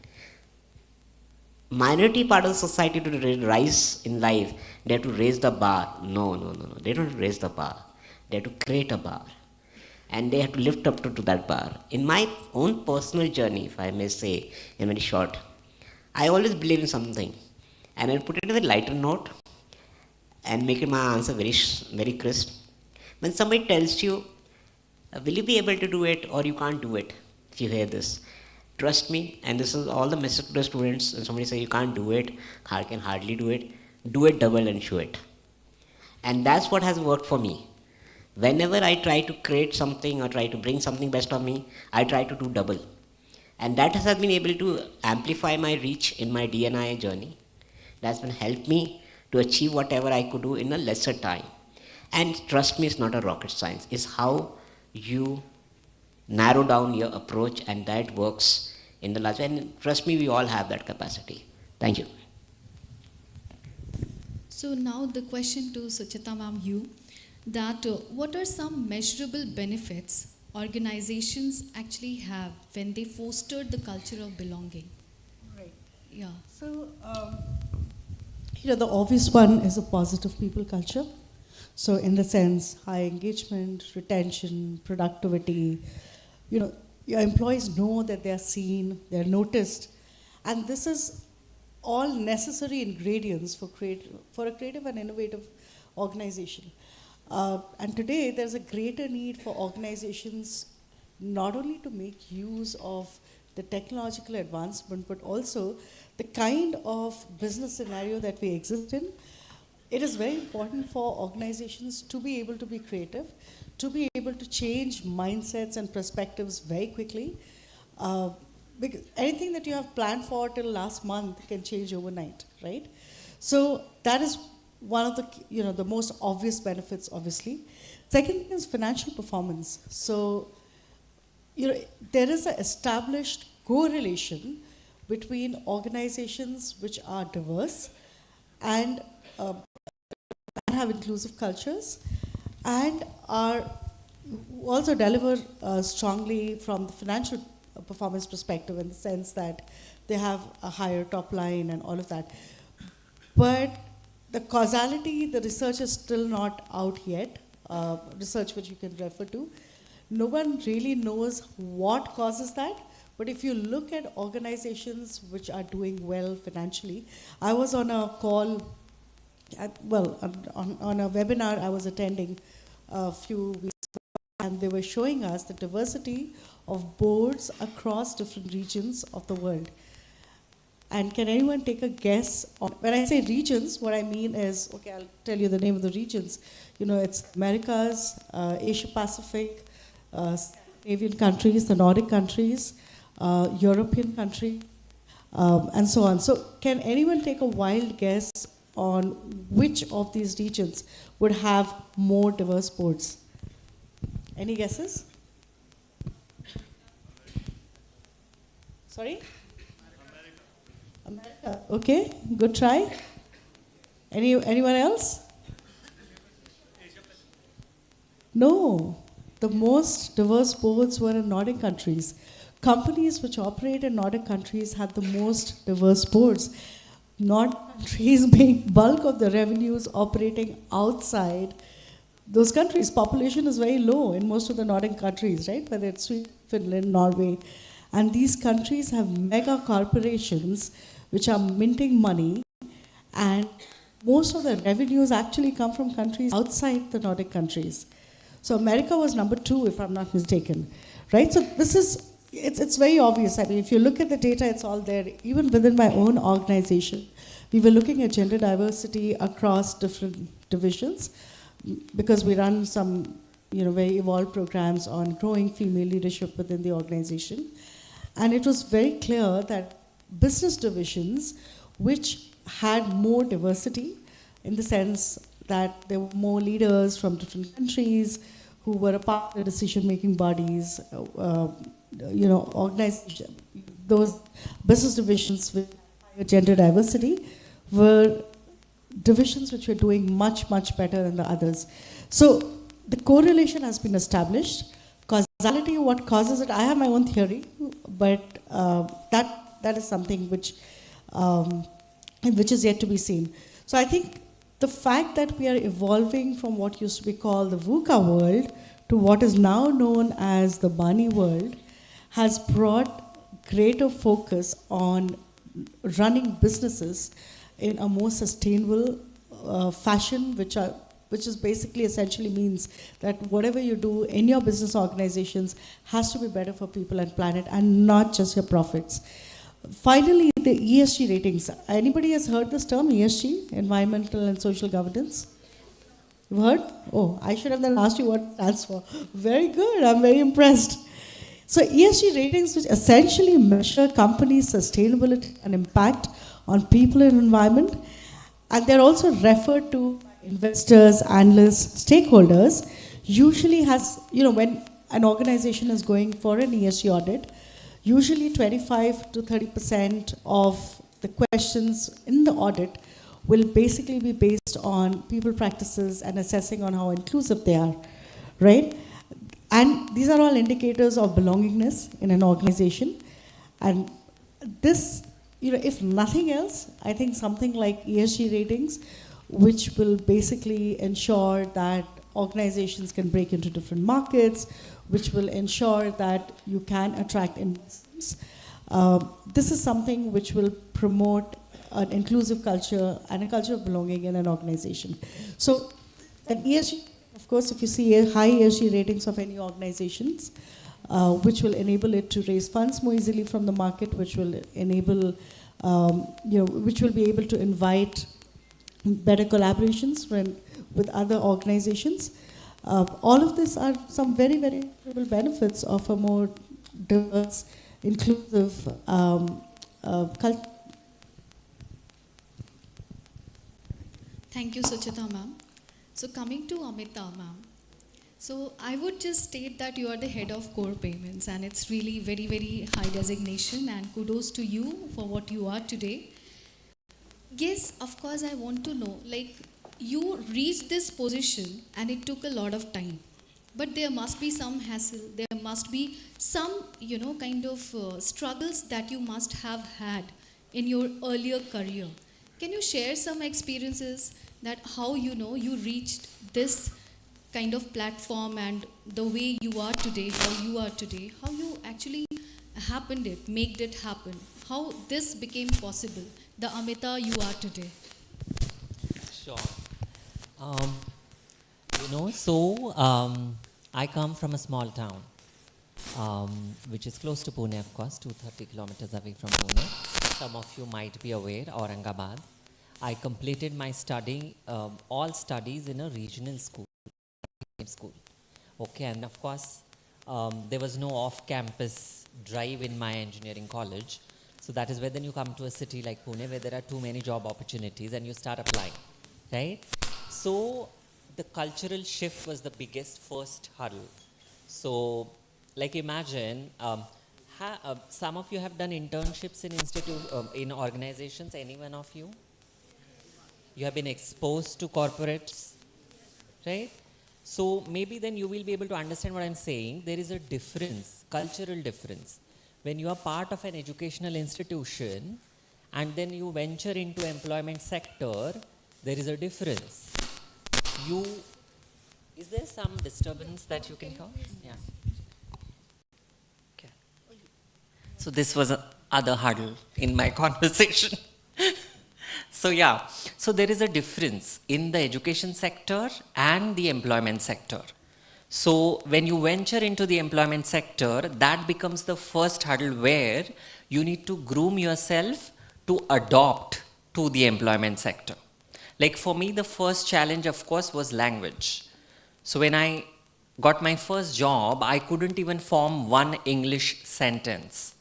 minority part of the society to rise in life, they have to raise the bar. No. They don't raise the bar. They have to create a bar. And they have to lift up to that bar. In my own personal journey, if I may say, in very short, I always believe in something. And I'll put it in a lighter note and make my answer very crisp. When somebody tells you, will you be able to do it or you can't do it, if you hear this, trust me, and this is all the message to the students, and somebody say you can't do it, I can hardly do it double and show it. And that's what has worked for me. Whenever I try to create something or try to bring something best of me, I try to do double. And that has been able to amplify my reach in my D&I journey. That's been helped me to achieve whatever I could do in a lesser time. And trust me, it's not a rocket science. It's how you narrow down your approach, and that works in the large. And trust me, we all have that capacity. Thank you. So now the question to Suchita ma'am, you, that what are some measurable benefits organizations actually have when they fostered the culture of belonging? Right. Yeah. So, the obvious one is a positive people culture. So in the sense, high engagement, retention, productivity, your employees know that they are seen, they are noticed, and this is all necessary ingredients for a creative and innovative organization. And today, there's a greater need for organizations not only to make use of the technological advancement, but also the kind of business scenario that we exist in. It is very important for organizations to be able to be creative, to be able to change mindsets and perspectives very quickly. Because anything that you have planned for till last month can change overnight, right? So that is one of the, the most obvious benefits, obviously. Second thing is financial performance. So, there is an established correlation between organizations which are diverse and have inclusive cultures and are also deliver strongly from the financial performance perspective, in the sense that they have a higher top line and all of that. But the causality, the research is still not out yet, research which you can refer to. No one really knows what causes that, but if you look at organizations which are doing well financially, I was on a call, on a webinar I was attending a few weeks and they were showing us the diversity of boards across different regions of the world. And can anyone take a guess on, when I say regions, what I mean is, okay, I'll tell you the name of the regions. You know, it's Americas, Asia Pacific, Scandinavian countries, the Nordic countries, European country, and so on. So can anyone take a wild guess on which of these regions would have more diverse boards? Any guesses? Sorry? America. Okay, good try. Anyone else? No, the most diverse boards were in Nordic countries. Companies which operate in Nordic countries had the most diverse boards. Nordic countries make bulk of the revenues operating outside those countries. Population is very low in most of the Nordic countries, right? Whether it's Sweden, Finland, Norway. And these countries have mega corporations which are minting money, and most of the revenues actually come from countries outside the Nordic countries. So America was number 2, if I'm not mistaken, right? So this is, it's very obvious. I mean, if you look at the data, it's all there. Even within my own organization, we were looking at gender diversity across different divisions, because we run some, very evolved programs on growing female leadership within the organization. And it was very clear that business divisions which had more diversity, in the sense that there were more leaders from different countries who were a part of the decision-making bodies, organized, those business divisions with higher gender diversity were divisions which were doing much, much better than the others. So the correlation has been established. Causality, what causes it, I have my own theory, but that is something which is yet to be seen. So I think the fact that we are evolving from what used to be called the VUCA world to what is now known as the Bani world has brought greater focus on running businesses in a more sustainable fashion, which is basically essentially means that whatever you do in your business organizations has to be better for people and planet, and not just your profits. Finally, the ESG ratings. Anybody has heard this term, ESG, environmental and social governance? You've heard? Oh, I should have then asked you what it stands for. Very good, I'm very impressed. So ESG ratings, which essentially measure companies' sustainability and impact on people and environment, and they're also referred to investors, analysts, stakeholders, usually has, when an organization is going for an ESG audit, usually 25 to 30% of the questions in the audit will basically be based on people practices and assessing on how inclusive they are, right? And these are all indicators of belongingness in an organization. And this, if nothing else, I think something like ESG ratings, which will basically ensure that organizations can break into different markets, which will ensure that you can attract investors. This is something which will promote an inclusive culture and a culture of belonging in an organization. So an ESG, of course, if you see a high ESG ratings of any organizations, which will enable it to raise funds more easily from the market, which will enable, which will be able to invite better collaborations with other organizations. All of this are some very, very valuable benefits of a more diverse, inclusive culture. Thank you, Suchita ma'am. So coming to Amita ma'am, so I would just state that you are the head of core payments, and it's really very, very high designation, and kudos to you for what you are today. Yes, of course, I want to know, you reached this position and it took a lot of time, but there must be some hassle, there must be some, struggles that you must have had in your earlier career. Can you share some experiences that how you reached this kind of platform and the way you are today, how you actually made it happen, how this became possible, the Amita you are today? Sure. I come from a small town, which is close to Pune, of course, 230 kilometers away from Pune. Some of you might be aware, Aurangabad. I completed my study, all studies in a regional school. Okay, and of course, there was no off-campus drive in my engineering college. So that is where then you come to a city like Pune, where there are too many job opportunities and you start applying, right? So the cultural shift was the biggest first hurdle. So like imagine, some of you have done internships in in organizations, any one of you? You have been exposed to corporates, right? So maybe then you will be able to understand what I'm saying. There is a difference, cultural difference. When you are part of an educational institution and then you venture into employment sector, there is a difference. Is there some disturbance that you can call? Yeah. Okay. So this was another hurdle in my conversation. So yeah, so there is a difference in the education sector and the employment sector. So when you venture into the employment sector, that becomes the first hurdle where you need to groom yourself to adopt to the employment sector. Like for me, the first challenge, of course, was language. So when I got my first job, I couldn't even form one English sentence.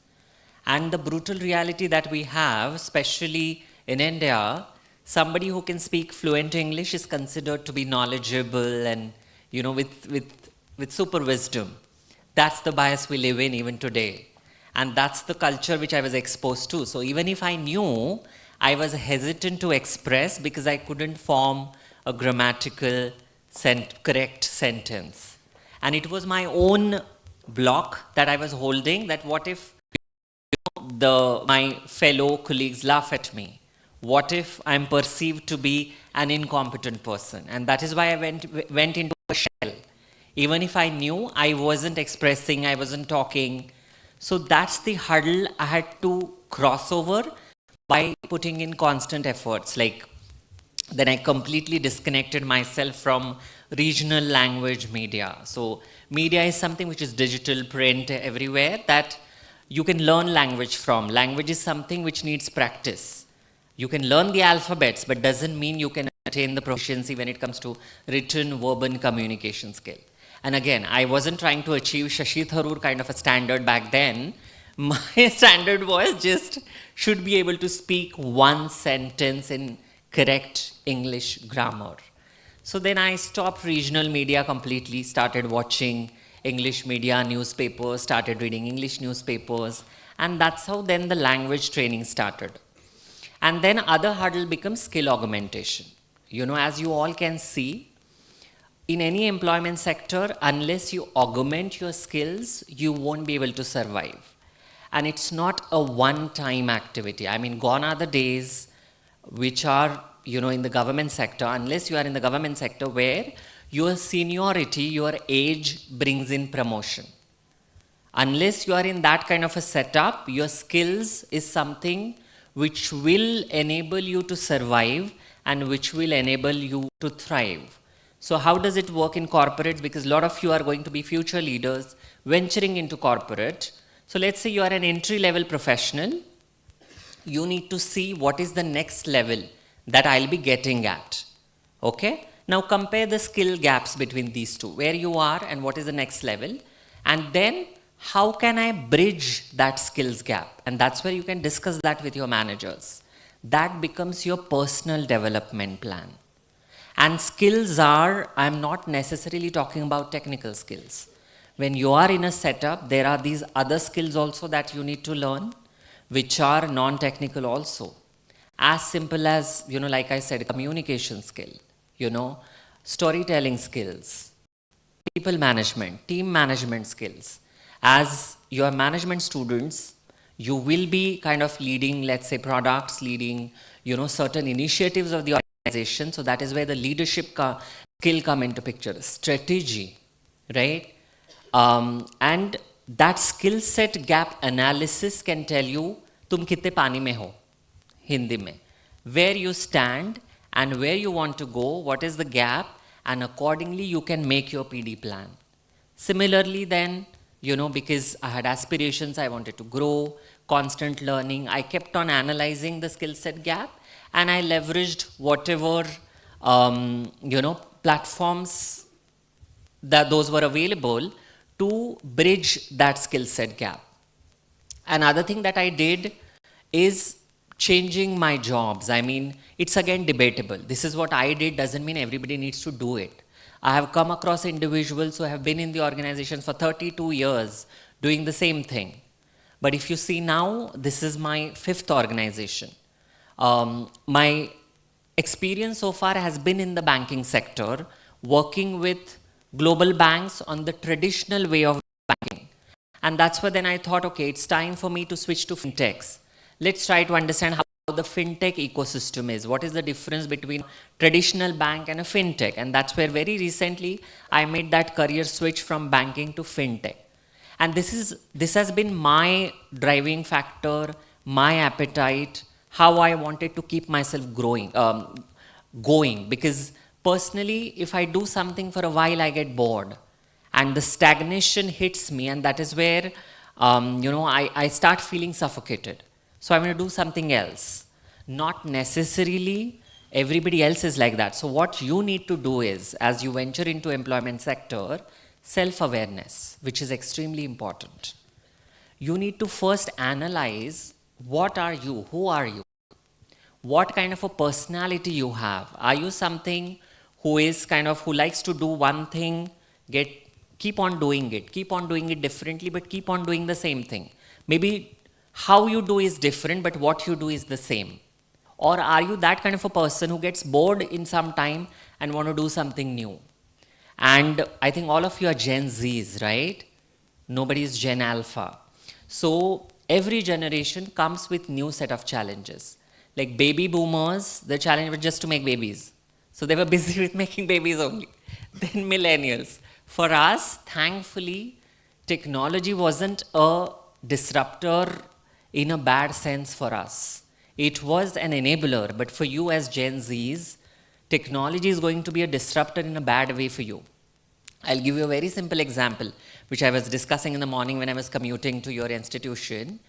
And the brutal reality that we have, especially in India, somebody who can speak fluent English is considered to be knowledgeable and, you know, with super wisdom. That's the bias we live in even today. And that's the culture which I was exposed to. So even if I knew, I was hesitant to express because I couldn't form a grammatical correct sentence. And it was my own block that I was holding, that what if my fellow colleagues laugh at me? What if I'm perceived to be an incompetent person? And that is why I went into a shell. Even if I knew, I wasn't expressing, I wasn't talking. So that's the hurdle I had to cross over by putting in constant efforts. Like, then I completely disconnected myself from regional language media. So media is something which is digital, print, everywhere, that you can learn language from. Language is something which needs practice. You can learn the alphabets, but doesn't mean you can attain the proficiency when it comes to written, verbal communication skill. And again, I wasn't trying to achieve Shashi Tharoor kind of a standard back then. My standard was just should be able to speak one sentence in correct English grammar. So then I stopped regional media completely, started watching English media, newspapers, started reading English newspapers, and that's how then the language training started. And then other hurdle becomes skill augmentation. You know, as you all can see, in any employment sector, unless you augment your skills, you won't be able to survive. And it's not a one-time activity. I mean, gone are the days which are, you know, in the government sector, unless you are in the government sector where your seniority, your age brings in promotion. Unless you are in that kind of a setup, your skills is something which will enable you to survive and which will enable you to thrive. So how does it work in corporates? Because a lot of you are going to be future leaders venturing into corporate. So let's say you are an entry-level professional. You need to see what is the next level that I'll be getting at. Okay? Now compare the skill gaps between these two, where you are and what is the next level. And then how can I bridge that skills gap? And that's where you can discuss that with your managers. That becomes your personal development plan. And skills are, I'm not necessarily talking about technical skills. When you are in a setup, there are these other skills also that you need to learn, which are non-technical also. As simple as, you know, like I said, communication skill, you know, storytelling skills, people management, team management skills. As your management students, you will be kind of leading, let's say, products, leading, you know, certain initiatives of the organization. So that is where the leadership skill come into picture. Strategy, right? And that skill set gap analysis can tell you, tum kitne pani mein ho, Hindi mein, where you stand and where you want to go, what is the gap, and accordingly you can make your PD plan. Similarly then, because I had aspirations, I wanted to grow, constant learning, I kept on analyzing the skill set gap, and I leveraged whatever, platforms that those were available to bridge that skill set gap. Another thing that I did is changing my jobs. I mean, it's again debatable. This is what I did, doesn't mean everybody needs to do it. I have come across individuals who have been in the organization for 32 years doing the same thing. But if you see now, this is my 5th organization. My experience so far has been in the banking sector, working with global banks on the traditional way of banking. And that's where then I thought, okay, it's time for me to switch to fintechs. Let's try to understand how the fintech ecosystem is. What is the difference between traditional bank and a fintech? And that's where very recently I made that career switch from banking to fintech. And this has been my driving factor, my appetite, how I wanted to keep myself going. Because personally, if I do something for a while, I get bored. And the stagnation hits me, and that is where, I start feeling suffocated. So I'm going to do something else. Not necessarily everybody else is like that. So what you need to do is, as you venture into employment sector, self-awareness, which is extremely important. You need to first analyze, what are you? Who are you? What kind of a personality you have? Are you something who likes to do one thing, keep on doing it differently, but keep on doing the same thing? Maybe how you do is different, but what you do is the same. Or are you that kind of a person who gets bored in some time and want to do something new? And I think all of you are Gen Zs, right? Nobody is Gen Alpha. So every generation comes with new set of challenges. Like baby boomers, the challenge was just to make babies. So they were busy with making babies only. Then millennials. For us, thankfully, technology wasn't a disruptor in a bad sense for us. It was an enabler, but for you as Gen Zs, technology is going to be a disruptor in a bad way for you. I'll give you a very simple example, which I was discussing in the morning when I was commuting to your institution.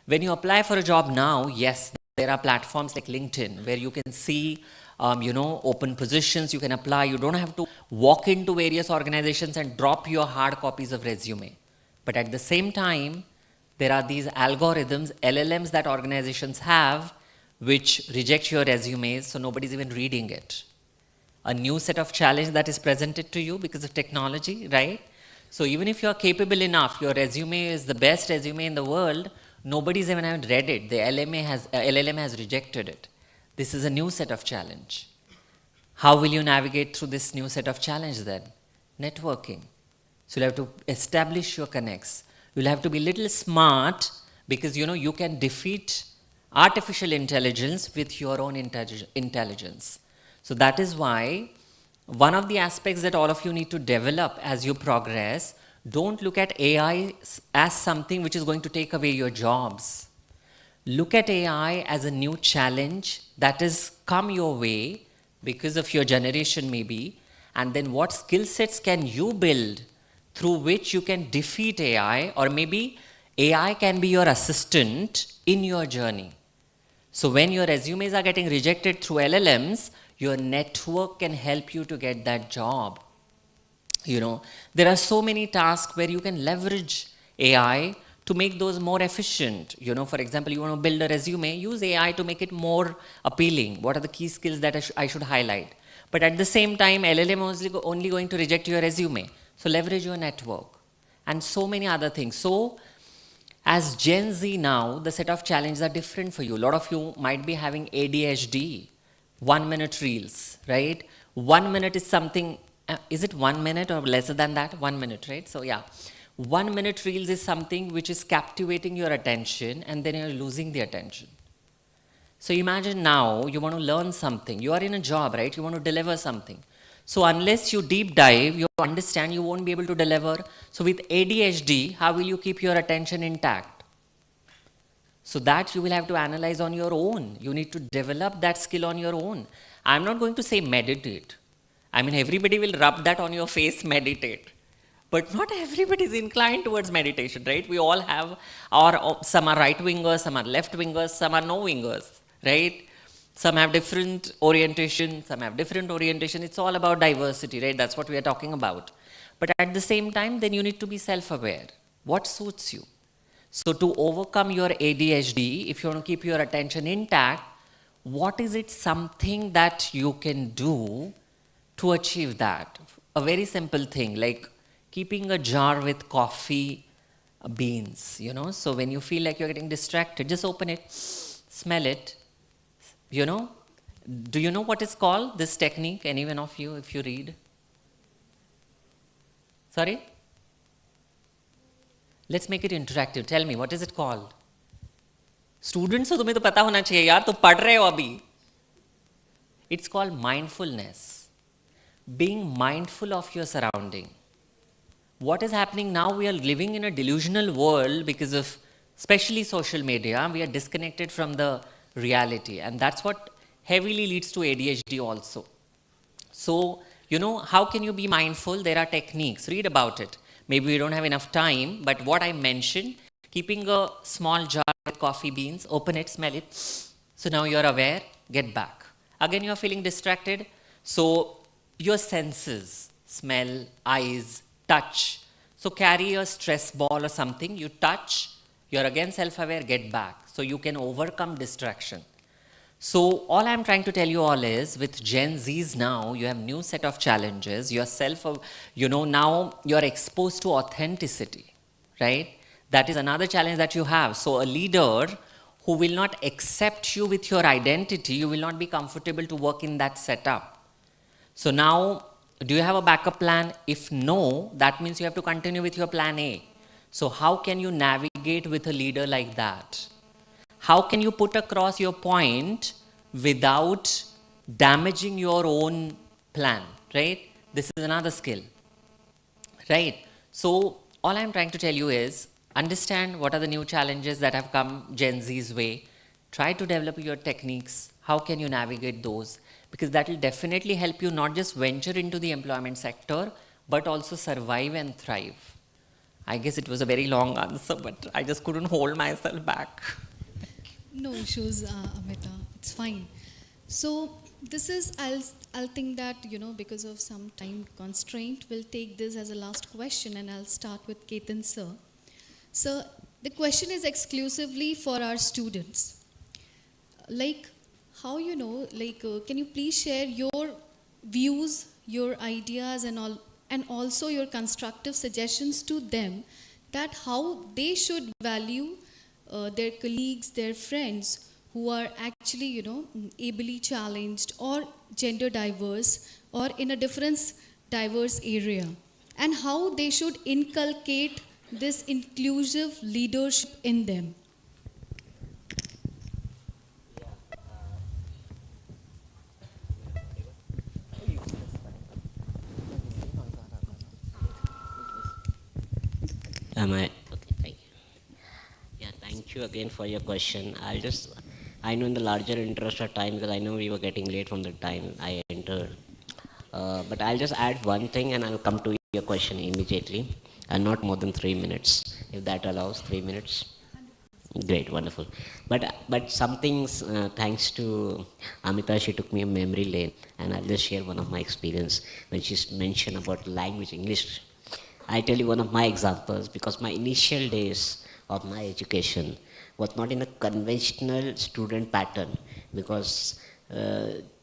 When you apply for a job now, yes, there are platforms like LinkedIn where you can see open positions, you can apply. You don't have to walk into various organizations and drop your hard copies of resume. But at the same time, there are these algorithms, LLMs that organizations have, which reject your resumes, so nobody's even reading it. A new set of challenge that is presented to you because of technology, right? So even if you're capable enough, your resume is the best resume in the world, nobody's even read it. The LLM has rejected it. This is a new set of challenge. How will you navigate through this new set of challenge then? Networking. So you'll have to establish your connects. You'll have to be a little smart because you can defeat artificial intelligence with your own intelligence. So that is why one of the aspects that all of you need to develop as you progress, don't look at AI as something which is going to take away your jobs. Look at AI as a new challenge that has come your way because of your generation maybe, and then what skill sets can you build through which you can defeat AI, or maybe AI can be your assistant in your journey. So when your resumes are getting rejected through LLMs, your network can help you to get that job. There are so many tasks where you can leverage AI to make those more efficient. For example, you want to build a resume, use AI to make it more appealing. What are the key skills that I should highlight? But at the same time, LLM is only going to reject your resume. So leverage your network and so many other things. So as Gen Z now, the set of challenges are different for you. A lot of you might be having ADHD, 1 minute reels, right? 1 minute is something, is it 1 minute or lesser than that? 1 minute, right? So yeah, 1 minute reels is something which is captivating your attention and then you're losing the attention. So imagine now you want to learn something. You are in a job, right? You want to deliver something. So unless you deep dive, you understand, you won't be able to deliver. So with ADHD, how will you keep your attention intact? So that you will have to analyze on your own. You need to develop that skill on your own. I'm not going to say meditate. I mean, everybody will rub that on your face, meditate. But not everybody is inclined towards meditation, right? We all have our, some are right wingers, some are left wingers, some are no wingers, right? Some have different orientation, some have different orientation. It's all about diversity, right? That's what we are talking about. But at the same time, then you need to be self-aware. What suits you? So to overcome your ADHD, if you want to keep your attention intact, what is it something that you can do to achieve that? A very simple thing, like keeping a jar with coffee beans, you know. So when you feel like you're getting distracted, just open it, smell it, you know. Do you know what is called this technique? Any one of you, if you read? Sorry? Let's make it interactive. Tell me, what is it called? Students, तुम्हें तो पता होना चाहिए यार, तो पढ़ रहे हो अभी. It's called mindfulness. Being mindful of your surrounding. What is happening now? We are living in a delusional world because of, especially social media. We are disconnected from the reality, and that's what heavily leads to ADHD also. So, you know, how can you be mindful? There are techniques. Read about it. Maybe we don't have enough time, but what I mentioned, keeping a small jar with coffee beans, open it, smell it. So now you're aware, get back. Again, you're feeling distracted. So your senses, smell, eyes, touch. So carry a stress ball or something, you touch, you're again self-aware, get back. So you can overcome distraction. So all I'm trying to tell you all is, with Gen Zs now, you have new set of challenges. Yourself, you know, now you're exposed to authenticity, right? That is another challenge that you have. So a leader who will not accept you with your identity, you will not be comfortable to work in that setup. So now, do you have a backup plan? If no, that means you have to continue with your plan A. So how can you navigate with a leader like that? How can you put across your point without damaging your own plan, right? This is another skill, right? So all I'm trying to tell you is, understand what are the new challenges that have come Gen Z's way. Try to develop your techniques. How can you navigate those? Because that will definitely help you not just venture into the employment sector, but also survive and thrive. I guess it was a very long answer, but I just couldn't hold myself back. No issues, Amita. It's fine. So this is, I'll think that, you know, because of some time constraint, we'll take this as a last question, and I'll start with Ketan sir. Sir, the question is exclusively for our students. Like, how, you know, like, can you please share your views, your ideas, and all, and also your constructive suggestions to them, that how they should value their colleagues, their friends who are actually, you know, ably challenged or gender diverse or in a different diverse area, and how they should inculcate this inclusive leadership in them. Am I? Okay, thank you. Yeah, thank you again for your question. I know in the larger interest of time, because I know we were getting late from the time I entered. But I'll just add one thing and I'll come to your question immediately, and not more than 3 minutes, if that allows. 3 minutes. Great, wonderful. But some things, thanks to Amita, she took me a memory lane, and I'll just share one of my experience when she mentioned about language, English. I tell you one of my examples, because my initial days of my education was not in a conventional student pattern, because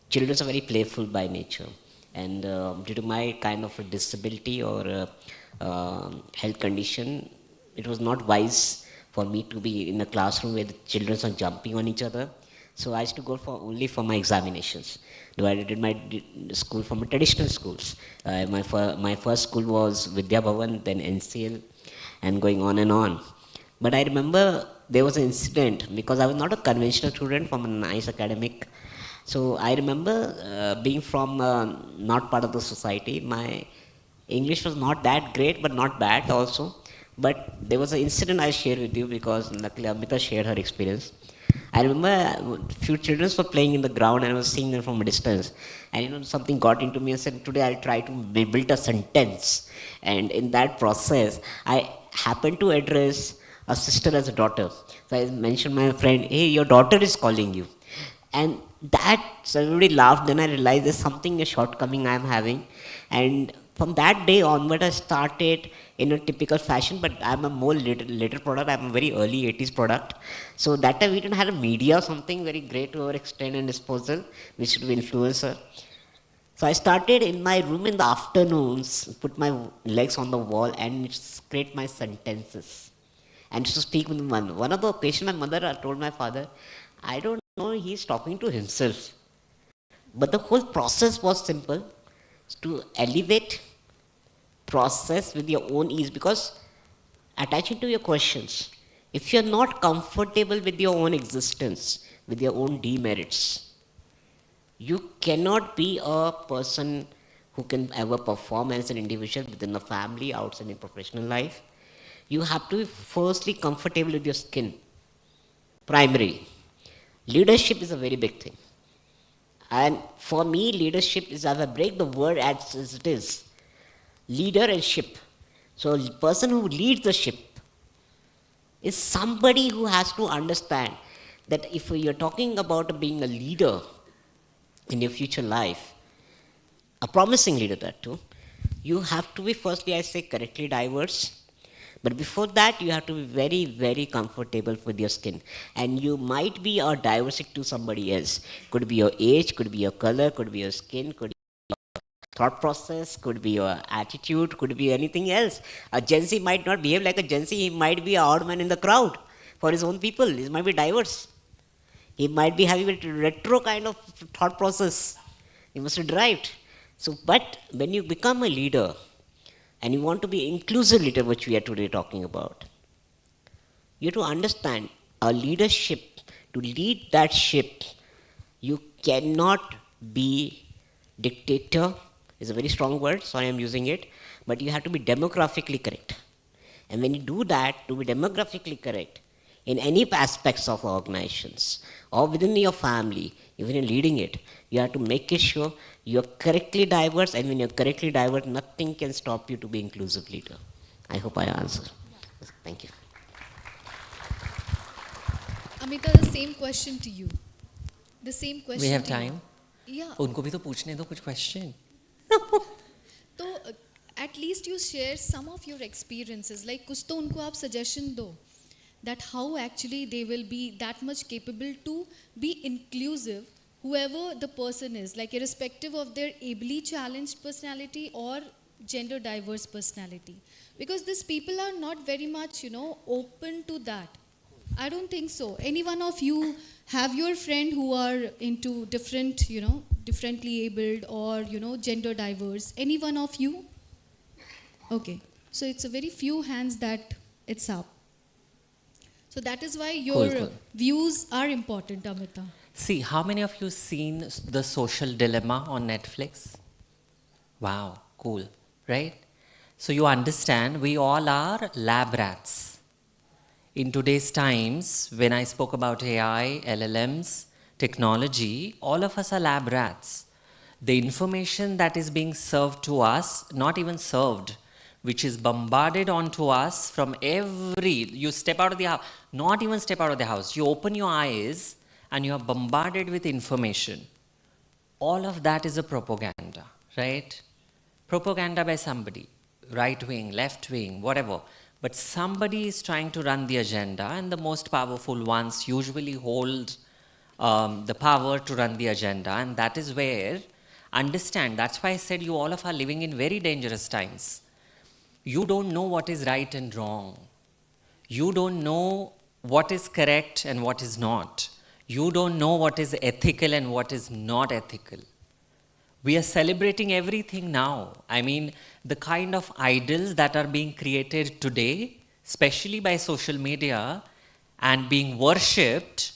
children are very playful by nature, and due to my kind of a disability or health condition, it was not wise for me to be in a classroom where the children are jumping on each other. So I used to go only for my examinations. Though I did my school from traditional schools. My first school was Vidya Bhavan, then NCL, and going on and on. But I remember there was an incident, because I was not a conventional student from a nice academic. So I remember being from not part of the society. My English was not that great, but not bad also. But there was an incident I share with you, because luckily Amita shared her experience. I remember few children were playing in the ground and I was seeing them from a distance. And something got into me and said, today I'll try to build a sentence. And in that process, I happened to address a sister as a daughter. So I mentioned my friend, hey, your daughter is calling you. And that, so everybody laughed. Then I realized there's something, a shortcoming I'm having. And from that day onward, I started in a typical fashion, but I'm a more later product. I'm a very early 80s product. So that time we didn't have a media or something very great to our extent and disposal, which should be influencer. So I started in my room in the afternoons, put my legs on the wall and create my sentences. And to speak with one of the occasions, my mother told my father, I don't know, he's talking to himself. But the whole process was simple, to elevate, process with your own ease, because attaching to your questions, if you're not comfortable with your own existence, with your own demerits, you cannot be a person who can ever perform as an individual within the family, outside in professional life. You have to be firstly comfortable with your skin. Primary. Leadership is a very big thing. And for me, leadership is, if I break the word as it is, leader and ship. So the person who leads the ship is somebody who has to understand that if you're talking about being a leader in your future life, a promising leader that too, you have to be firstly, I say, correctly diverse. But before that, you have to be very, very comfortable with your skin. And you might be a diversity to somebody else. Could be your age, could be your color, could be your skin, could be your thought process, could be your attitude, could be anything else. A Gen Z might not behave like a Gen Z. He might be an odd man in the crowd for his own people. He might be diverse. He might be having a retro kind of thought process. He must be derived. So, but when you become a leader, and you want to be inclusive leader, which we are today talking about, you have to understand a leadership, to lead that ship, you cannot be dictator, is a very strong word, sorry I'm using it, but you have to be demographically correct. And when you do that, to be demographically correct, in any aspects of organizations, or within your family, even in leading it, you have to make it sure you're correctly diverse, and when you're correctly diverse, nothing can stop you to be inclusive leader. I hope I answered. Thank you. Amita, the same question to you. The same question. We have to you. time. Yeah. उनको भी तो पूछने दो कुछ question. तो at least you share some of your experiences. Like कुछ तो उनको आप suggestion दो. That how actually they will be that much capable to be inclusive, whoever the person is, like irrespective of their ably challenged personality or gender diverse personality. Because these people are not very much, open to that. I don't think so. Any one of you have your friend who are into different, differently abled or, gender diverse. Any one of you? Okay. So it's a very few hands that it's up. So that is why your views are important, Amita. See, how many of you seen The Social Dilemma on Netflix? Wow, cool, right? So you understand, we all are lab rats. In today's times, when I spoke about AI, LLMs, technology, all of us are lab rats. The information that is being served to us, not even served, which is bombarded onto us from you step out of the house, not even step out of the house, you open your eyes and you are bombarded with information. All of that is a propaganda, right? Propaganda by somebody, right wing, left wing, whatever. But somebody is trying to run the agenda, and the most powerful ones usually hold the power to run the agenda. And that is where, understand, that's why I said you all of are living in very dangerous times. You don't know what is right and wrong. You don't know what is correct and what is not. You don't know what is ethical and what is not ethical. We are celebrating everything now. I mean, the kind of idols that are being created today, especially by social media, and being worshipped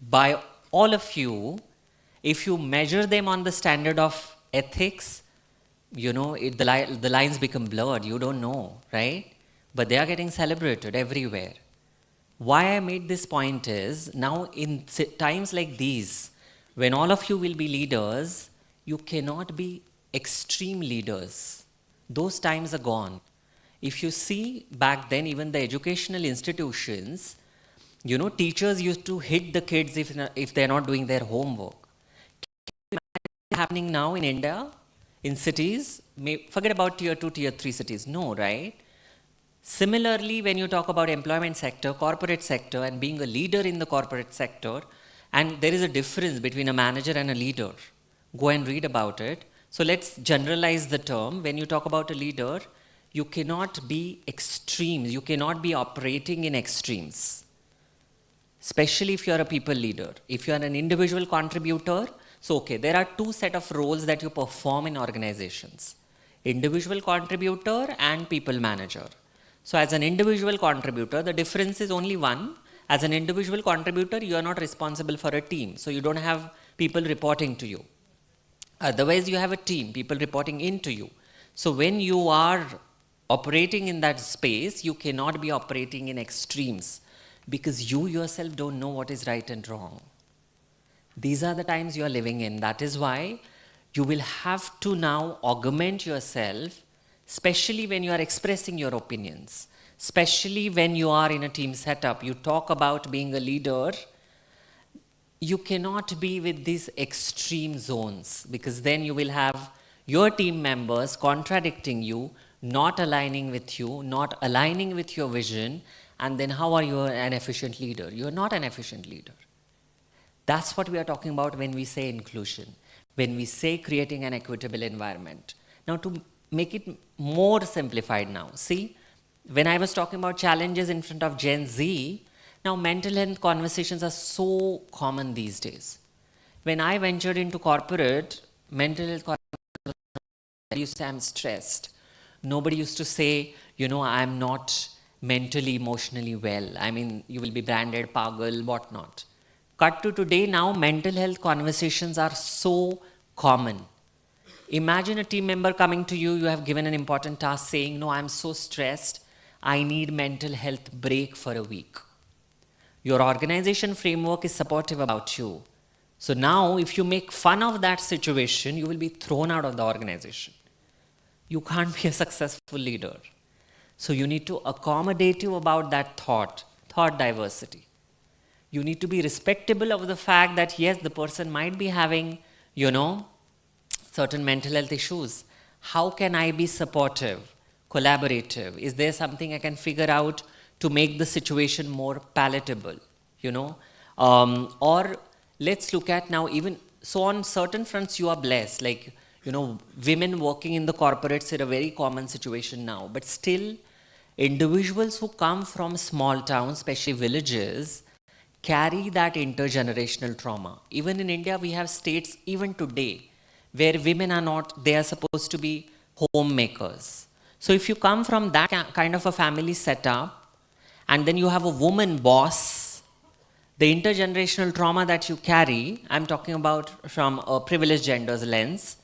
by all of you, if you measure them on the standard of ethics, the lines become blurred. You don't know, right? But they are getting celebrated everywhere. Why I made this point is, now in times like these, when all of you will be leaders, you cannot be extreme leaders. Those times are gone. If you see back then, even the educational institutions, you know, teachers used to hit the kids if they're not doing their homework. Happening now in India, in cities, forget about tier 2, tier 3 cities, no, right? Similarly, when you talk about employment sector, corporate sector, and being a leader in the corporate sector, and there is a difference between a manager and a leader. Go and read about it. So let's generalize the term. When you talk about a leader, you cannot be extremes. You cannot be operating in extremes. Especially if you are a people leader. If you are an individual contributor, so okay, there are two set of roles that you perform in organizations. Individual contributor and people manager. So as an individual contributor, the difference is only one. As an individual contributor, you are not responsible for a team. So you don't have people reporting to you. Otherwise, you have a team, people reporting into you. So when you are operating in that space, you cannot be operating in extremes because you yourself don't know what is right and wrong. These are the times you are living in. That is why you will have to now augment yourself, especially when you are expressing your opinions, especially when you are in a team setup. You talk about being a leader. You cannot be with these extreme zones because then you will have your team members contradicting you, not aligning with you, not aligning with your vision, and then how are you an efficient leader? You are not an efficient leader. That's what we are talking about when we say inclusion, when we say creating an equitable environment. Now to make it more simplified now, see, when I was talking about challenges in front of Gen Z, now mental health conversations are so common these days. When I ventured into corporate, mental health conversations, I used to say I'm stressed. Nobody used to say, you know, I'm not mentally, emotionally well. I mean, you will be branded pagal, whatnot. Cut to today, now mental health conversations are so common. Imagine a team member coming to you, you have given an important task saying, no, I'm so stressed, I need mental health break for a week. Your organization framework is supportive about you. So now if you make fun of that situation, you will be thrown out of the organization. You can't be a successful leader. So you need to accommodate you about that thought diversity. You need to be respectable of the fact that yes, the person might be having, you know, certain mental health issues. How can I be supportive, collaborative? Is there something I can figure out to make the situation more palatable, you know? Or let's look at now even, so on certain fronts you are blessed, like, you know, women working in the corporates is a very common situation now, but still individuals who come from small towns, especially villages, carry that intergenerational trauma. Even in India, we have states even today where women are not, they are supposed to be homemakers. So if you come from that kind of a family setup, and then you have a woman boss, the intergenerational trauma that you carry, I'm talking about from a privileged gender's lens,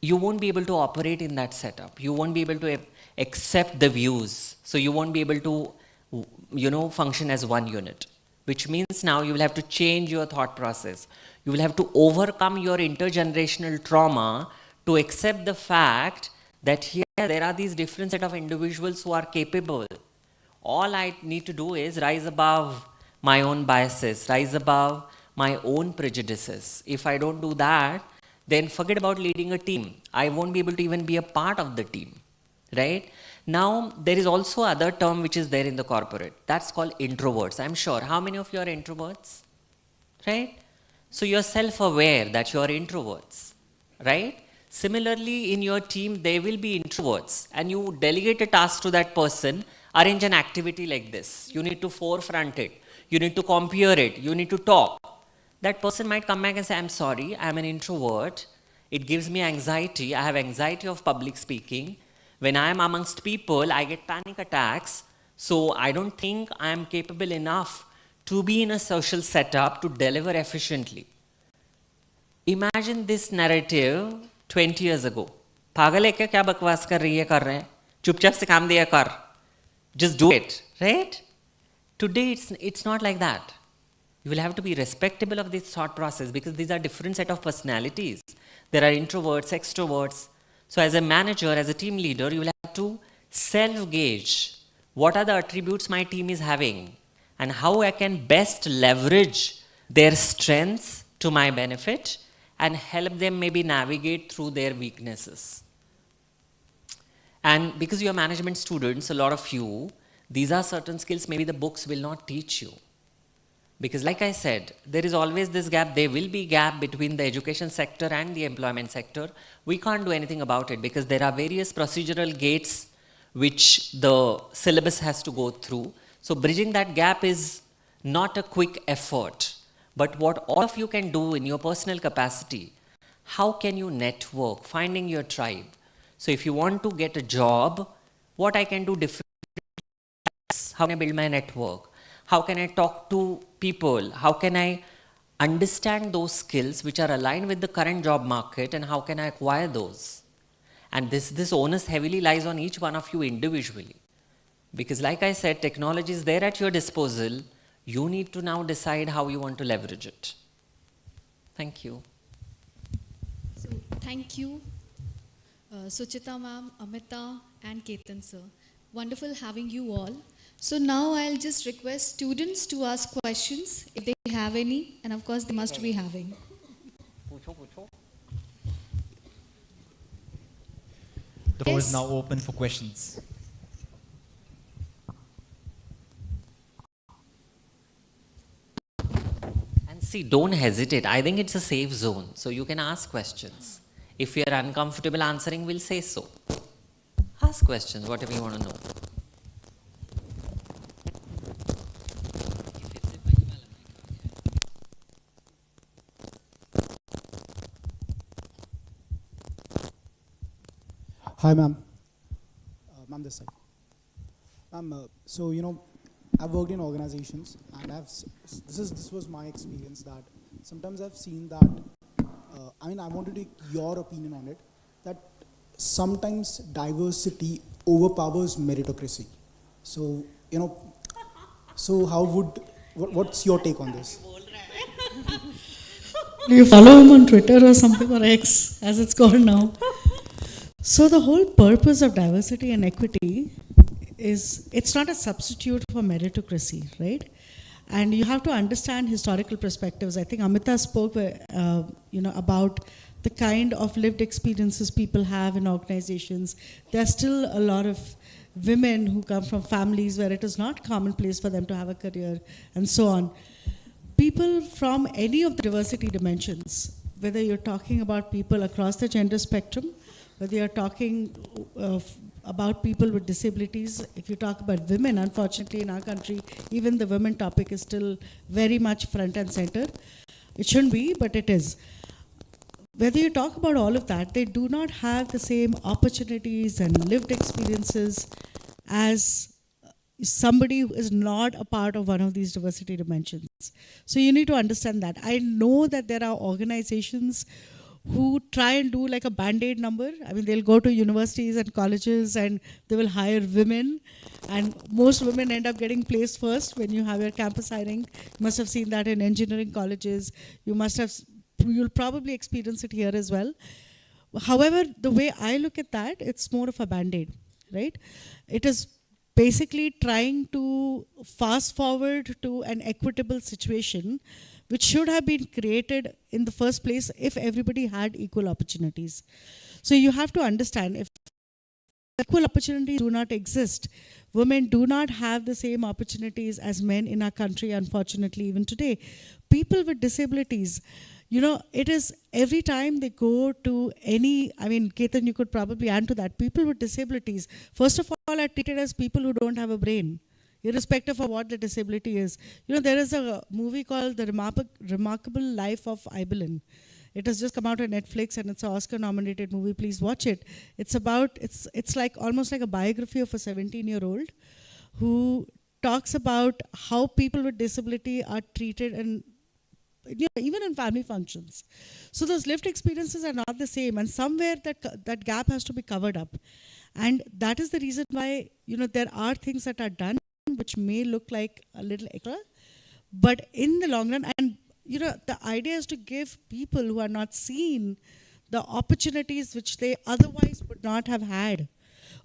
you won't be able to operate in that setup. You won't be able to accept the views. So you won't be able to, you know, function as one unit. Which means now you will have to change your thought process. You will have to overcome your intergenerational trauma to accept the fact that here there are these different set of individuals who are capable. All I need to do is rise above my own biases, rise above my own prejudices. If I don't do that, then forget about leading a team. I won't be able to even be a part of the team, right? Now, there is also other term which is there in the corporate. That's called introverts. I'm sure. How many of you are introverts? Right? So you're self-aware that you're introverts, right? Similarly, in your team, there will be introverts and you delegate a task to that person, arrange an activity like this. You need to forefront it. You need to compare it. You need to talk. That person might come back and say, I'm sorry, I'm an introvert. It gives me anxiety. I have anxiety of public speaking. When I am amongst people, I get panic attacks. So I don't think I am capable enough to be in a social setup to deliver efficiently. Imagine this narrative 20 years ago. पागल है क्या, क्या बकवास कर रही है, कर रहे हैं, चुपचाप से काम दिया कर, just do it, right? Today, it's not like that. You will have to be respectable of this thought process because these are different set of personalities. There are introverts, extroverts. So as a manager, as a team leader, you will have to self-gauge what are the attributes my team is having and how I can best leverage their strengths to my benefit and help them maybe navigate through their weaknesses. And because you are management students, a lot of you, these are certain skills maybe the books will not teach you. Because like I said, there is always this gap, there will be gap between the education sector and the employment sector. We can't do anything about it because there are various procedural gates which the syllabus has to go through. So bridging that gap is not a quick effort. But what all of you can do in your personal capacity, how can you network, finding your tribe? So if you want to get a job, what I can do differently, how can I build my network? How can I talk to people? How can I understand those skills which are aligned with the current job market and how can I acquire those? And this onus heavily lies on each one of you individually. Because like I said, technology is there at your disposal. You need to now decide how you want to leverage it. Thank you. So, thank you, Suchita ma'am, Amita and Ketan sir. Wonderful having you all. So now I'll just request students to ask questions if they have any, and of course they must be having. The floor is now open for questions. And see, don't hesitate. I think it's a safe zone. So you can ask questions. If you're uncomfortable answering, we'll say so. Ask questions, whatever you want to know. Hi, ma'am. Ma'am, this side. Ma'am, so I've worked in organizations, and this was my experience that sometimes I've seen that. I want to take your opinion on it. That sometimes diversity overpowers meritocracy. So so what's your take on this? Do you follow him on Twitter or something, or X, as it's called now? So the whole purpose of diversity and equity is, it's not a substitute for meritocracy, right? And you have to understand historical perspectives. I think Amita spoke, about the kind of lived experiences people have in organizations. There's still a lot of women who come from families where it is not commonplace for them to have a career, and so on. People from any of the diversity dimensions, whether you're talking about people across the gender spectrum, whether you're talking about people with disabilities, if you talk about women, unfortunately in our country, even the women topic is still very much front and center. It shouldn't be, but it is. Whether you talk about all of that, they do not have the same opportunities and lived experiences as somebody who is not a part of one of these diversity dimensions. So you need to understand that. I know that there are organizations who try and do like a band-aid number. They'll go to universities and colleges and they will hire women, and most women end up getting placed first when you have your campus hiring. You must have seen that in engineering colleges. You'll probably experience it here as well. However, the way I look at that, it's more of a band-aid, right? It is basically trying to fast forward to an equitable situation which should have been created in the first place if everybody had equal opportunities. So you have to understand, if equal opportunities do not exist, women do not have the same opportunities as men in our country, unfortunately, even today. People with disabilities, it is every time they go to any, Ketan, you could probably add to that. People with disabilities, first of all, are treated as people who don't have a brain, irrespective of what the disability is. There is a movie called The Remarkable Life of Ibelin. It has just come out on Netflix and it's an Oscar-nominated movie. Please watch it. It's like almost like a biography of a 17-year-old who talks about how people with disability are treated and even in family functions. So those lived experiences are not the same, and somewhere that gap has to be covered up. And that is the reason why there are things that are done which which may look like a little extra, but in the long run, and the idea is to give people who are not seen the opportunities which they otherwise would not have had.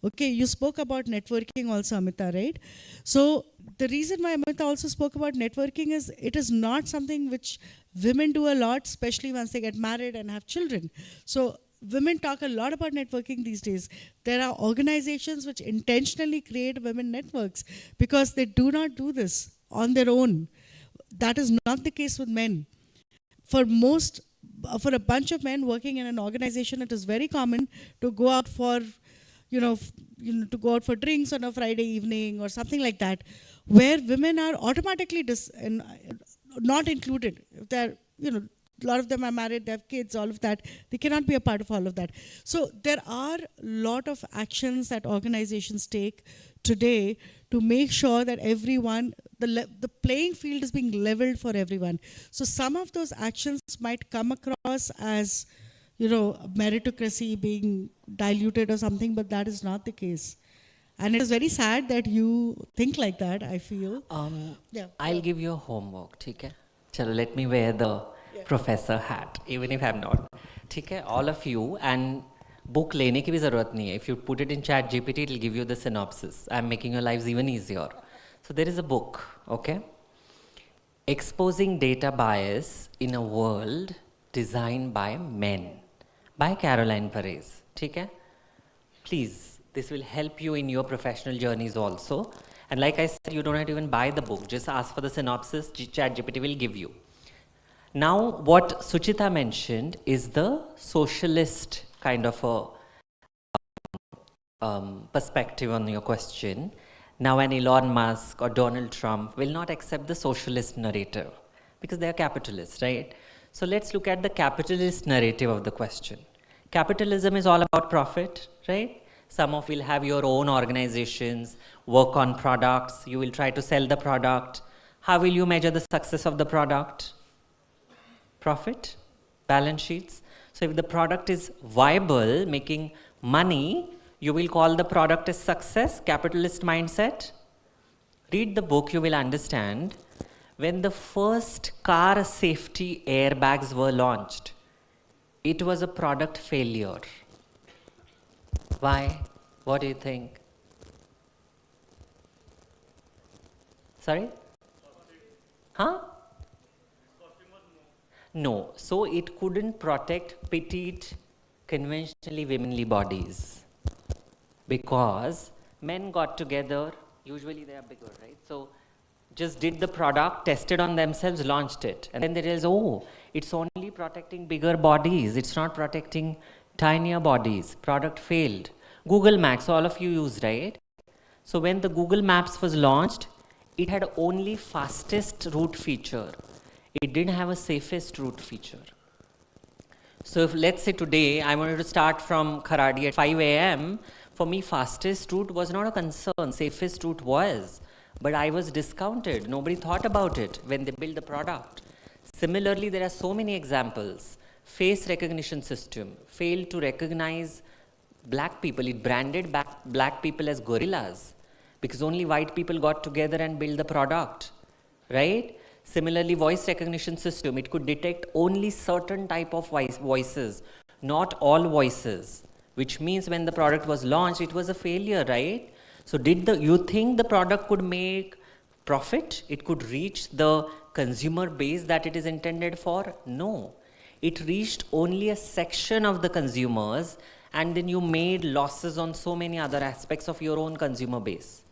Okay, you spoke about networking also, Amita, right? So the reason why Amita also spoke about networking is it is not something which women do a lot, especially once they get married and have children. So women talk a lot about networking these days. There are organizations which intentionally create women networks because they do not do this on their own. That is not the case with men. For a bunch of men working in an organization, it is very common to go out for, to go out for drinks on a Friday evening or something like that, where women are automatically not included. If they're, a lot of them are married, they have kids, all of that. They cannot be a part of all of that. So there are a lot of actions that organizations take today to make sure that everyone, the playing field is being leveled for everyone. So some of those actions might come across as, meritocracy being diluted or something, but that is not the case. And it is very sad that you think like that, I feel. I'll give you a homework, okay? Chalo, let me wear the professor hat, even if I'm not. Okay, all of you, and book लेने की भी ज़रूरत नहीं है. If you put it in chat GPT, it will give you the synopsis. I'm making your lives even easier. So there is a book, okay? Exposing Data Bias in a World Designed by Men, by Caroline Perez. Okay? Please, this will help you in your professional journeys also. And like I said, you don't have to even buy the book. Just ask for the synopsis, chat GPT will give you. Now, what Suchita mentioned is the socialist kind of a perspective on your question. Now, an Elon Musk or Donald Trump will not accept the socialist narrative because they are capitalists, right? So let's look at the capitalist narrative of the question. Capitalism is all about profit, right? Some of you will have your own organizations, work on products, you will try to sell the product. How will you measure the success of the product? Profit, balance sheets. So if the product is viable, making money, you will call the product a success, capitalist mindset. Read the book, you will understand. When the first car safety airbags were launched, it was a product failure. Why? What do you think? Sorry? Huh? No, so it couldn't protect petite, conventionally womanly bodies because men got together, usually they are bigger, right? So just did the product, tested on themselves, launched it. And then they realized, oh, it's only protecting bigger bodies. It's not protecting tinier bodies. Product failed. Google Maps, all of you use, right? So when the Google Maps was launched, it had only fastest route feature. It didn't have a safest route feature. So if let's say today I wanted to start from Kharadi at 5 a.m., for me fastest route was not a concern, safest route was. But I was discounted. Nobody thought about it when they built the product. Similarly, there are so many examples. Face recognition system failed to recognize black people. It branded black people as gorillas because only white people got together and built the product, right? Similarly, voice recognition system, it could detect only certain type of voices, not all voices, which means when the product was launched, it was a failure, right? So you think the product could make profit? It could reach the consumer base that it is intended for? No. It reached only a section of the consumers, and then you made losses on so many other aspects of your own consumer base.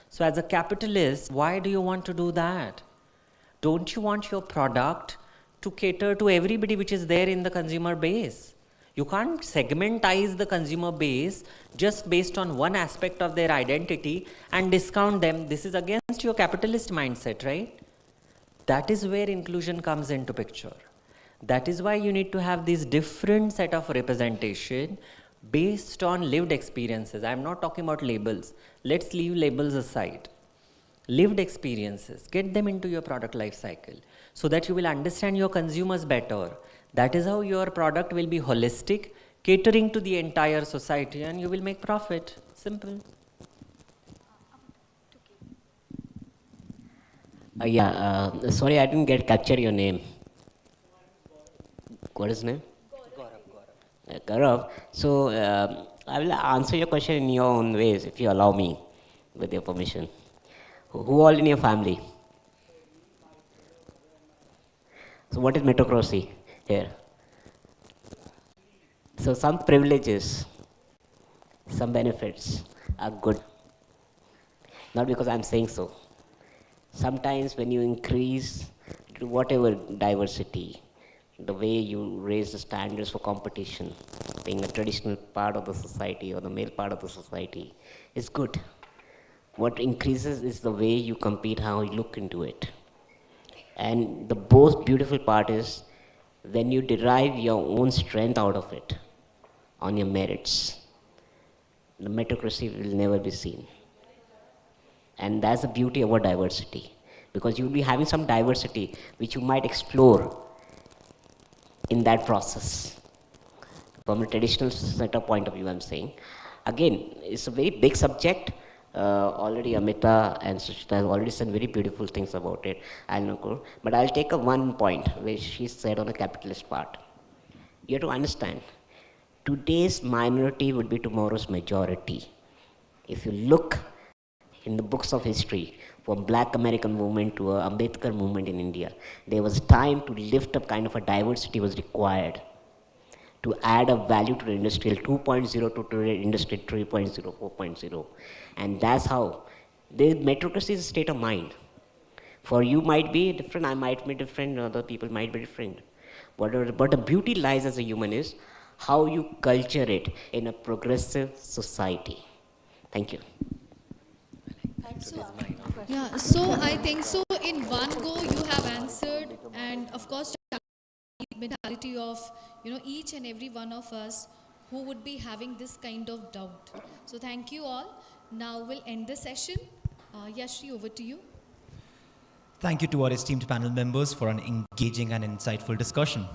So as a capitalist, why do you want to do that? Don't you want your product to cater to everybody which is there in the consumer base? You can't segmentize the consumer base just based on one aspect of their identity and discount them. This is against your capitalist mindset, right? That is where inclusion comes into picture. That is why you need to have this different set of representation based on lived experiences. I'm not talking about labels. Let's leave labels aside. Lived experiences, get them into your product life cycle so that you will understand your consumers better. That is how your product will be holistic, catering to the entire society, and you will make profit. Simple. Yeah, sorry, I didn't get capture your name. What is his name? Gaurav. So I will answer your question in your own ways, if you allow me, with your permission. Who all in your family? So what is meritocracy here? So some privileges, some benefits are good, not because I'm saying so. Sometimes when you increase whatever diversity, the way you raise the standards for competition, being a traditional part of the society or the male part of the society, is good. What increases is the way you compete, how you look into it. And the most beautiful part is when you derive your own strength out of it on your merits, the meritocracy will never be seen. And that's the beauty of our diversity, because you'll be having some diversity which you might explore in that process. From a traditional setup point of view, I'm saying. Again, it's a very big subject. Already Amita and Sushita have already said very beautiful things about it. I'll not go, but I'll take a one point which she said on the capitalist part. You have to understand, today's minority would be tomorrow's majority. If you look in the books of history, from Black American movement to Ambedkar movement in India, there was time to lift up kind of a diversity was required to add a value to the industrial 2.0 to the industry 3.0, 4.0. And that's how the meritocracy is a state of mind. For you might be different, I might be different, other people might be different. But the beauty lies as a human is how you culture it in a progressive society. Thank you. Yeah, so I think so in one go you have answered, and of course the mentality of each and every one of us who would be having this kind of doubt. So thank you all. Now we'll end the session. Yashri, over to you. Thank you to our esteemed panel members for an engaging and insightful discussion.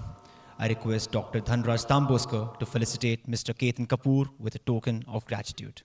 I request Dr. Dhanraj Tamboskar to felicitate Mr. Ketan Kapoor with a token of gratitude.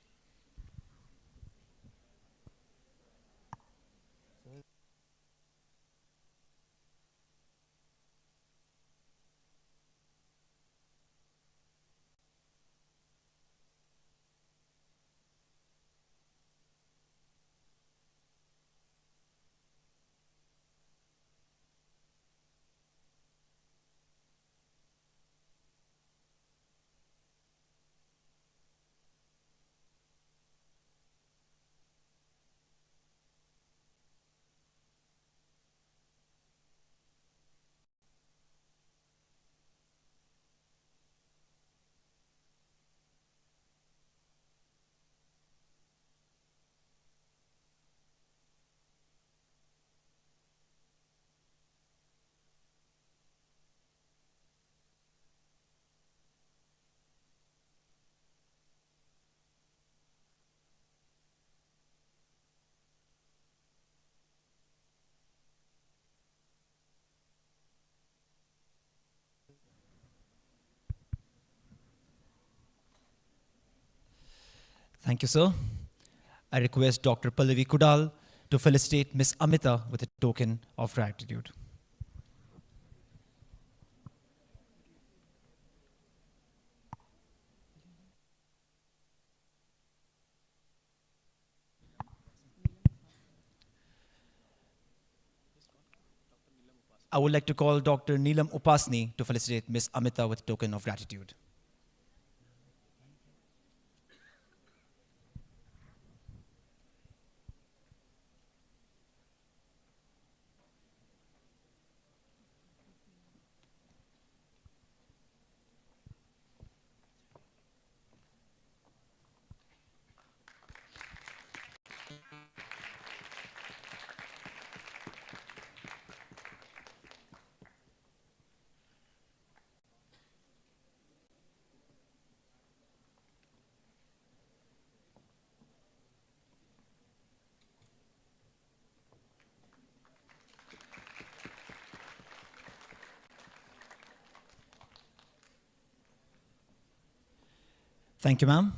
Thank you, sir. I request Dr. Pallavi Kudal to felicitate Ms. Amita with a token of gratitude. I would like to call Dr. Neelam Upasni to felicitate Ms. Amita with a token of gratitude. Thank you, ma'am.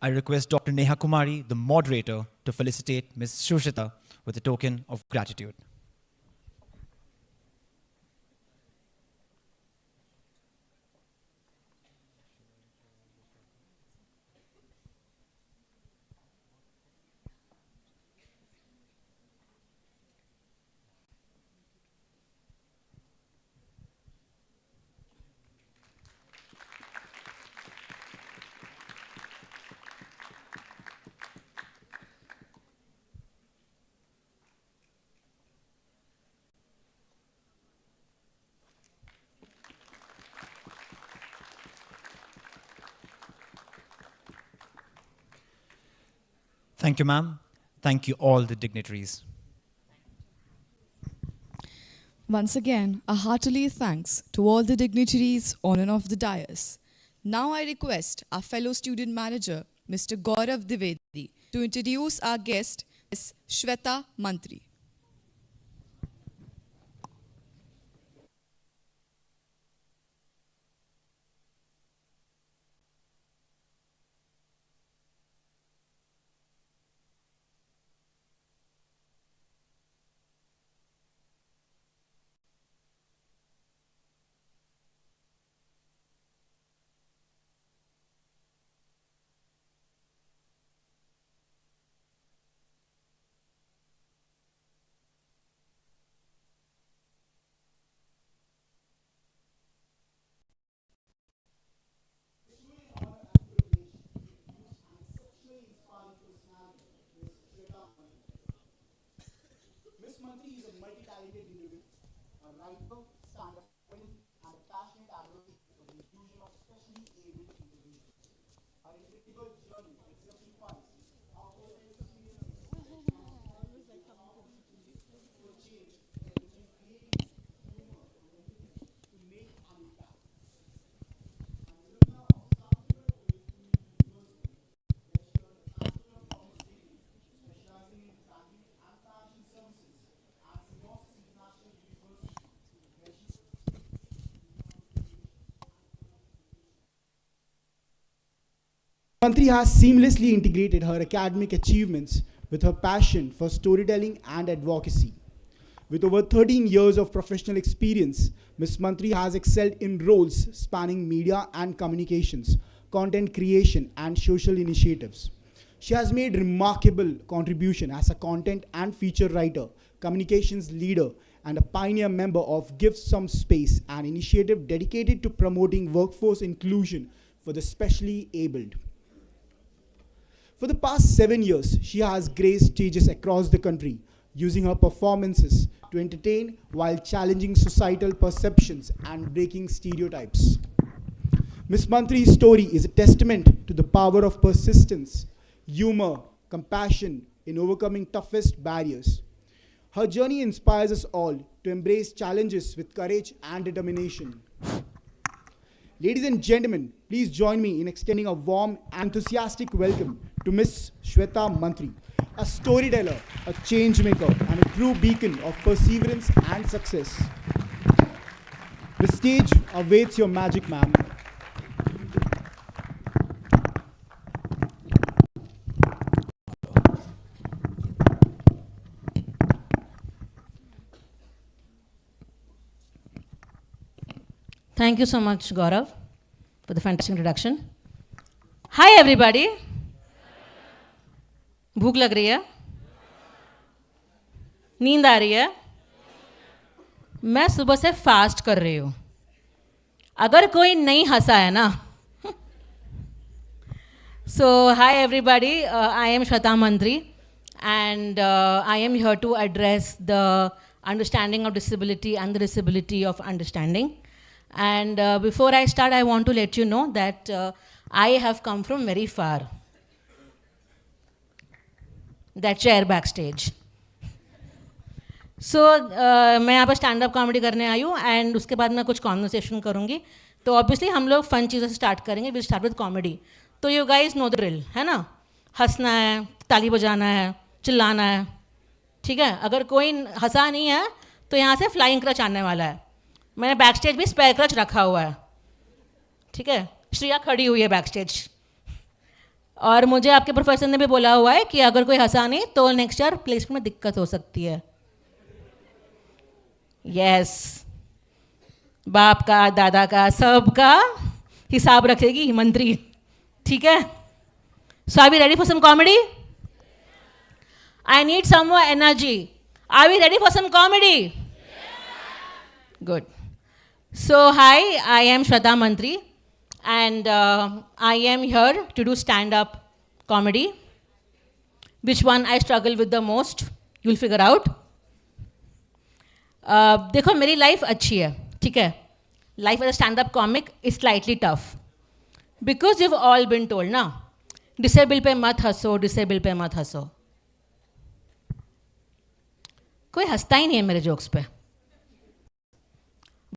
I request Dr. Neha Kumari, the moderator, to felicitate Ms. Shushita with a token of gratitude. Thank you, ma'am. Thank you all the dignitaries. Once again, a heartily thanks to all the dignitaries on and off the dais. Now I request our fellow student manager, Mr. Gaurav Dwivedi, to introduce our guest, Ms. Shweta Mantri. Miss Mantri is a multi-talented individual, a writer, stand-up comedian, and a passionate advocate for the inclusion of specially abled individuals. Her incredible journey exemplifies how her experience for change between creating humor and empathy to make an impact. And alumna of Stanford University, where she earned a Bachelor of Commerce degree, specializing in banking and financial services, and Symbosis International University, where she Mantri has seamlessly integrated her academic achievements with her passion for storytelling and advocacy. With over 13 years of professional experience, Ms. Mantri has excelled in roles spanning media and communications, content creation, and social initiatives. She has made remarkable contribution as a content and feature writer, communications leader, and a pioneer member of Give Some Space, an initiative dedicated to promoting workforce inclusion for the specially abled. For the past 7 years, she has graced stages across the country, using her performances to entertain while challenging societal perceptions and breaking stereotypes. Ms. Mantri's story is a testament to the power of persistence, humor, compassion in overcoming toughest barriers. Her journey inspires us all to embrace challenges with courage and determination. Ladies and gentlemen, please join me in extending a warm, enthusiastic welcome to Ms. Shweta Mantri, a storyteller, a change maker, and a true beacon of perseverance and success. The stage awaits your magic, ma'am. Thank you so much, Gaurav, for the fantastic introduction. Hi, everybody. भूख लग रही है? नींद आ रही है? मैं सुबह से फास्ट कर रही हूँ. अगर कोई नहीं हंसा है ना. So, hi everybody. I am Shweta Mantri, and I am here to address the understanding of disability and the disability of understanding. And before I start, I want to let you know that I have come from very far. That chair backstage. So मैं यहाँ पर stand up comedy करने आई हूँ, and उसके बाद मैं कुछ conversation करूँगी. तो ऑब्वियसली हम लोग फन चीज़ों से स्टार्ट करेंगे. Will start with comedy. तो you guys know the drill, है ना? हंसना है, ताली बजाना है, चिल्लाना है. ठीक है? अगर कोई हंसा नहीं है तो यहाँ से फ्लाइंग क्रच आने वाला है. मैंने बैक स्टेज भी स्पेयर क्रच रखा हुआ है. ठीक है? श्रिया खड़ी हुई है बैक स्टेज. और मुझे आपके प्रोफेसर ने भी बोला हुआ है कि अगर कोई हंसा नहीं तो नेक्स्ट ईयर प्लेसमेंट में दिक्कत हो सकती है. यस, बाप का दादा का सबका हिसाब रखेगी मंत्री. ठीक है. So are we ready for some comedy? I need some more energy. Are we ready for some comedy? Yes, good. So, hi, I am Shweta Mantri, and I am here to do stand-up comedy. Which one I struggle with the most, you'll figure out. देखो मेरी life अच्छी है, ठीक है. Life as a stand-up comic is slightly tough. Because you've all been told, ना, disabled पे मत हंसो, disabled पे मत हंसो. कोई हंसता ही नहीं है मेरे जोक्स पे.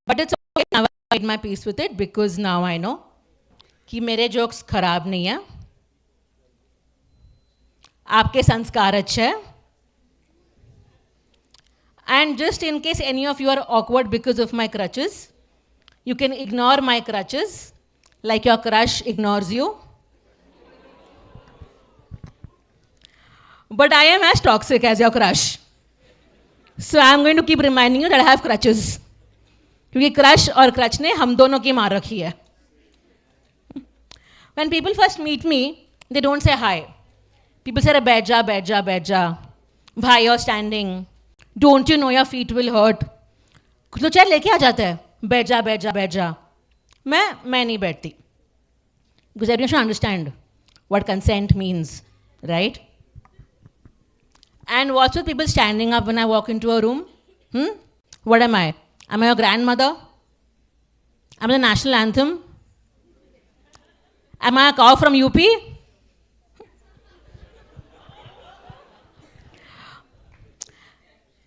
But it's okay, now I made my peace with it because now I know कि मेरे जोक्स खराब नहीं है. आपके संस्कार अच्छे हैं. And just in case any of you are awkward because of my crutches, you can ignore my crutches like your crush ignores you. But I am as toxic as your crush. So I'm going to keep reminding you that I have crutches. क्योंकि crush और creche ने हम दोनों की मार रखी है. When people first meet me, they don't say hi. People say, बैठ जा, बैठ जा, बैठ जा. Why you're standing? Don't you know your feet will hurt? कुछ लोग चाहे लेके आ जाते हैं, बैठ जा, बैठ जा, बैठ जा. मैं नहीं बैठती. Because everyone should understand what consent means, right? And what's with people standing up when I walk into a room? What am I? Am I your grandmother? Am I the national anthem? Am I a cow from UP?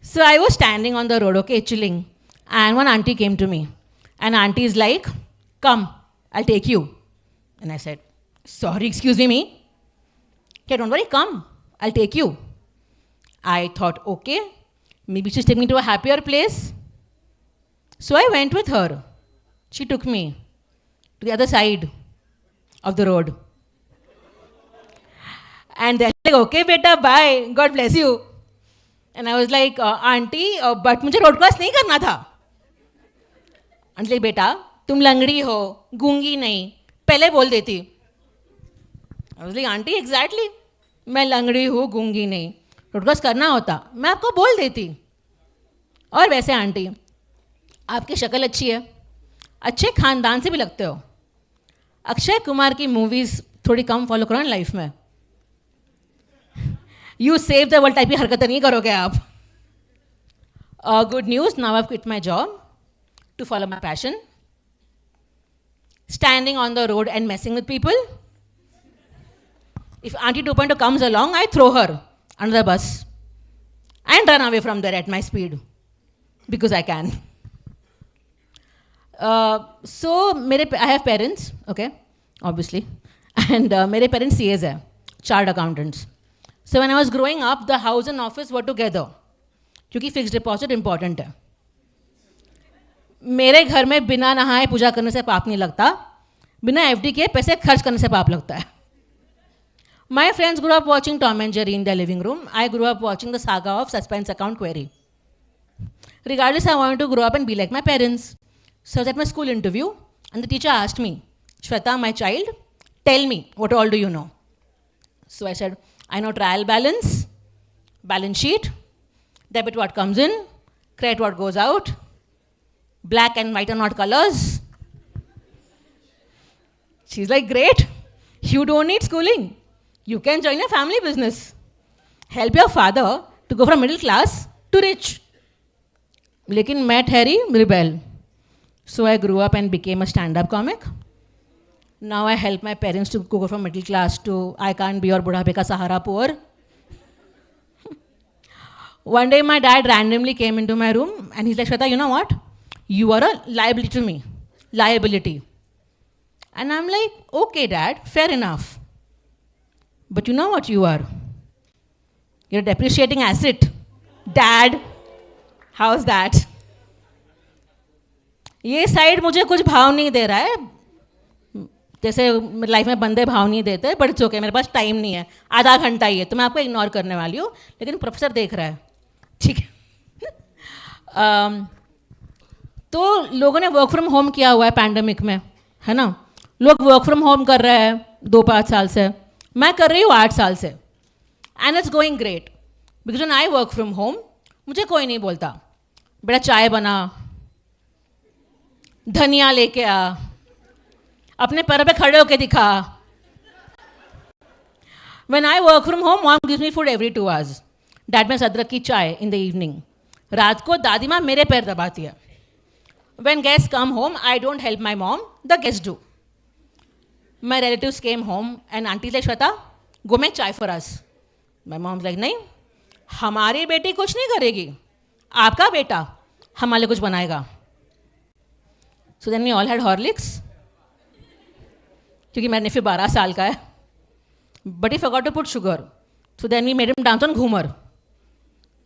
So I was standing on the road, okay, chilling. And one auntie came to me. And auntie is like, come, I'll take you. And I said, sorry, excuse me. Okay, don't worry, come, I'll take you. I thought, okay, maybe she's taking me to a happier place. So I went with her. She took me to the other side of the road. And they're like, okay, beta, bye, God bless you. And I was like, auntie, but मुझे road cross नहीं करना था. Auntie like, बेटा, तुम लंगड़ी हो, गूंगी नहीं, पहले बोल देती. I was like, auntie, exactly, मैं लंगड़ी हूँ, गूंगी नहीं. रोड क्रॉस करना होता मैं आपको बोल देती. और वैसे आंटी, आपकी शक्ल अच्छी है, अच्छे खानदान से भी लगते हो. अक्षय कुमार की मूवीज थोड़ी कम फॉलो करो ना लाइफ में. You save the world type की हरकतें नहीं करोगे आप. Good news, now I quit my job to follow my passion. Standing on the road and messing with people. If aunty 2.0 comes along, I throw her under the bus and run away from there at my speed because I can. So I have parents, okay, obviously, and मेरे parents CAs हैं, chartered accountants. So when I was growing up, the house and office were together क्योंकि fixed deposit important है. मेरे घर में बिना नहाए पूजा करने से पाप नहीं लगता, बिना FD के पैसे खर्च करने से पाप लगता है. My friends grew up watching Tom and Jerry in their living room. I grew up watching the saga of suspense account query. Regardless, I wanted to grow up and be like my parents. So I was at my school interview, and the teacher asked me, Shweta, my child, tell me, what all do you know? So I said, I know trial balance, balance sheet, debit what comes in, credit what goes out, black and white are not colors. She's like, great, you don't need schooling. You can join a family business. Help your father to go from middle class to rich. लेकिन मैं ठहरी rebel. So I grew up and became a stand-up comic. Now I help my parents to go from middle class to I can't be your बुढ़ापे का सहारा poor. One day my dad randomly came into my room and he's like, Shweta, you know what? You are a liability to me. Liability. And I'm like, okay, Dad, fair enough. But you know what you are? You're a depreciating asset. Dad, how's that? ये side मुझे कुछ भाव नहीं दे रहा है. जैसे life में बंदे भाव नहीं देते, बट इट्स ओके, मेरे पास टाइम नहीं है, आधा घंटा ही है, तो मैं आपको इग्नोर करने वाली हूँ, लेकिन प्रोफेसर देख रहा है, ठीक है। तो लोगों ने वर्क फ्रॉम होम किया हुआ है पैंडमिक में, है ना, लोग वर्क फ्रॉम होम कर रहे हैं 2-5 साल से, मैं कर रही हूँ 8 साल से, and it's going great, because when I work from home मुझे कोई नहीं बोलता बेटा चाय बना, धनिया लेके आ, अपने पैरों पे खड़े होके दिखा। When I work from home, mom gives me food every 2 hours. Dad makes अदरक की चाय in the evening. रात को दादी माँ मेरे पैर दबाती है. When guests come home, I don't help my mom, the guests do. My relatives came home and auntie like, Shweta, go make chai for us. My mom's like, नहीं, हमारी बेटी कुछ नहीं करेगी, आपका बेटा हमारे लिए कुछ बनाएगा. So then we all had Horlicks. क्योंकि मेरा नेफ्यू 12 साल का है, but he forgot to put sugar. So then we made him dance on Ghumar.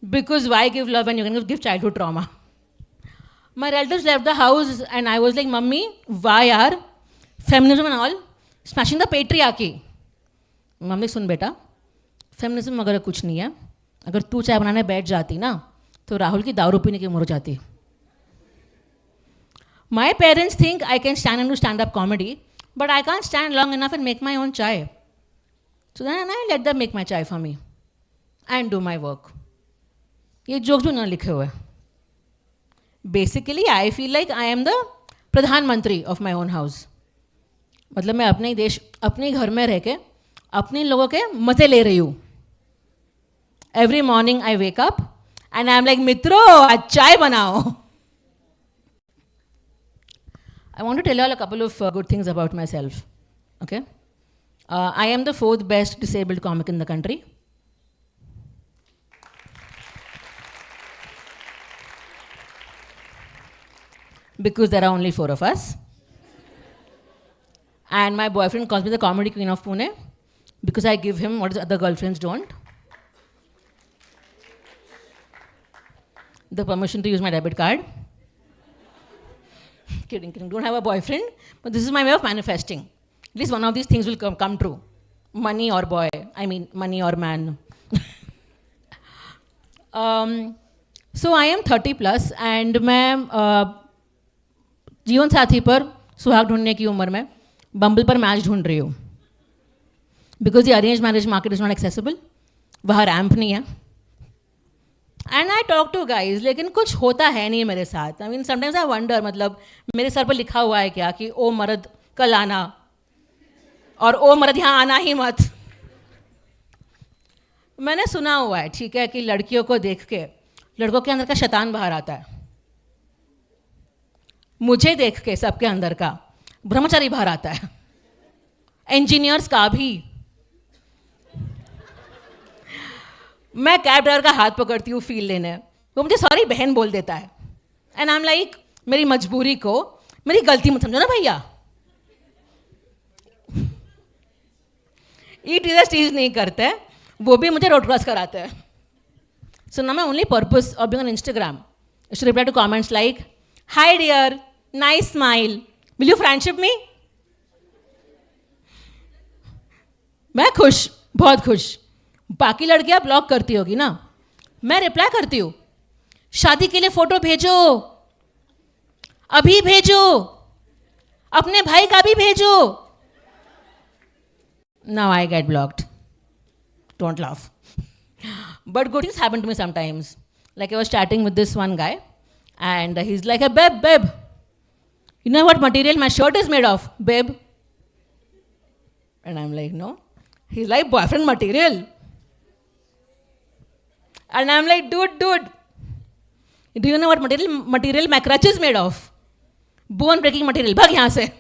Because why give love when you can give childhood trauma? My relatives left the house and I was like, Mummy, why are feminism and all smashing the patriarchy? मम्मी सुन बेटा, feminism वगैरह कुछ नहीं है, अगर तू चाय बनाने बैठ जाती ना तो राहुल की दारू पीने की उम्र हो जाती. My parents think I can stand and do stand-up comedy, but I can't stand long enough and make my own chai. So then I let them make my chai for me and do my work. ये jokes भी उन्होंने लिखे हुए. Basically, I feel like I am the प्रधानमंत्री of my own house. मतलब मैं अपने ही देश, अपने ही घर में रह के अपने लोगों के मजे ले रही हूँ. Every morning I wake up and I'm like, मित्रों आज चाय बनाओ. I want to tell you all a couple of good things about myself. Okay, I am the 4th best disabled comic in the country. Because there are only 4 of us. And my boyfriend calls me the comedy queen of Pune because I give him what his other girlfriends don't. The permission to use my debit card. Kidding. Don't have a boyfriend, but this is my way of manifesting. At least one of these things will come true. Money or boy. I mean, money or man. So I am 30 plus and मैं जीवन साथी पर सुहाग ढूंढने की उम्र में बम्बल पर मैच ढूंढ रही हूँ. Because the arranged marriage market is not accessible. वहाँ रैंप नहीं है. And I talk to guys, लेकिन कुछ होता है नहीं मेरे साथ. I mean, sometimes I wonder, मतलब मेरे सर पर लिखा हुआ है क्या कि ओ मर्द कल आना और ओ मर्द यहाँ आना ही मत. मैंने सुना हुआ है, ठीक है, कि लड़कियों को देख के लड़कों के अंदर का शैतान बाहर आता है. मुझे देख के सबके अंदर का ब्रह्मचारी बाहर आता है. इंजीनियर्स का भी. मैं कैब ड्राइवर का हाथ पकड़ती हूँ फील लेने, वो मुझे सॉरी बहन बोल देता है. एंड आई एम लाइक, मेरी मजबूरी को मेरी गलती मत समझो ना भैया. ईट इधर चीज नहीं करते, वो भी मुझे रोड क्रॉस कराते हैं. So now my only purpose of being on Instagram is to reply to comments like, hi dear, nice smile, will you friendship me. मैं खुश, बहुत खुश. बाकी लड़कियां ब्लॉक करती होगी ना, मैं रिप्लाई करती हूँ, शादी के लिए फोटो भेजो, अभी भेजो, अपने भाई का भी भेजो. Now I get blocked. Don't laugh. But good things happen to me sometimes. Like I was chatting with this one guy and he's like, hey, babe, you know what material my shirt is made of, babe? And I'm like, no. He's like, boyfriend material. And I'm like, dude, do you know what material my crutch is made of? Bone breaking material. Bhag yahan se.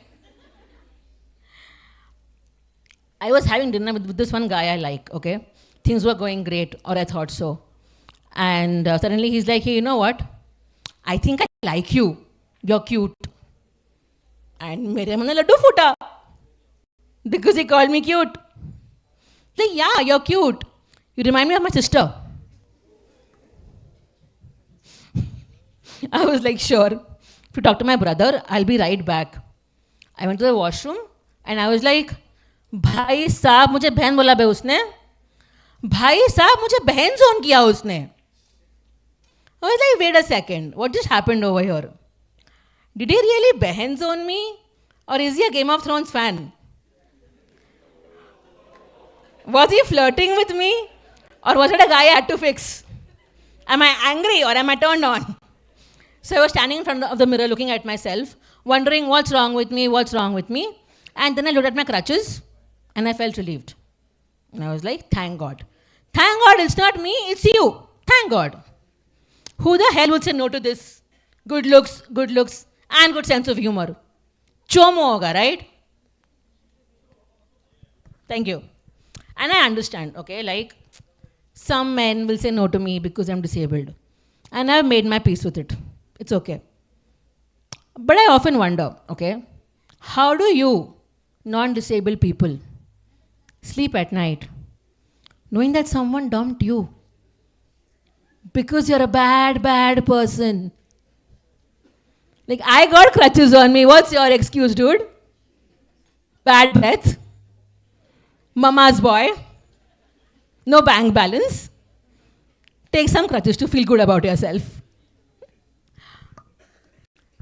I was having dinner with this one guy I like, okay? Things were going great, or I thought so. And suddenly he's like, hey, you know what? I think I like you. You're cute. And mere मन में लड्डू फूटा. Because he called me cute. Like, yeah, you're cute. You remind me of my sister. I was like, sure. If you talk to my brother, I'll be right back. I went to the washroom. And I was like भाई साहब मुझे बहन बोला बे उसने, भाई साहब मुझे बहन जोन किया उसने. I was like, wait a second, what just happened over here? Did he really बहन zone me, or is he a Game of Thrones fan? Was he flirting with me, or was it a guy I had to fix? Am I angry or am I turned on? So I was standing in front of the mirror looking at myself, wondering what's wrong with me, what's wrong with me. And then I looked at my crutches and I felt relieved. And I was like, thank God. Thank God it's not me, it's you. Thank God. Who the hell would say no to this? Good looks, and good sense of humor. Chomo hoga, right? Thank you. And I understand, okay, like some men will say no to me because I'm disabled. And I've made my peace with it. It's okay. But I often wonder, okay, how do you, non-disabled people, sleep at night knowing that someone dumped you because you're a bad, bad person? Like, I got crutches on me. What's your excuse, dude? Bad breath? Mama's boy? No bank balance? Take some crutches to feel good about yourself.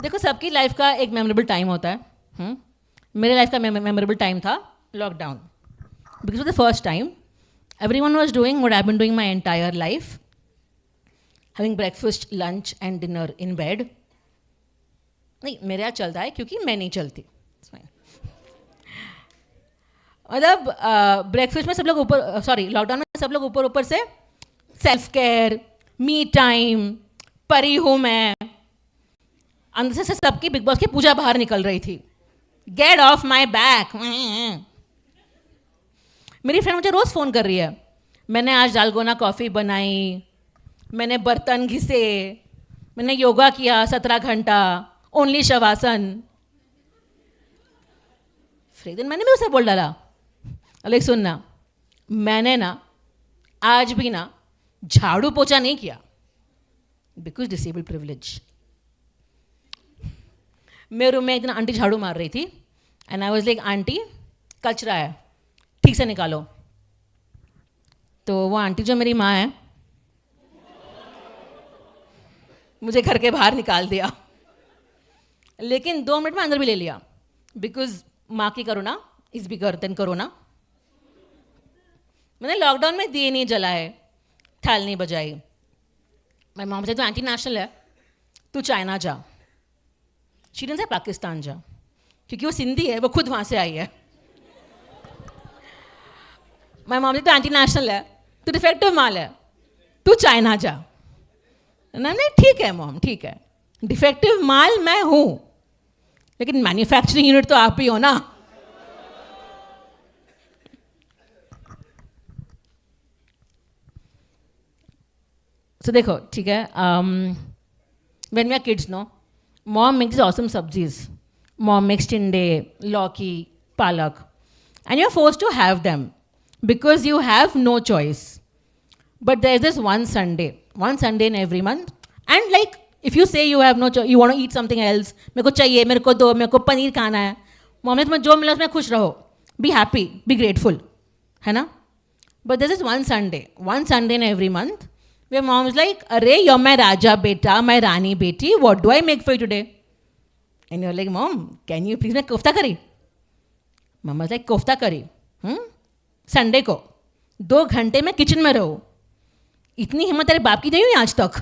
देखो सबकी life का एक memorable time होता है. मेरे life का memorable time था lockdown. Because for the first time everyone was doing what I've been doing my entire life, having breakfast, lunch and dinner in bed. नहीं मेरे यहाँ चलता है क्योंकि मैं नहीं चलती. मतलब ब्रेकफास्ट में सब लोग ऊपर, सॉरी लॉकडाउन में सब लोग ऊपर ऊपर से सेल्फ केयर, मी टाइम, परी हूँ मैं. अंदर से सबकी बिग बॉस की पूजा बाहर निकल रही थी. Get off my back. मेरी फ्रेंड मुझे रोज़ फ़ोन कर रही है, मैंने आज डालगोना कॉफ़ी बनाई, मैंने बर्तन घिसे, मैंने योगा किया 17 घंटा, ओनली शवासन. फिर एक दिन मैंने भी उसे बोल डाला, अरे सुनना, मैंने ना आज भी ना झाड़ू पोछा नहीं किया बिकॉज डिसेबल प्रिविलेज. मेरे रूम में एक दिन आंटी झाड़ू मार रही थी and I was like aunty कचरा है ठीक से निकालो. तो वो आंटी जो मेरी माँ है मुझे घर के बाहर निकाल दिया, लेकिन 2 मिनट में अंदर भी ले लिया बिकॉज माँ की करुणा इज बिगर देन कोरोना. मैंने लॉकडाउन में दिए नहीं जलाए, थाल नहीं बजाई. मैं मॉम से तो एंटी नेशनल है, तू चाइना जा. शी से पाकिस्तान जा क्योंकि वो सिंधी है, वो खुद वहाँ से आई है. मैं मॉम से तो एंटी नेशनल है, तू डिफेक्टिव माल है, तू चाइना जा. नहीं ठीक है मॉम, ठीक है, डिफेक्टिव माल मैं हूँ लेकिन मैन्युफैक्चरिंग यूनिट तो आप ही हो ना. So देखो ठीक है, when we are kids, no, mom makes these awesome sabzis. Mom makes tinde, lauki, palak, and you're forced to have them because you have no choice. But there's this one Sunday in every month, and like if you say you have no choice, you want to eat something else, मेरे को चाहिए, मेरे को दो, मेरे को पनीर खाना है. मॉम ने तुम्हें जो मिला उसमें खुश रहो, be happy, be grateful, है ना? But there's this one Sunday in every month where mom is like, "Arey, you're my Raja beta, my Rani beti. What do I make for you today?" And you're like, "Mom, can you please make kofta curry?" Mama's like, "Kofta curry? Sunday को 2 घंटे में kitchen में रहो. इतनी हिम्मत तेरे बाप की नहीं हुई आज तक."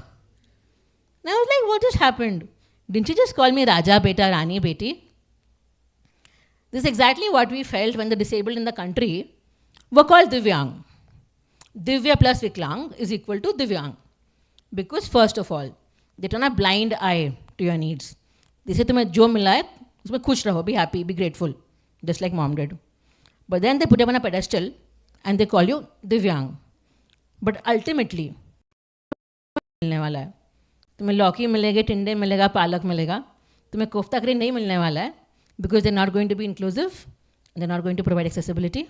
And I was like, "What just happened? Didn't you just call me Raja beta, Rani beti?" This is exactly what we felt when the disabled in the country were called Divyang. Divya plus Viklang is equal to Divyang. Because first of all, they turn a blind eye to your needs. They say तुम्हें जो मिला है उसमें खुश रहो, be happy, be grateful, just like mom did. But then they put you on a pedestal and they call you Divyang. But ultimately, मिलने वाला है. तुम्हें लौकी मिलेगी, टिंडे मिलेगा, पालक मिलेगा. तुम्हें कोफ्ता करी नहीं मिलने वाला है because they're not going to be inclusive, and they're not going to provide accessibility.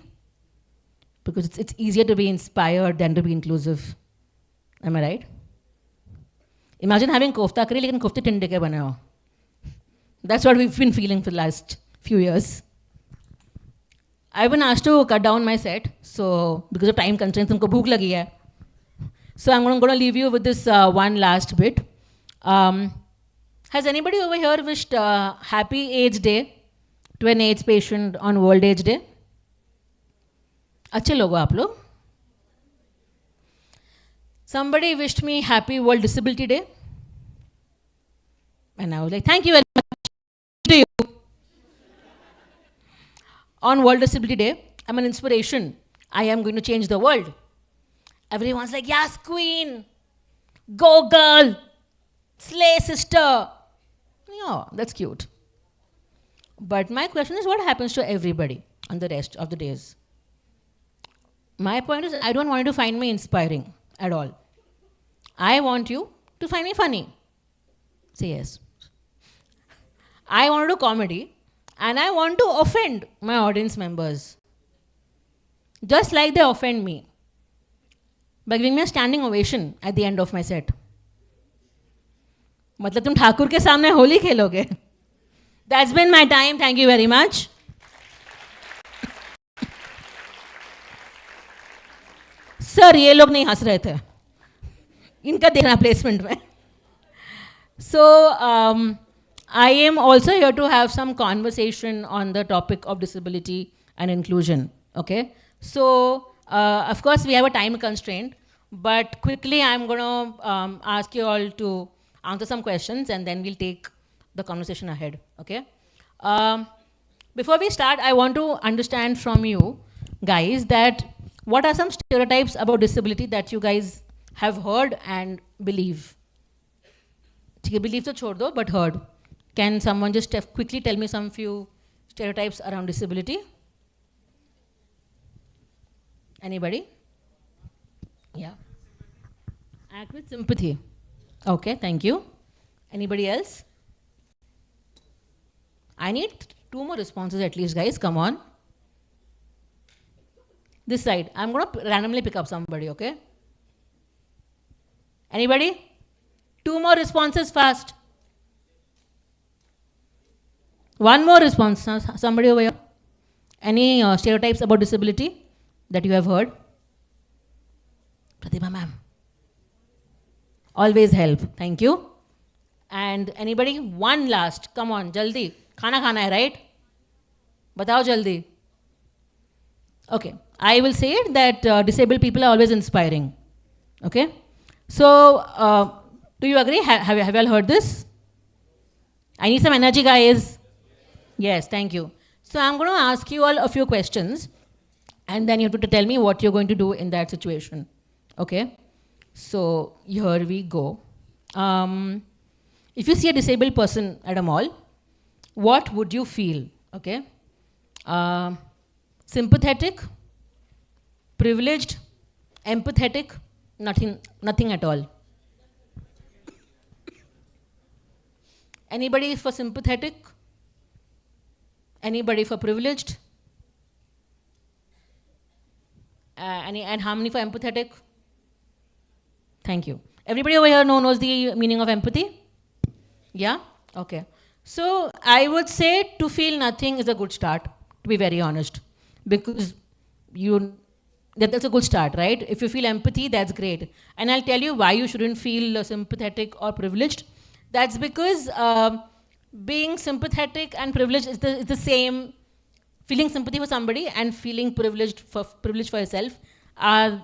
Because it's easier to be inspired than to be inclusive. Am I right? Imagine having kofta curry लेकिन कोफ्ते टिंडे के बने हो. That's what we've been feeling for the last few years. I've been asked to cut down my set, so because of time constraints, तुमको भूख लगी है. So I'm going to leave you with this one last bit. Has anybody over here wished Happy AIDS Day to an AIDS patient on World AIDS Day? अच्छे लोग हो आप लोग. Somebody wished me Happy World Disability Day. And I was like, thank you very much to you. On World Disability Day, I'm an inspiration. I am going to change the world. Everyone's like, yes, queen. Go, girl. Slay, sister. Yeah, that's cute. But my question is, what happens to everybody on the rest of the days? My point is, I don't want you to find me inspiring at all. I want you to find me funny. Say yes. I want to do comedy, and I want to offend my audience members. Just like they offend me by giving me a standing ovation at the end of my set. मतलब तुम ठाकुर के सामने होली खेलोगे. That's been my time. Thank you very much. Sir ये लोग नहीं हंस रहे थे. इनका देखना प्लेसमेंट में. So I am also here to have some conversation on the topic of disability and inclusion. Okay. So of course we have a time constraint, but quickly I'm going to ask you all to answer some questions, and then we'll take the conversation ahead. Okay. Before we start, I want to understand from you guys that what are some stereotypes about disability that you guys have heard and believe? Believe to chhod do, but heard. Can someone just quickly tell me some few stereotypes around disability? Anybody? Yeah. Act with sympathy. Okay, thank you. Anybody else? I need 2 more responses at least, guys. Come on. This side. I'm going to randomly pick up somebody, okay? Anybody? 2 more responses fast. 1 more response. Somebody over here. Any stereotypes about disability that you have heard? Pratibha ma'am. Always help. Thank you. And anybody? 1 last. Come on, jaldi. Khana khana hai, right? Batao jaldi. Okay. I will say it that disabled people are always inspiring. Okay? So, do you agree? Have you all heard this? I need some energy, guys. Yes, thank you. So I'm going to ask you all a few questions, and then you have to tell me what you're going to do in that situation. Okay? So here we go. If you see a disabled person at a mall, what would you feel? Okay? Sympathetic, privileged, empathetic, nothing at all. Anybody for sympathetic? Anybody for privileged? And how many for empathetic? Thank you. Everybody over here knows the meaning of empathy? Yeah? Okay. So I would say to feel nothing is a good start, to be very honest. Because that's a good start, right? If you feel empathy, that's great. And I'll tell you why you shouldn't feel sympathetic or privileged. That's because being sympathetic and privileged is the same. Feeling sympathy for somebody and feeling privileged for yourself are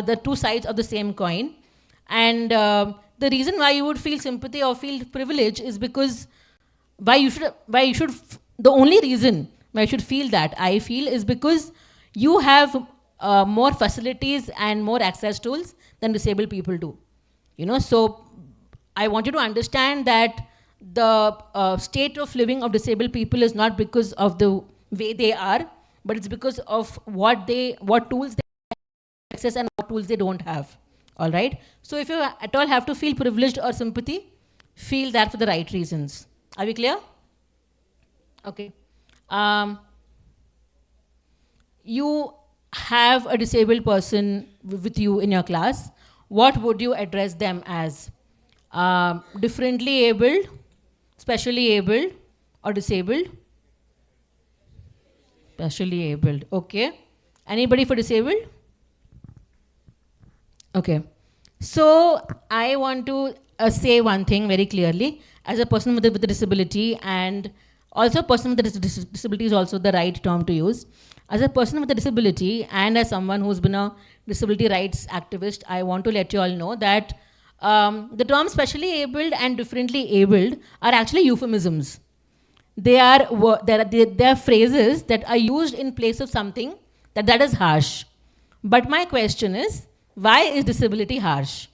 the 2 sides of the same coin. And the reason why you would feel sympathy or feel privilege is because the only reason why you should feel that, I feel, is because you have more facilities and more access tools than disabled people do. You know, so I want you to understand that the state of living of disabled people is not because of the way they are, but it's because of what tools they access and what tools they don't have. All right? So if you at all have to feel privileged or sympathy, feel that for the right reasons. Are we clear? Okay. You have a disabled person with you in your class. What would you address them as? Differently abled, specially abled, or disabled? Specially abled. Okay. Anybody for disabled? Okay. So I want to say one thing very clearly. As a person with a disability, and also a person with a disability is also the right term to use. As a person with a disability and as someone who's been a disability rights activist, I want to let you all know that the terms specially abled and differently abled are actually euphemisms. They are phrases that are used in place of something that is harsh. But my question is, why is disability harsh?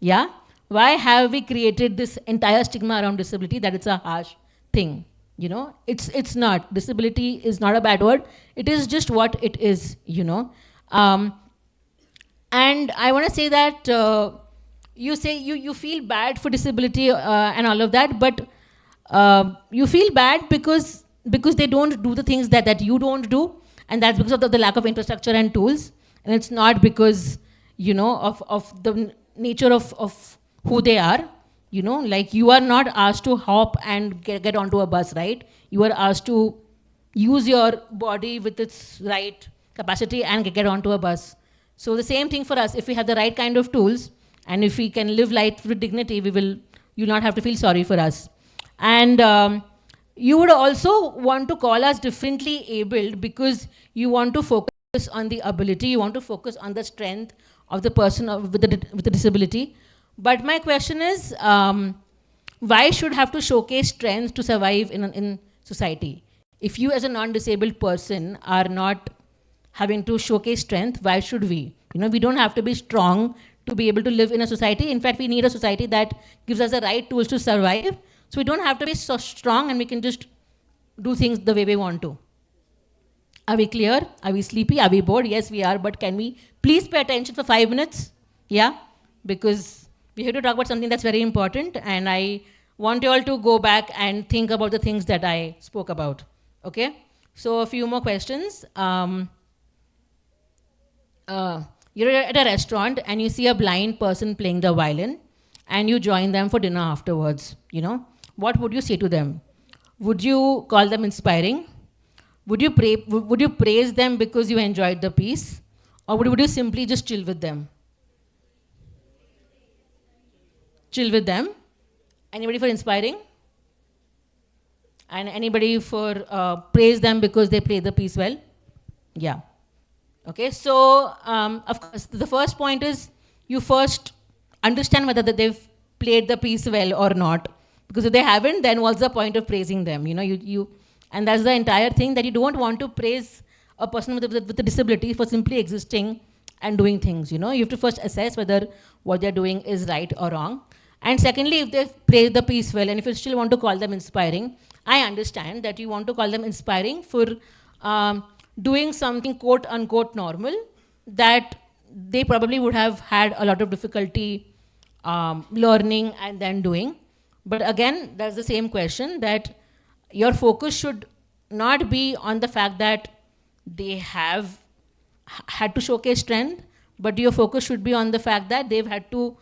Yeah? Why have we created this entire stigma around disability that it's a harsh thing? You know, it's not. Disability is not a bad word. It is just what it is, you know. And I want to say that you say you feel bad for disability and all of that, but you feel bad because they don't do the things that you don't do, and that's because of the lack of infrastructure and tools, and it's not because, you know, of the nature of who they are. You know, like you are not asked to hop and get onto a bus, right? You are asked to use your body with its right capacity and get onto a bus. So the same thing for us. If we have the right kind of tools and if we can live life with dignity, you'll not have to feel sorry for us. And you would also want to call us differently abled because you want to focus on the ability, you want to focus on the strength of the person with the disability. But my question is, why should have to showcase strength to survive in society? If you as a non-disabled person are not having to showcase strength, why should we? You know, we don't have to be strong to be able to live in a society. In fact, we need a society that gives us the right tools to survive. So we don't have to be so strong and we can just do things the way we want to. Are we clear? Are we sleepy? Are we bored? Yes, we are. But can we please pay attention for 5 minutes? Yeah? Because we're here to talk about something that's very important, and I want you all to go back and think about the things that I spoke about. Okay? So a few more questions. You're at a restaurant and you see a blind person playing the violin and you join them for dinner afterwards. You know, what would you say to them? Would you call them inspiring? Would you praise them because you enjoyed the piece? Or would you simply just chill with them? Chill with them. Anybody for inspiring? And anybody for praise them because they play the piece well? Yeah. Okay, so of course, the first point is you first understand whether they've played the piece well or not. Because if they haven't, then what's the point of praising them? You know, and that's the entire thing, that you don't want to praise a person with a disability for simply existing and doing things. You know, you have to first assess whether what they're doing is right or wrong. And secondly, if they've played the piece well, and if you still want to call them inspiring, I understand that you want to call them inspiring for doing something quote unquote normal that they probably would have had a lot of difficulty learning and then doing. But again, that's the same question, that your focus should not be on the fact that they have had to showcase strength, but your focus should be on the fact that they've had to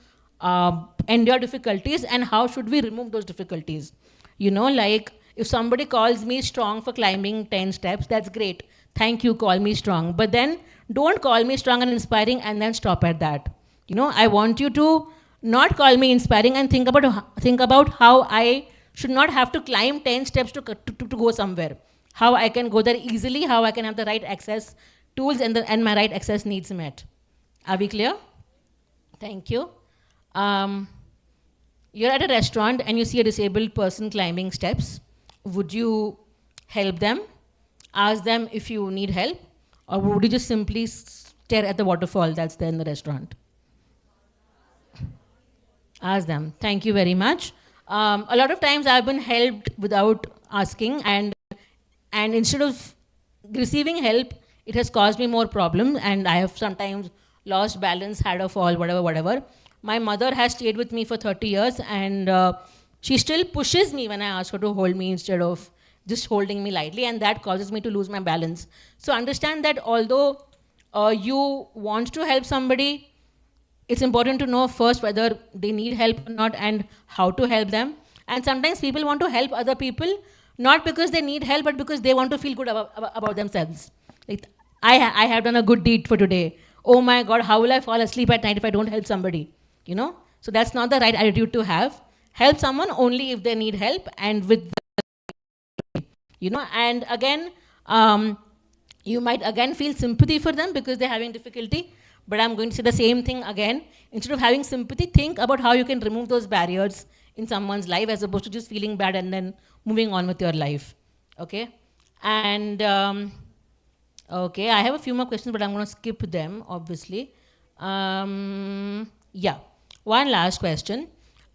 endure difficulties, and how should we remove those difficulties. You know, like if somebody calls me strong for climbing 10 steps, that's great. Thank you, call me strong. But then don't call me strong and inspiring and then stop at that. You know, I want you to not call me inspiring and think about how I should not have to climb 10 steps to go somewhere. How I can go there easily, how I can have the right access tools and my right access needs met. Are we clear? Thank you. You're at a restaurant and you see a disabled person climbing steps. Would you help them? Ask them if you need help? Or would you just simply stare at the waterfall that's there in the restaurant? Ask them. Thank you very much. A lot of times I've been helped without asking, and instead of receiving help, it has caused me more problems, and I have sometimes lost balance, had a fall, whatever. My mother has stayed with me for 30 years, and she still pushes me when I ask her to hold me instead of just holding me lightly, and that causes me to lose my balance. So understand that although you want to help somebody, it's important to know first whether they need help or not and how to help them. And sometimes people want to help other people, not because they need help, but because they want to feel good about themselves. Like, I have done a good deed for today. Oh my God, how will I fall asleep at night if I don't help somebody? You know? So that's not the right attitude to have. Help someone only if they need help and with you know, and again, you might again feel sympathy for them because they're having difficulty, but I'm going to say the same thing again. Instead of having sympathy, think about how you can remove those barriers in someone's life as opposed to just feeling bad and then moving on with your life, okay? And, okay, I have a few more questions, but I'm going to skip them, obviously. Yeah, one last question.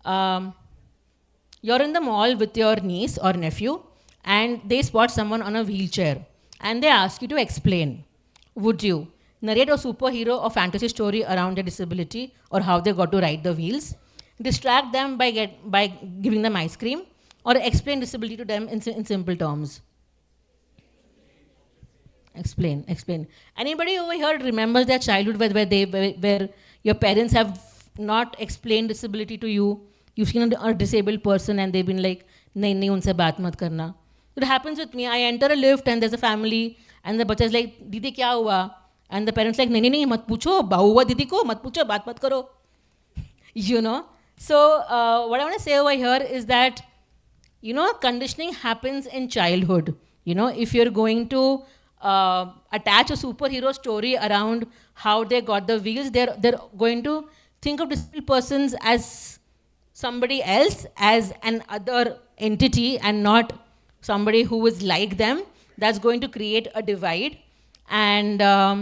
You're in the mall with your niece or nephew, and they spot someone on a wheelchair, and they ask you to explain. Would you narrate a superhero or fantasy story around their disability or how they got to ride the wheels, distract them by giving them ice cream, or explain disability to them in simple terms? Explain. Anybody over here remembers their childhood where your parents have not explained disability to you? You've seen a disabled person and they've been like, nahi, unse baat mat karna. It happens with me. I enter a lift and there's a family and the bacha is like, Didi kya hua? And the parents like, nahi, mat pucho, bahu hua didi ko, mat pucho, baat mat karo. You know? So what I want to say over here is that, you know, conditioning happens in childhood. You know, if you're going to attach a superhero story around how they got the wheels, they're going to think of disabled persons as somebody else, as an other entity and not somebody who is like them. That's going to create a divide. And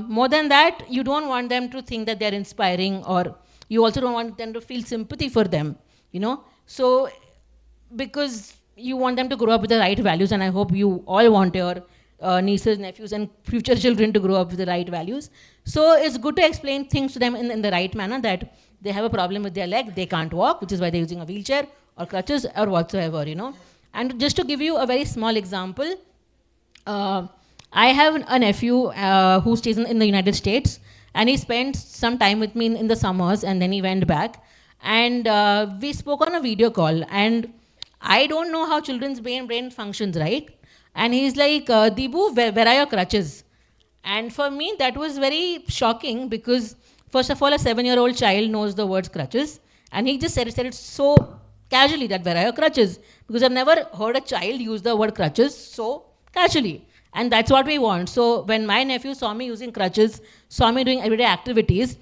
more than that, you don't want them to think that they're inspiring, or you also don't want them to feel sympathy for them, you know. So, because you want them to grow up with the right values, and I hope you all want your nieces, nephews, and future children to grow up with the right values. So it's good to explain things to them in the right manner, that they have a problem with their leg, they can't walk, which is why they're using a wheelchair or crutches or whatsoever, you know. And just to give you a very small example, I have a nephew who stays in the United States, and he spent some time with me in the summers, and then he went back. And we spoke on a video call, and I don't know how children's brain functions, right? And he's like, Deepu, where are your crutches? And for me, that was very shocking because, first of all, a 7-year-old child knows the words crutches. And he just said it so casually, that where are your crutches? Because I've never heard a child use the word crutches so casually. And that's what we want. So when my nephew saw me using crutches, saw me doing everyday activities,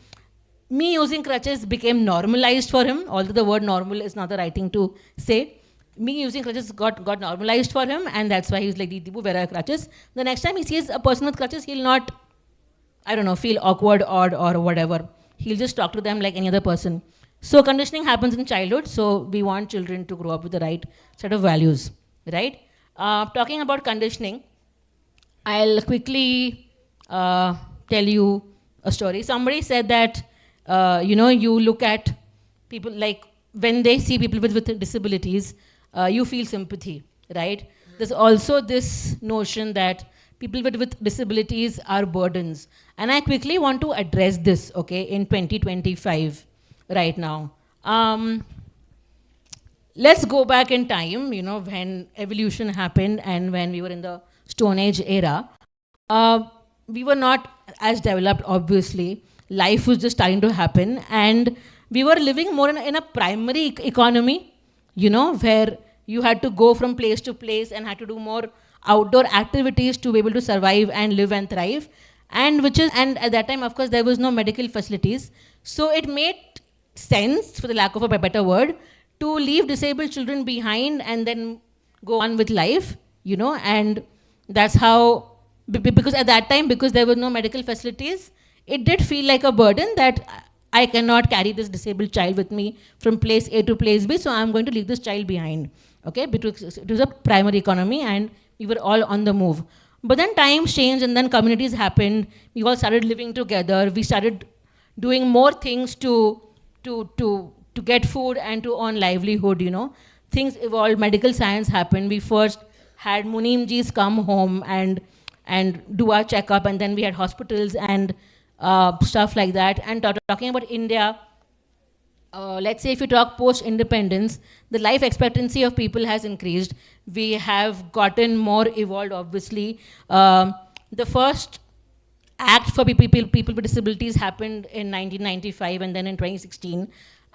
me using crutches became normalized for him, although the word normal is not the right thing to say. Me using crutches got normalized for him, and that's why he's like, Deepu, where are your crutches? The next time he sees a person with crutches, he'll not, I don't know, feel awkward, odd, or whatever. He'll just talk to them like any other person. So conditioning happens in childhood, so we want children to grow up with the right set of values, right? Talking about conditioning, I'll quickly tell you a story. Somebody said that, you know, you look at people, like when they see people with disabilities, you feel sympathy, right? There's also this notion that people with disabilities are burdens. And I quickly want to address this, okay, in 2025 right now. Let's go back in time, you know, when evolution happened and when we were in the Stone Age era. We were not as developed, obviously. Life was just starting to happen, and we were living more in a primary economy, you know, where you had to go from place to place and had to do more outdoor activities to be able to survive and live and thrive. And at that time, of course, there was no medical facilities. So it made sense, for the lack of a better word, to leave disabled children behind and then go on with life, you know. And that's how, because at that time, because there were no medical facilities, it did feel like a burden that I cannot carry this disabled child with me from place A to place B, so I'm going to leave this child behind, okay? Because it was a primary economy and we were all on the move. But then times changed and then communities happened. We all started living together. We started doing more things to get food and to earn livelihood, you know. Things evolved, medical science happened. We first had Munimjis come home and do our checkup, and then we had hospitals and stuff like that. And talking about India, let's say if you talk post-independence, the life expectancy of people has increased. We have gotten more evolved, obviously. The first act for people with disabilities happened in 1995 and then in 2016.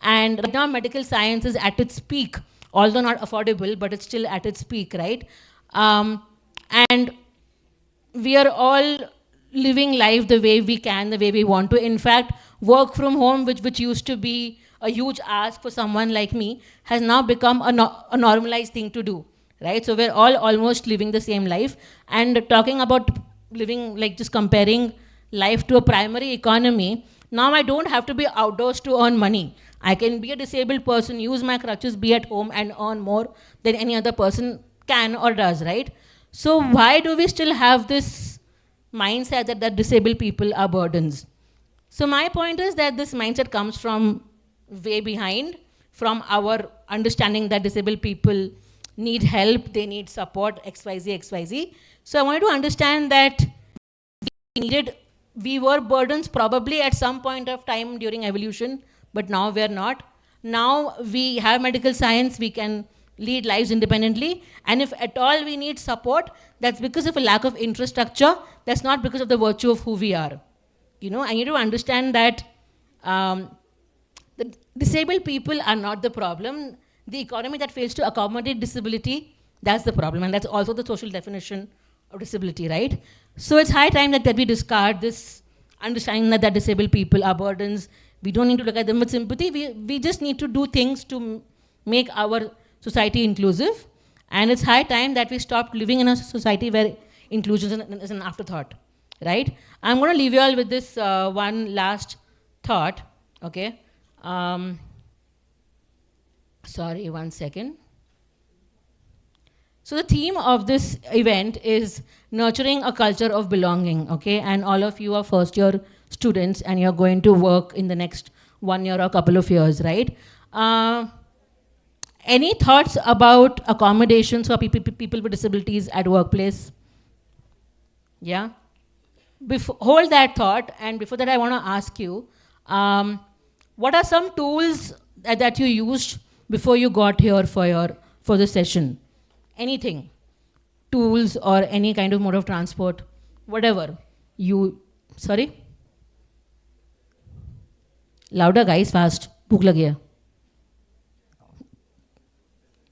And right now medical science is at its peak, although not affordable, but it's still at its peak, right? And we are all living life the way we can, the way we want to. In fact, work from home, which used to be a huge ask for someone like me, has now become a normalized thing to do, right? So we're all almost living the same life. And talking about living, like just comparing life to a primary economy, now I don't have to be outdoors to earn money. I can be a disabled person, use my crutches, be at home and earn more than any other person can or does, right? So why do we still have this mindset that disabled people are burdens? So my point is that this mindset comes from way behind, from our understanding that disabled people need help, they need support, XYZ, XYZ. So I wanted to understand that we were burdens probably at some point of time during evolution, but now we're not. Now we have medical science, we can lead lives independently, and if at all we need support, that's because of a lack of infrastructure, that's not because of the virtue of who we are. You know, I need to understand that the disabled people are not the problem. The economy that fails to accommodate disability, that's the problem, and that's also the social definition of disability, right? So it's high time that we discard this understanding that disabled people are burdens. We don't need to look at them with sympathy. We just need to do things to make our society inclusive. And it's high time that we stop living in a society where inclusion is an afterthought, right? I'm going to leave you all with this one last thought, okay? Sorry, one second. So the theme of this event is nurturing a culture of belonging, okay? And all of you are first year students and you're going to work in the next 1 year or couple of years, right? Any thoughts about accommodations for people with disabilities at workplace? Yeah? Hold that thought, and before that I want to ask you, what are some tools that you used before you got here for the session? Anything, tools or any kind of mode of transport, whatever. Sorry? Louder guys, fast. Bhook lagi hai.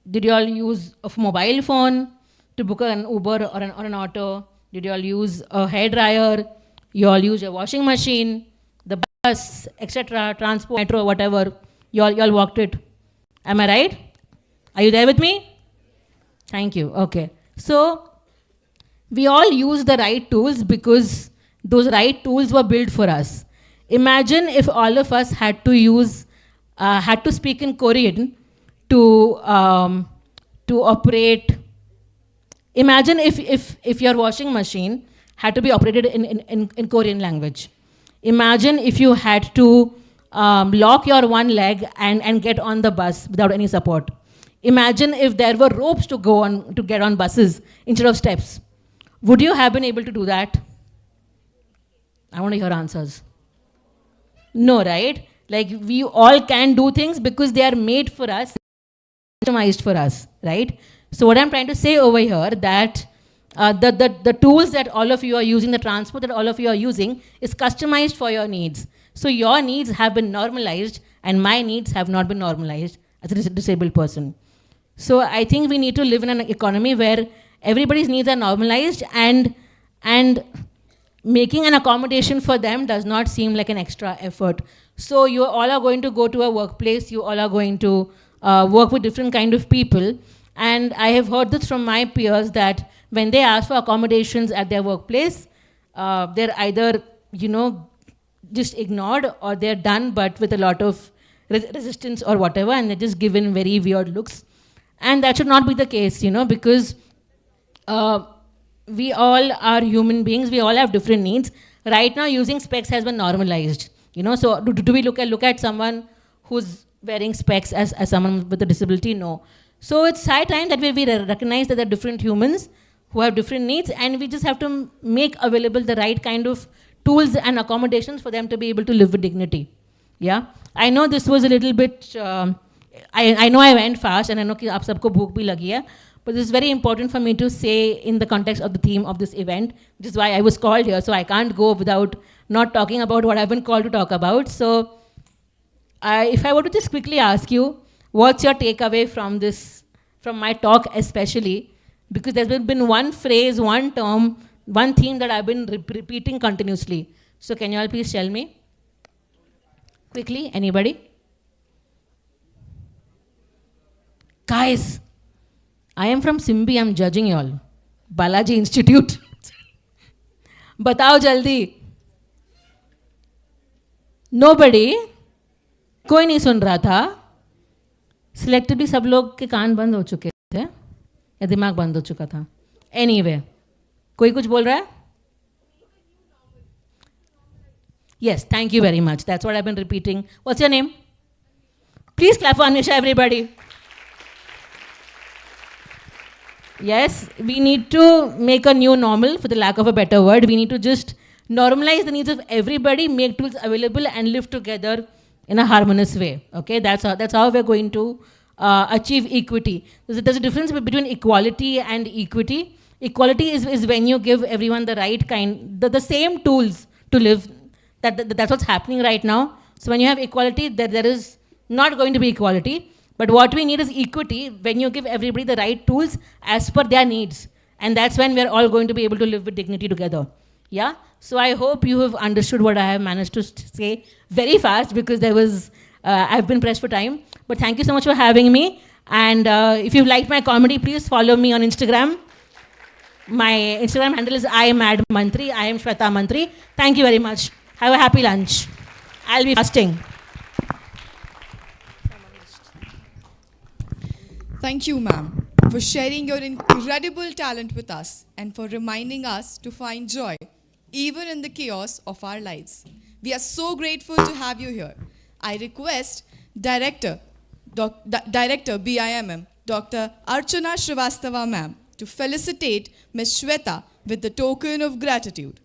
Did you all use a mobile phone to book an Uber or an auto? Did you all use a hairdryer? You all use your washing machine, the bus, etc., transport, metro, whatever. You all walked it. Am I right? Are you there with me? Thank you. Okay. So we all use the right tools because those right tools were built for us. Imagine if all of us had to speak in Korean to operate. Imagine if your washing machine had to be operated in Korean language. Imagine if you had to lock your one leg and get on the bus without any support. Imagine if there were ropes to get on buses instead of steps. Would you have been able to do that? I want to hear answers. No, right? Like, we all can do things because they are made for us, customized for us, right? So what I'm trying to say over here, that the tools that all of you are using, the transport that all of you are using, is customized for your needs. So your needs have been normalized and my needs have not been normalized as a disabled person. So I think we need to live in an economy where everybody's needs are normalized, and making an accommodation for them does not seem like an extra effort. So you all are going to go to a workplace, you all are going to work with different kind of people, and I have heard this from my peers that when they ask for accommodations at their workplace, they're either, just ignored, or they're done but with a lot of resistance or whatever, and they're just given very weird looks. And that should not be the case, because we all are human beings, we all have different needs. Right now, using specs has been normalized, so do we look at someone who's wearing specs as someone with a disability? No. So it's high time that we recognize that there are different humans who have different needs, and we just have to make available the right kind of tools and accommodations for them to be able to live with dignity. Yeah, I know this was a little bit, I know I went fast and I know कि आप सबको भूख भी लगी है, but this is very important for me to say in the context of the theme of this event, which is why I was called here, so I can't go without not talking about what I've been called to talk about. So if I were to just quickly ask you, what's your takeaway from this, from my talk especially, because there's been one phrase, one term, one theme that I've been repeating continuously. So can you all please tell me? Quickly, anybody? Guys, I am from Simbi, I'm judging you all. Balaji Institute. Batao jaldi. Nobody. कोई नहीं सुन रहा था. Selectively सब लोग के कान बंद हो चुके थे या दिमाग बंद हो चुका था. Anyway, कोई कुछ बोल रहा है? Yes, thank you very much. That's what I've been repeating. What's your name? Please clap for Anisha, everybody. Yes, we need to make a new normal, for the lack of a better word. We need to just normalize the needs of everybody, make tools available, and live together in a harmonious way. Okay, that's how we're going to achieve equity. There's a difference between equality and equity. Equality is when you give everyone the right kind, the same tools to live. That's what's happening right now. So when you have equality, there is not going to be equality. But what we need is equity when you give everybody the right tools as per their needs. And that's when we're all going to be able to live with dignity together. Yeah? So I hope you have understood what I have managed to say very fast, because there was, I've been pressed for time. But thank you so much for having me. And if you've liked my comedy, please follow me on Instagram. My Instagram handle is IMADMantri. I am Shweta Mantri. Thank you very much. Have a happy lunch. I'll be fasting. Thank you, ma'am, for sharing your incredible talent with us and for reminding us to find joy, even in the chaos of our lives. We are so grateful to have you here. I request Director BIMM, Dr. Archana Srivastava, ma'am, to felicitate Ms. Shweta with the token of gratitude.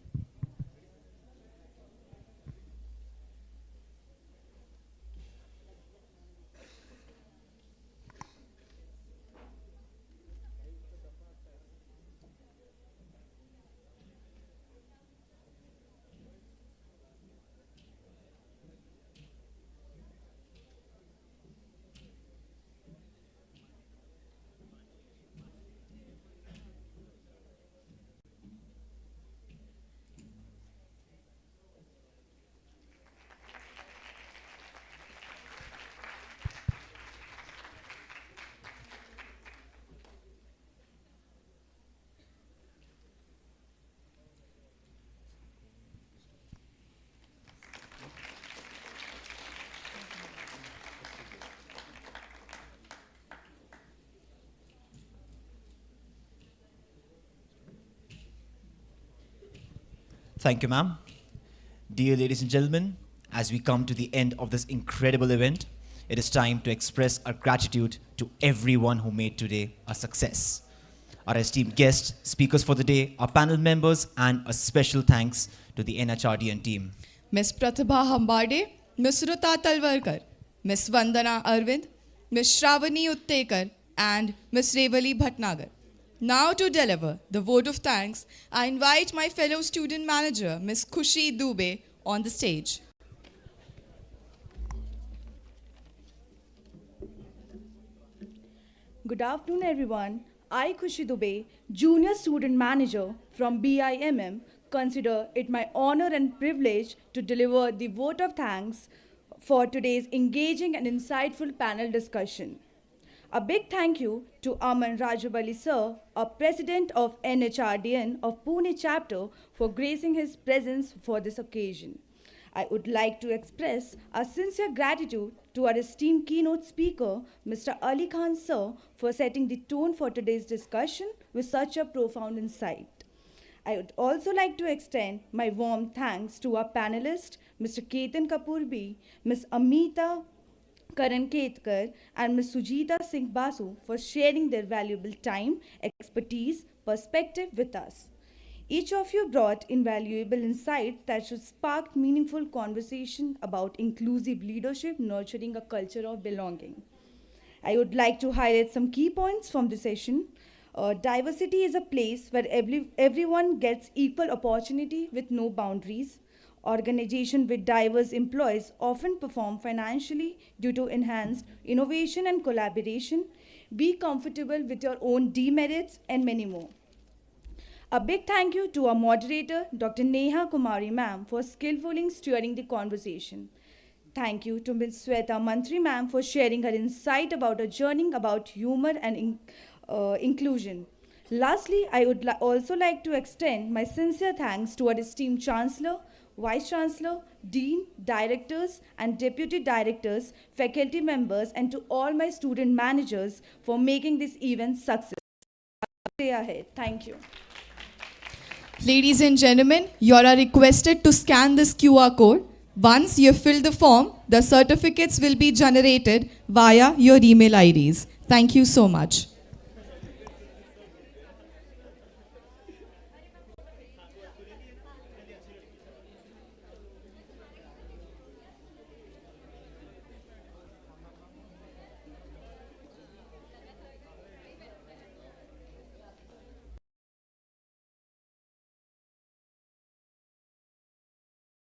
Thank you, ma'am. Dear ladies and gentlemen, as we come to the end of this incredible event, it is time to express our gratitude to everyone who made today a success. Our esteemed guests, speakers for the day, our panel members, and a special thanks to the NHRDN team. Ms. Pratibha Hambade, Ms. Ruta Talwarkar, Ms. Vandana Arvind, Ms. Shravani Uttekar, and Ms. Revali Bhatnagar. Now to deliver the vote of thanks, I invite my fellow student manager, Ms. Khushi Dubey, on the stage. Good afternoon, everyone. I, Khushi Dubey, Junior Student Manager from BIMM, consider it my honor and privilege to deliver the vote of thanks for today's engaging and insightful panel discussion. A big thank you to Aman Rajabali sir, our President of NHRDN of Pune chapter, for gracing his presence for this occasion. I would like to express our sincere gratitude to our esteemed keynote speaker, Mr. Ali Khan sir, for setting the tone for today's discussion with such a profound insight. I would also like to extend my warm thanks to our panelists, Mr. Ketan Kapoor B, Ms. Amita Karan Ketkar, and Ms. Sujita Singh Basu for sharing their valuable time, expertise, perspective with us. Each of you brought invaluable insights that should spark meaningful conversation about inclusive leadership, nurturing a culture of belonging. I would like to highlight some key points from the session. Diversity is a place where everyone gets equal opportunity with no boundaries. Organizations with diverse employees often perform financially due to enhanced innovation and collaboration. Be comfortable with your own demerits and many more. A big thank you to our moderator, Dr. Neha Kumari ma'am, for skillfully steering the conversation. Thank you to Ms. Sweta Mantri ma'am for sharing her insight about her journey about humor and inclusion. Lastly, I would also like to extend my sincere thanks to our esteemed Chancellor, Vice Chancellor, Dean, Directors and Deputy Directors, faculty members and to all my student managers for making this event success. Stay ahead. Thank you. Ladies and gentlemen, you are requested to scan this QR code. Once you have filled the form, the certificates will be generated via your email IDs. Thank you so much.